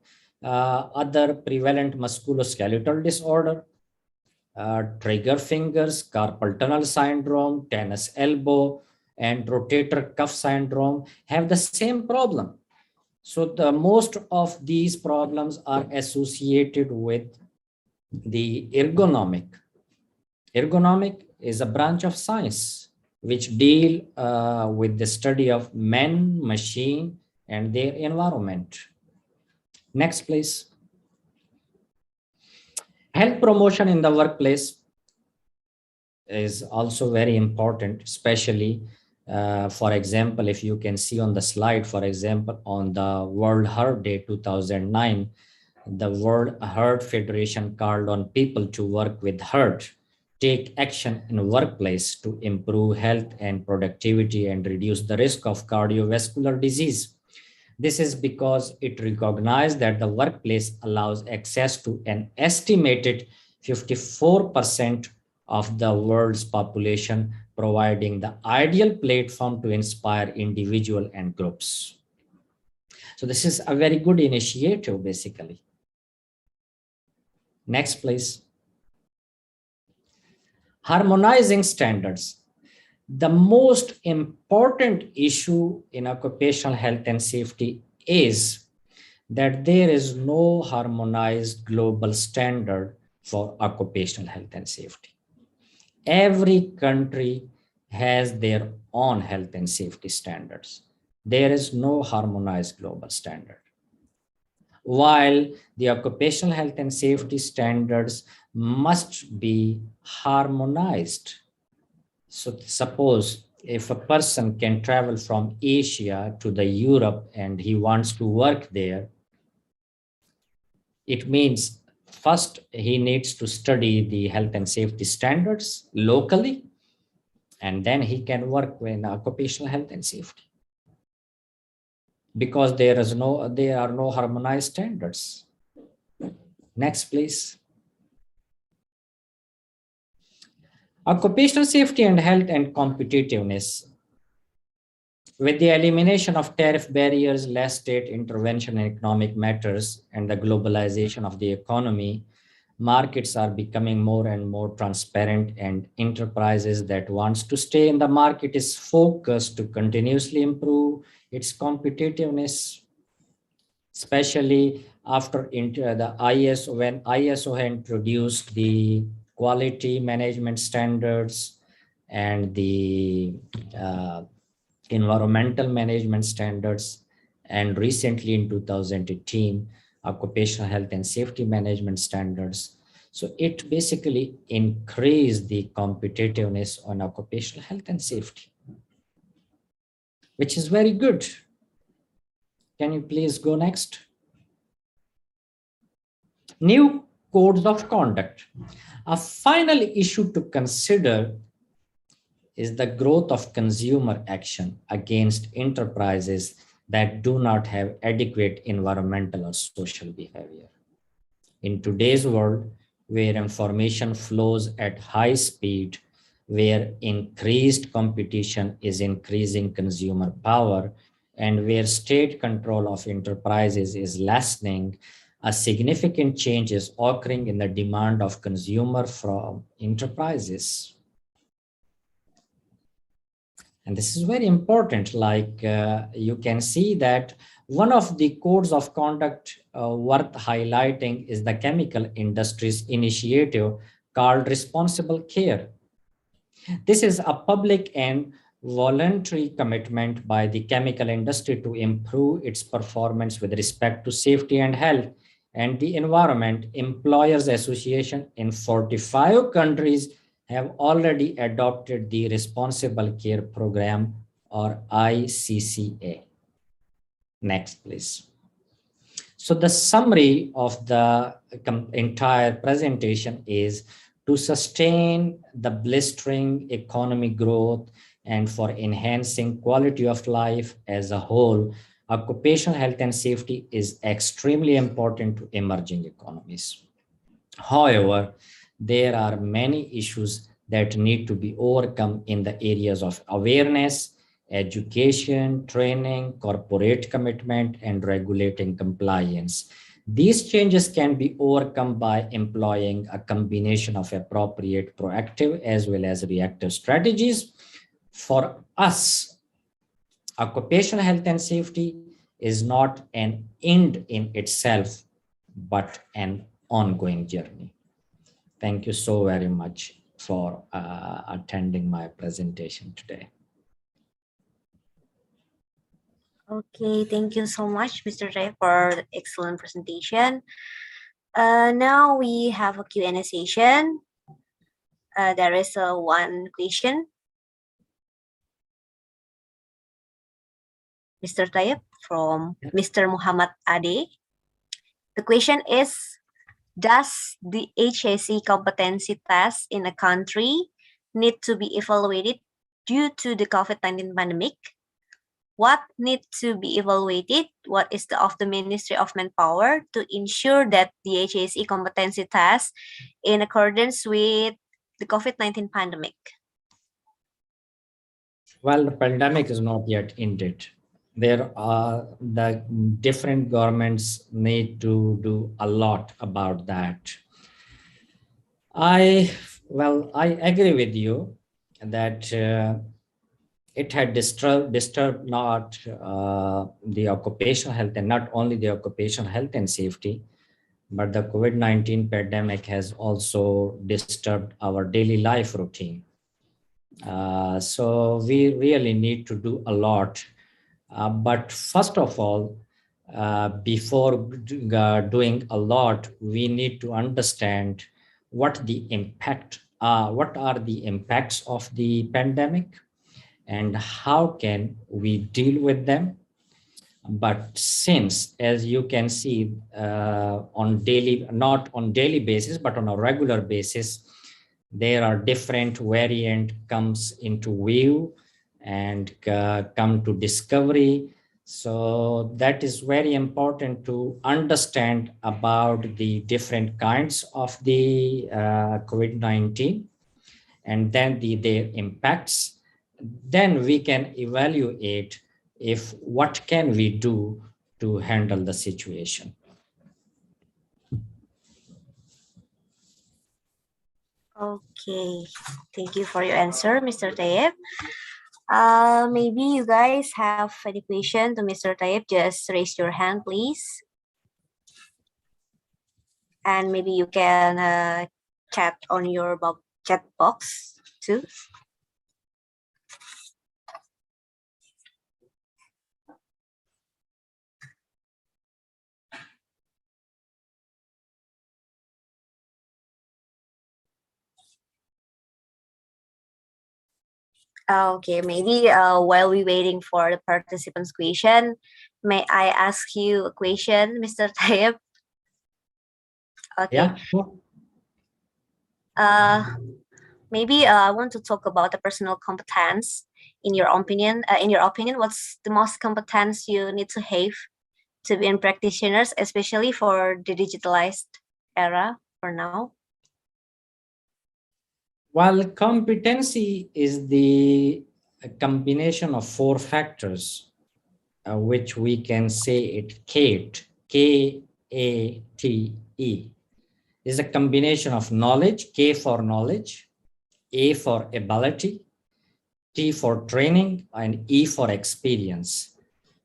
other prevalent musculoskeletal disorder, trigger fingers, carpal tunnel syndrome, tennis elbow, and rotator cuff syndrome have the same problem. So the most of these problems are associated with the ergonomic. Ergonomic is a branch of science which deal with the study of man, machine, and their environment. Next, please. Health promotion in the workplace is also very important, especially for example, if you can see on the slide, for example, on the World Heart Day 2009, the World Heart Federation called on people to work with heart, take action in the workplace to improve health and productivity and reduce the risk of cardiovascular disease. This is because it recognized that the workplace allows access to an estimated 54% of the world's population, providing the ideal platform to inspire individuals and groups. So this is a very good initiative, basically. Next, please. Harmonizing standards. The most important issue in occupational health and safety is that there is no harmonized global standard for occupational health and safety. Every country has their own health and safety standards. There is no harmonized global standard. While the occupational health and safety standards must be harmonized. So suppose if a person can travel from Asia to the Europe and he wants to work there, it means first he needs to study the health and safety standards locally, and then he can work in occupational health and safety. Because there are no harmonized standards. Next, please. Occupational safety and health and competitiveness. With the elimination of tariff barriers, less state intervention in economic matters, and the globalization of the economy, markets are becoming more and more transparent, and enterprises that wants to stay in the market is focused to continuously improve its competitiveness, especially after the ISO, when ISO had introduced the quality management standards and the environmental management standards, and recently in 2018, occupational health and safety management standards. So it basically increased the competitiveness on occupational health and safety, which is very good. Can you please go next? New codes of conduct. A final issue to consider is the growth of consumer action against enterprises that do not have adequate environmental or social behavior. In today's world, where information flows at high speed, where increased competition is increasing consumer power, and where state control of enterprises is lessening, a significant change is occurring in the demand of consumer from enterprises. And this is very important. Like you can see that one of the codes of conduct worth highlighting is the chemical industry's initiative called Responsible Care. This is a public and voluntary commitment by the chemical industry to improve its performance with respect to safety and health and the environment. Employers Association in 45 countries have already adopted the Responsible Care Program, or ICCA. Next, please. So the summary of the entire presentation is to sustain the blistering economic growth and for enhancing quality of life as a whole, occupational health and safety is extremely important to emerging economies. However, there are many issues that need to be overcome in the areas of awareness, education, training, corporate commitment, and regulating compliance. These changes can be overcome by employing a combination of appropriate proactive as well as reactive strategies. For us, occupational health and safety is not an end in itself, but an ongoing journey. Thank you so very much for attending my presentation today. Okay, thank you so much, Mr. Ray, for the excellent presentation. Now we have a Q&A session. There is one question. Mr. Tayyip from Mr. Muhammad Ade. The question is, does the HAC competency test in a country need to be evaluated due to the COVID-19 pandemic? What needs to be evaluated? What is of the Ministry of Manpower to ensure that the HAC competency test in accordance with the COVID-19 pandemic? Well, the pandemic is not yet ended. There are the different governments need to do a lot about that. I agree with you that it had disturbed not the occupational health and not only the occupational health and safety, but the COVID-19 pandemic has also disturbed our daily life routine. So we really need to do a lot. But first of all, before doing a lot, we need to understand what the impact what are the impacts of the pandemic and how can we deal with them. But since, as you can see, not on daily basis, but on a regular basis, there are different variant comes into view and come to discovery. So that is very important to understand about the different kinds of the COVID-19 and then their impacts. Then we can evaluate what can we do to handle the situation. Okay, thank you for your answer, Mr. Tayyip. Maybe you guys have any question to Mr. Tayyip, just raise your hand, please. And maybe you can chat on your chat box too. Okay, maybe while we waiting for the participants' question, may I ask you a question, Mr. Tayyip? Okay. Yeah. Maybe I want to talk about the personal competence in your opinion, what's the most competence you need to have to be in practitioners, especially for the digitalized era for now? Well, competency is the combination of 4 factors, which we can say it KATE, K-A-T-E, is a combination of knowledge, K for knowledge, A for ability, T for training, and E for experience.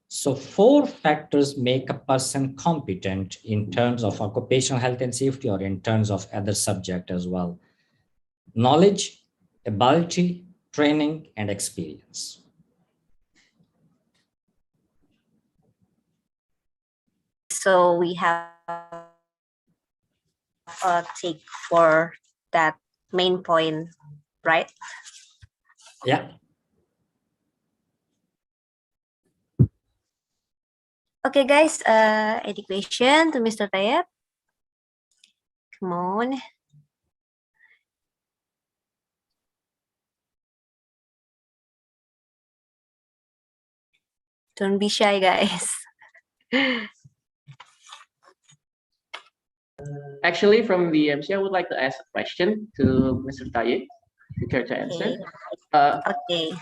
So 4 factors make a person competent in terms of occupational health and safety or in terms of other subject as well. Knowledge, ability, training, and experience. So we have a take for that main point, right? Yeah. Okay, guys, any question to Mr. Tayeb? Come on. Don't be shy, guys. Actually, from the MC, I would like to ask a question to Mr. Tayeb. You care to answer? Okay.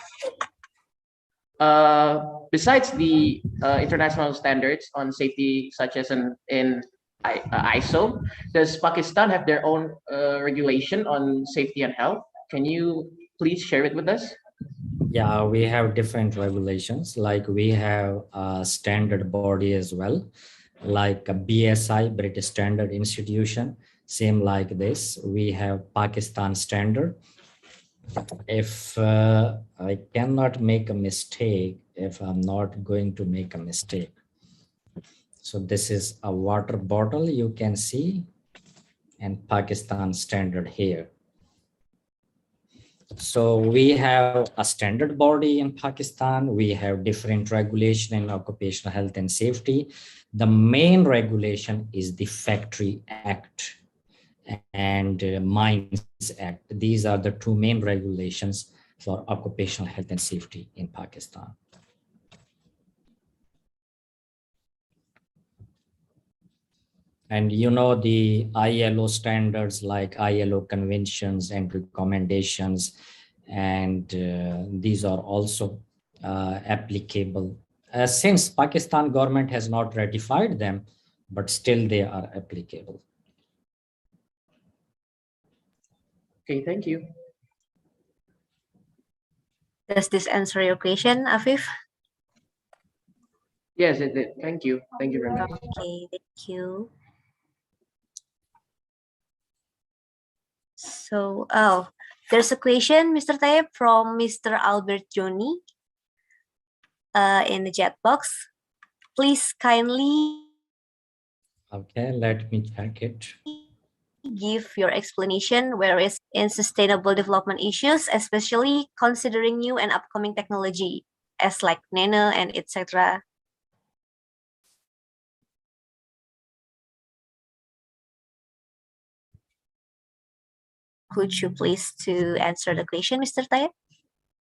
Besides the international standards on safety, such as in ISO, does Pakistan have their own regulation on safety and health? Can you please share it with us? Yeah, we have different regulations, like we have a standard body as well, like a BSI, British Standard Institution, same like this. We have Pakistan standard. If I cannot make a mistake, if I'm not going to make a mistake. So this is a water bottle, you can see, and Pakistan standard here. So we have a standard body in Pakistan. We have different regulation in occupational health and safety. The main regulation is the Factory Act and Mines Act. These are the 2 main regulations for occupational health and safety in Pakistan. And you know the ILO standards, like ILO conventions and recommendations, and these are also applicable. Since Pakistan government has not ratified them, but still they are applicable. Okay, thank you. Does this answer your question, Afif? Yes, it did. Thank you. Thank you very much. Okay, thank you. So, there's a question, Mr. Tayeb, from Mr. Albert Joni in the chat box. Please kindly Okay, let me check it. give your explanation where is in sustainable development issues, especially considering new and upcoming technology as like nano and etc. Could you please to answer the question, Mr. Tayeb?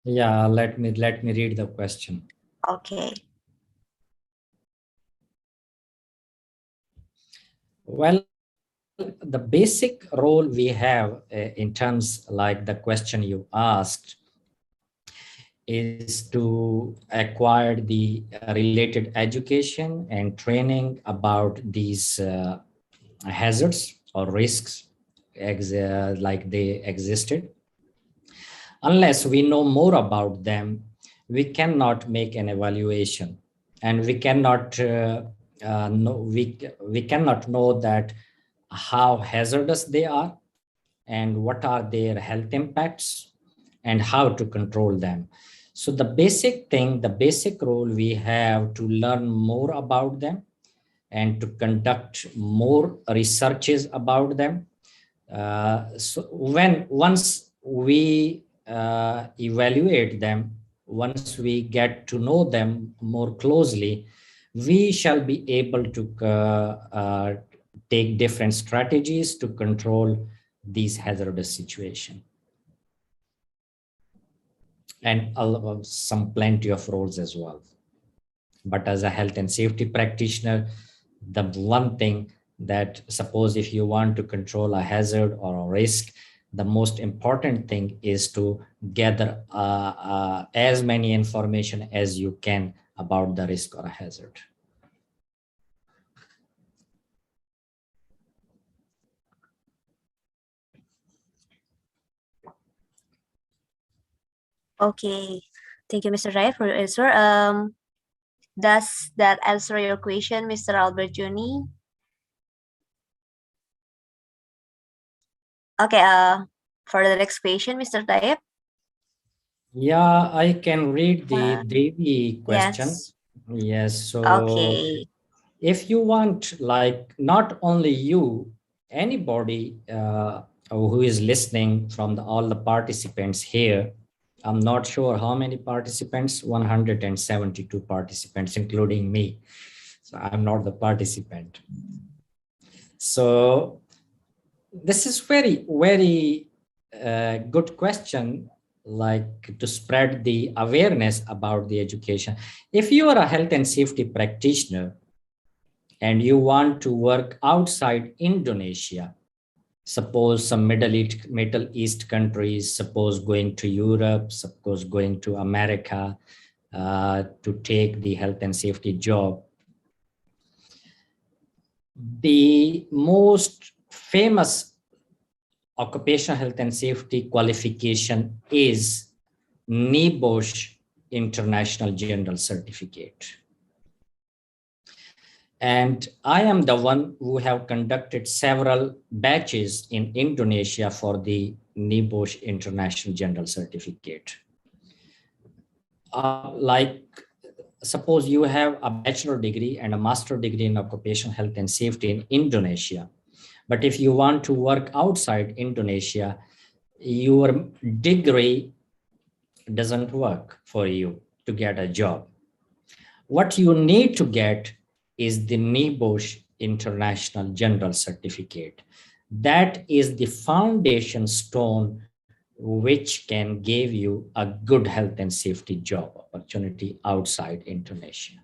Yeah, let me read the question. Okay. Well, the basic role we have in terms like the question you asked is to acquire the related education and training about these hazards or risks like they existed. Unless we know more about them, we cannot make an evaluation, and we cannot we cannot know that how hazardous they are and what are their health impacts and how to control them. So the basic thing, the basic role we have to learn more about them and to conduct more researches about them. So once we evaluate them, once we get to know them more closely, we shall be able to take different strategies to control these hazardous situations. and some plenty of roles as well. But as a health and safety practitioner, the one thing that, suppose if you want to control a hazard or a risk, the most important thing is to gather as many information as you can about the risk or a hazard. Okay, thank you, Mr. Rai, for your answer. Does that answer your question, Mr. Albert Juni? Okay, for the next question, Mr. Taib. Yeah, I can read the Devi question. Yes, so Okay. if you want, like, not only you, anybody who is listening from all the participants here, I'm not sure how many participants, 172 participants, including me. So I'm not the participant. So this is very, very good question, like to spread the awareness about the education. If you are a health and safety practitioner and you want to work outside Indonesia, suppose some Middle East countries, suppose going to Europe, suppose going to America to take the health and safety job, the most famous occupational health and safety qualification is NIBOSH International General Certificate. And I am the one who have conducted several batches in Indonesia for the NIBOSH International General Certificate. Like, suppose you have a bachelor degree and a master degree in occupational health and safety in Indonesia. But if you want to work outside Indonesia, your degree doesn't work for you to get a job. What you need to get is the NIBOSH International General Certificate. That is the foundation stone which can give you a good health and safety job opportunity outside Indonesia.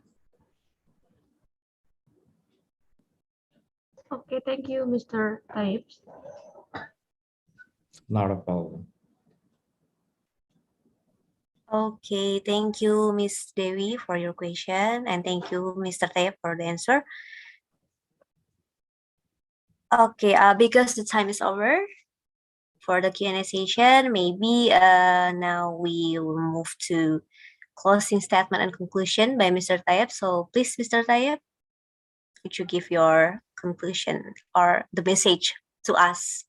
Okay, thank you, Mr. Taib. Not a problem. Okay, thank you, Ms. Devi, for your question, and thank you, Mr. Taib, for the answer. Okay, because the time is over for the Q&A session, maybe now we will move to closing statement and conclusion by Mr. Taib. So please, Mr. Taib, could you give your conclusion or the message to us?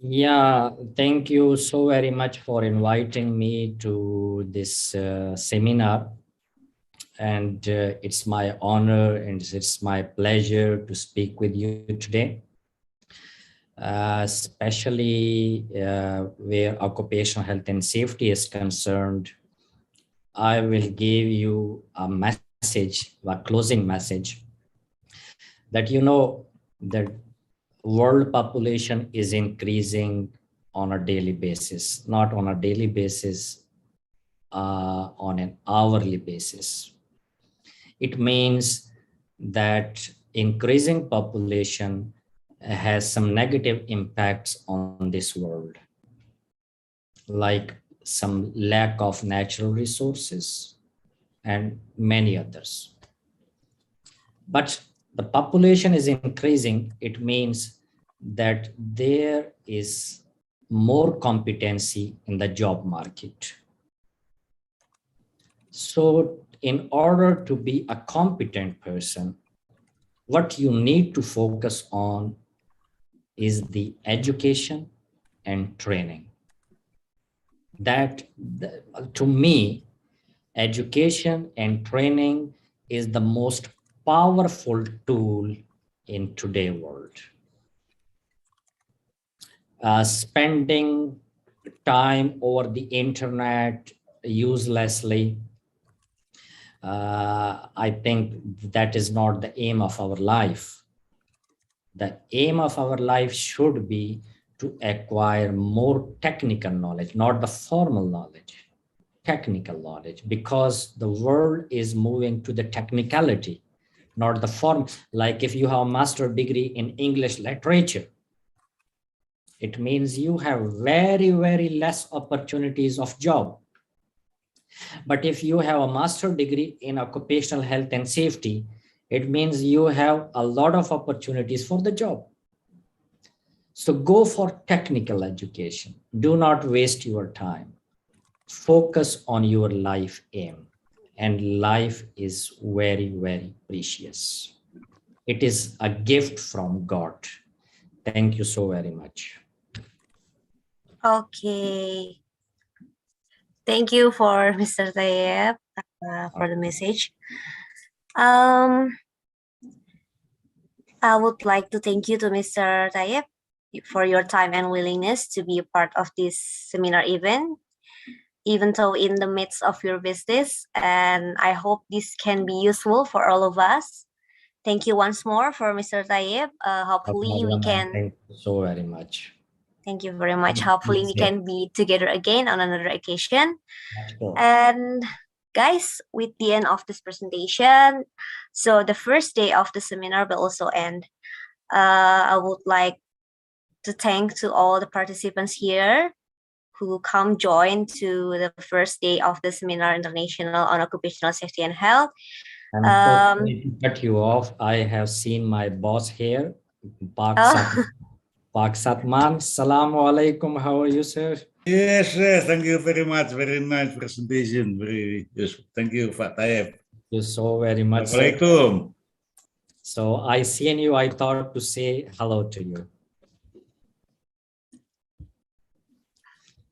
Yeah, thank you so very much for inviting me to this seminar. And it's my honor and it's my pleasure to speak with you today, especially where occupational health and safety is concerned. I will give you a message, a closing message, that you know that world population is increasing on a daily basis, not on a daily basis, on an hourly basis. It means that increasing population has some negative impacts on this world, like some lack of natural resources and many others. But the population is increasing, it means that there is more competency in the job market. So in order to be a competent person, what you need to focus on is the education and training. That, to me, education and training is the most powerful tool in today's world. Spending time over the internet uselessly, I think that is not the aim of our life. The aim of our life should be to acquire more technical knowledge, not the formal knowledge, technical knowledge, because the world is moving to the technicality, not the form. Like if you have a master's degree in English literature, it means you have very, very less opportunities of job. But if you have a master's degree in occupational health and safety, it means you have a lot of opportunities for the job. So go for technical education. Do not waste your time. Focus on your life aim. And life is very, very precious. It is a gift from God. Thank you so very much. Okay. Thank you for Mr. Tayeb for the message. I would like to thank you to Mr. Tayeb for your time and willingness to be a part of this seminar event, even though in the midst of your business. And I hope this can be useful for all of us. Thank you once more for Mr. Tayeb. Hopefully we can. Thank you so very much. Thank you very much. Hopefully we can be together again on another occasion. Sure. And guys, with the end of this presentation, so the first day of the seminar will also end. I would like to thank to all the participants here who come join to the first day of the seminar international on occupational safety and health. I'm sorry to cut you off. I have seen my boss here, Pak Satman. Assalamu alaikum. How are you, sir? Yes, thank you very much. Very nice presentation. Very useful. Thank you, Pak Tayeb. Thank you so very much. Assalamualaikum. So I seen you. I thought to say hello to you.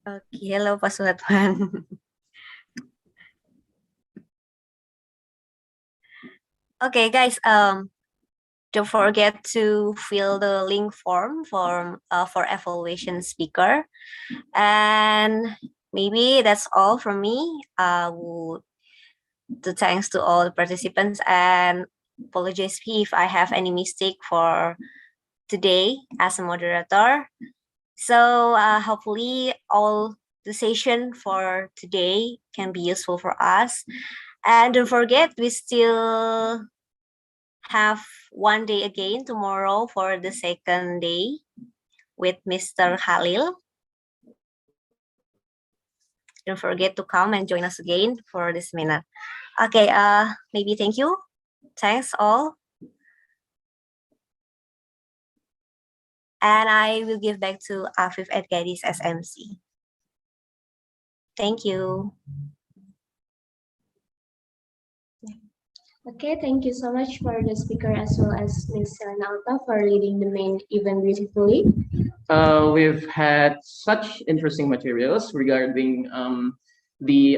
Okay, hello, Pak Suhatman. Okay, guys. Don't forget to fill the link form for evaluation speaker. And maybe that's all from me. Thanks to all the participants, and apologize if I have any mistake for today as a moderator. So hopefully all the session for today can be useful for us. And don't forget, we still have one day again tomorrow for the second day with Mr. Khalil. Don't forget to come and join us again for this seminar. Okay, maybe thank you. Thanks all. And I will give back to Afif at Gadis SMC. Thank you. Okay, thank you so much for the speaker as well as Ms. Selena Alta for leading the main event beautifully. We've had such interesting materials regarding the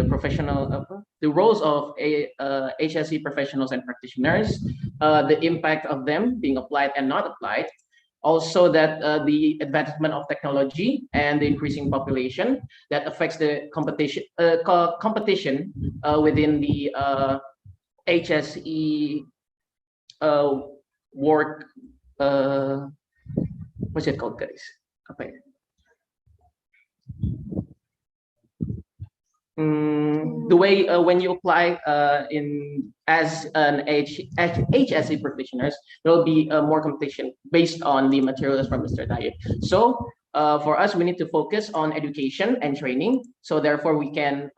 professional the roles of HSE professionals and practitioners, the impact of them being applied and not applied. Also that the advancement of technology and the increasing population that affects the competition within the HSE work. What's it called, guys? Okay. The way when you apply as an HSE practitioners, there will be more competition based on the materials from Mr. Tayeb. So for us, we need to focus on education and training. So therefore, we can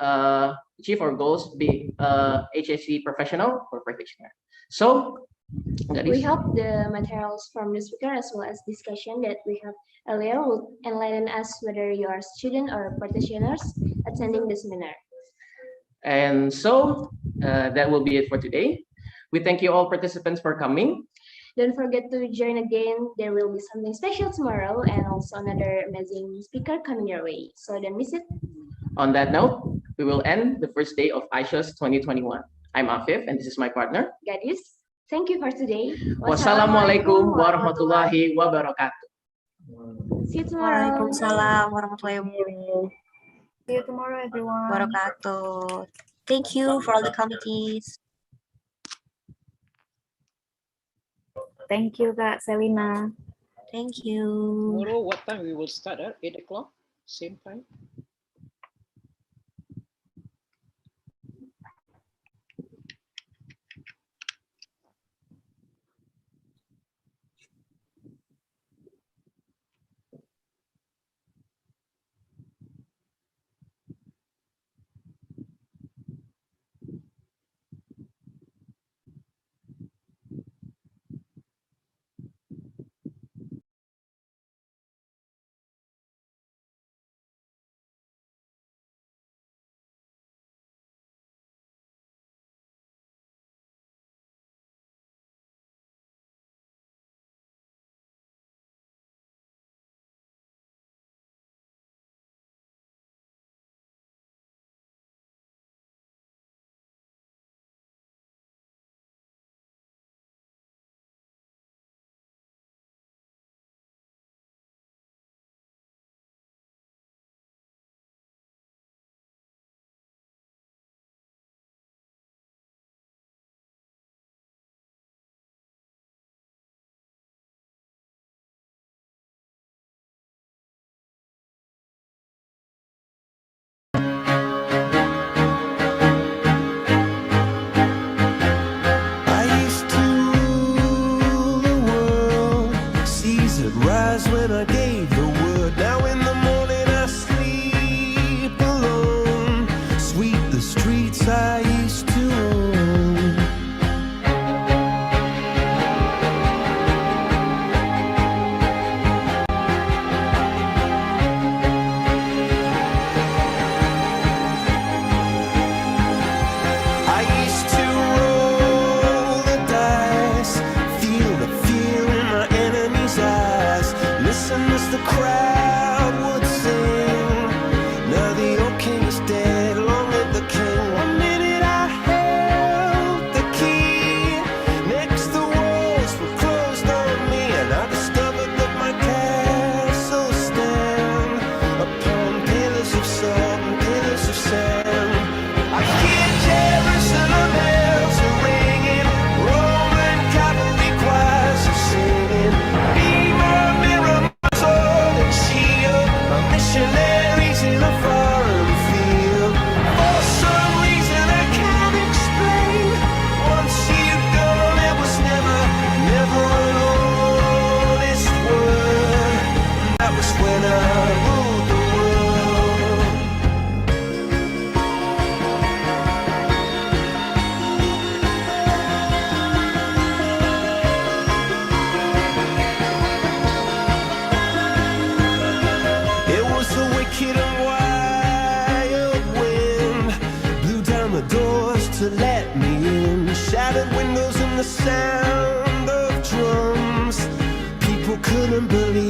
achieve our goals, be HSE professional or practitioner. So we hope the materials from the speaker as well as discussion that we have earlier will enlighten us whether you are a student or practitioners attending the seminar. And so that will be it for today. We thank you all participants for coming. Don't forget to join again. There will be something special tomorrow and also another amazing speaker coming your way. So don't miss it. On that note, we will end the first day of ISHOS 2021. I'm Afif and this is my partner, Gadis. Thank you for today. Wassalamualaikum warahmatullahi wabarakatuh. See you tomorrow. Waalaikumsalam warahmatullahi wabarakatuh. See you tomorrow, everyone. Wabarakatuh. Thank you for all the committees. Thank you, Kak Selina. Thank you. Tomorrow, what time we will start? 8 o'clock, same time. I used to rule the world, seas would rise when I gave the word. Now in the morning I sleep alone, sweep the streets I used to own. I used to roll the dice, feel the fear in my enemy's eyes, listen as the crowd would sing. Now the old king is dead, long live the king. One minute I held the key, next the walls were closed on me, and I discovered that my castle stand upon pillars of salt and pillars of sand. I hear Jerusalem bells are ringing, Roman cavalry choirs are singing. Be my mirror, my sword and shield, my missionaries in a foreign field. For some reason I can't explain, once you've gone it was never, never an honest word. That was when I ruled the world. It was a wicked and wild wind, blew down the doors to let me in, shattered windows and the sound of drums. People couldn't believe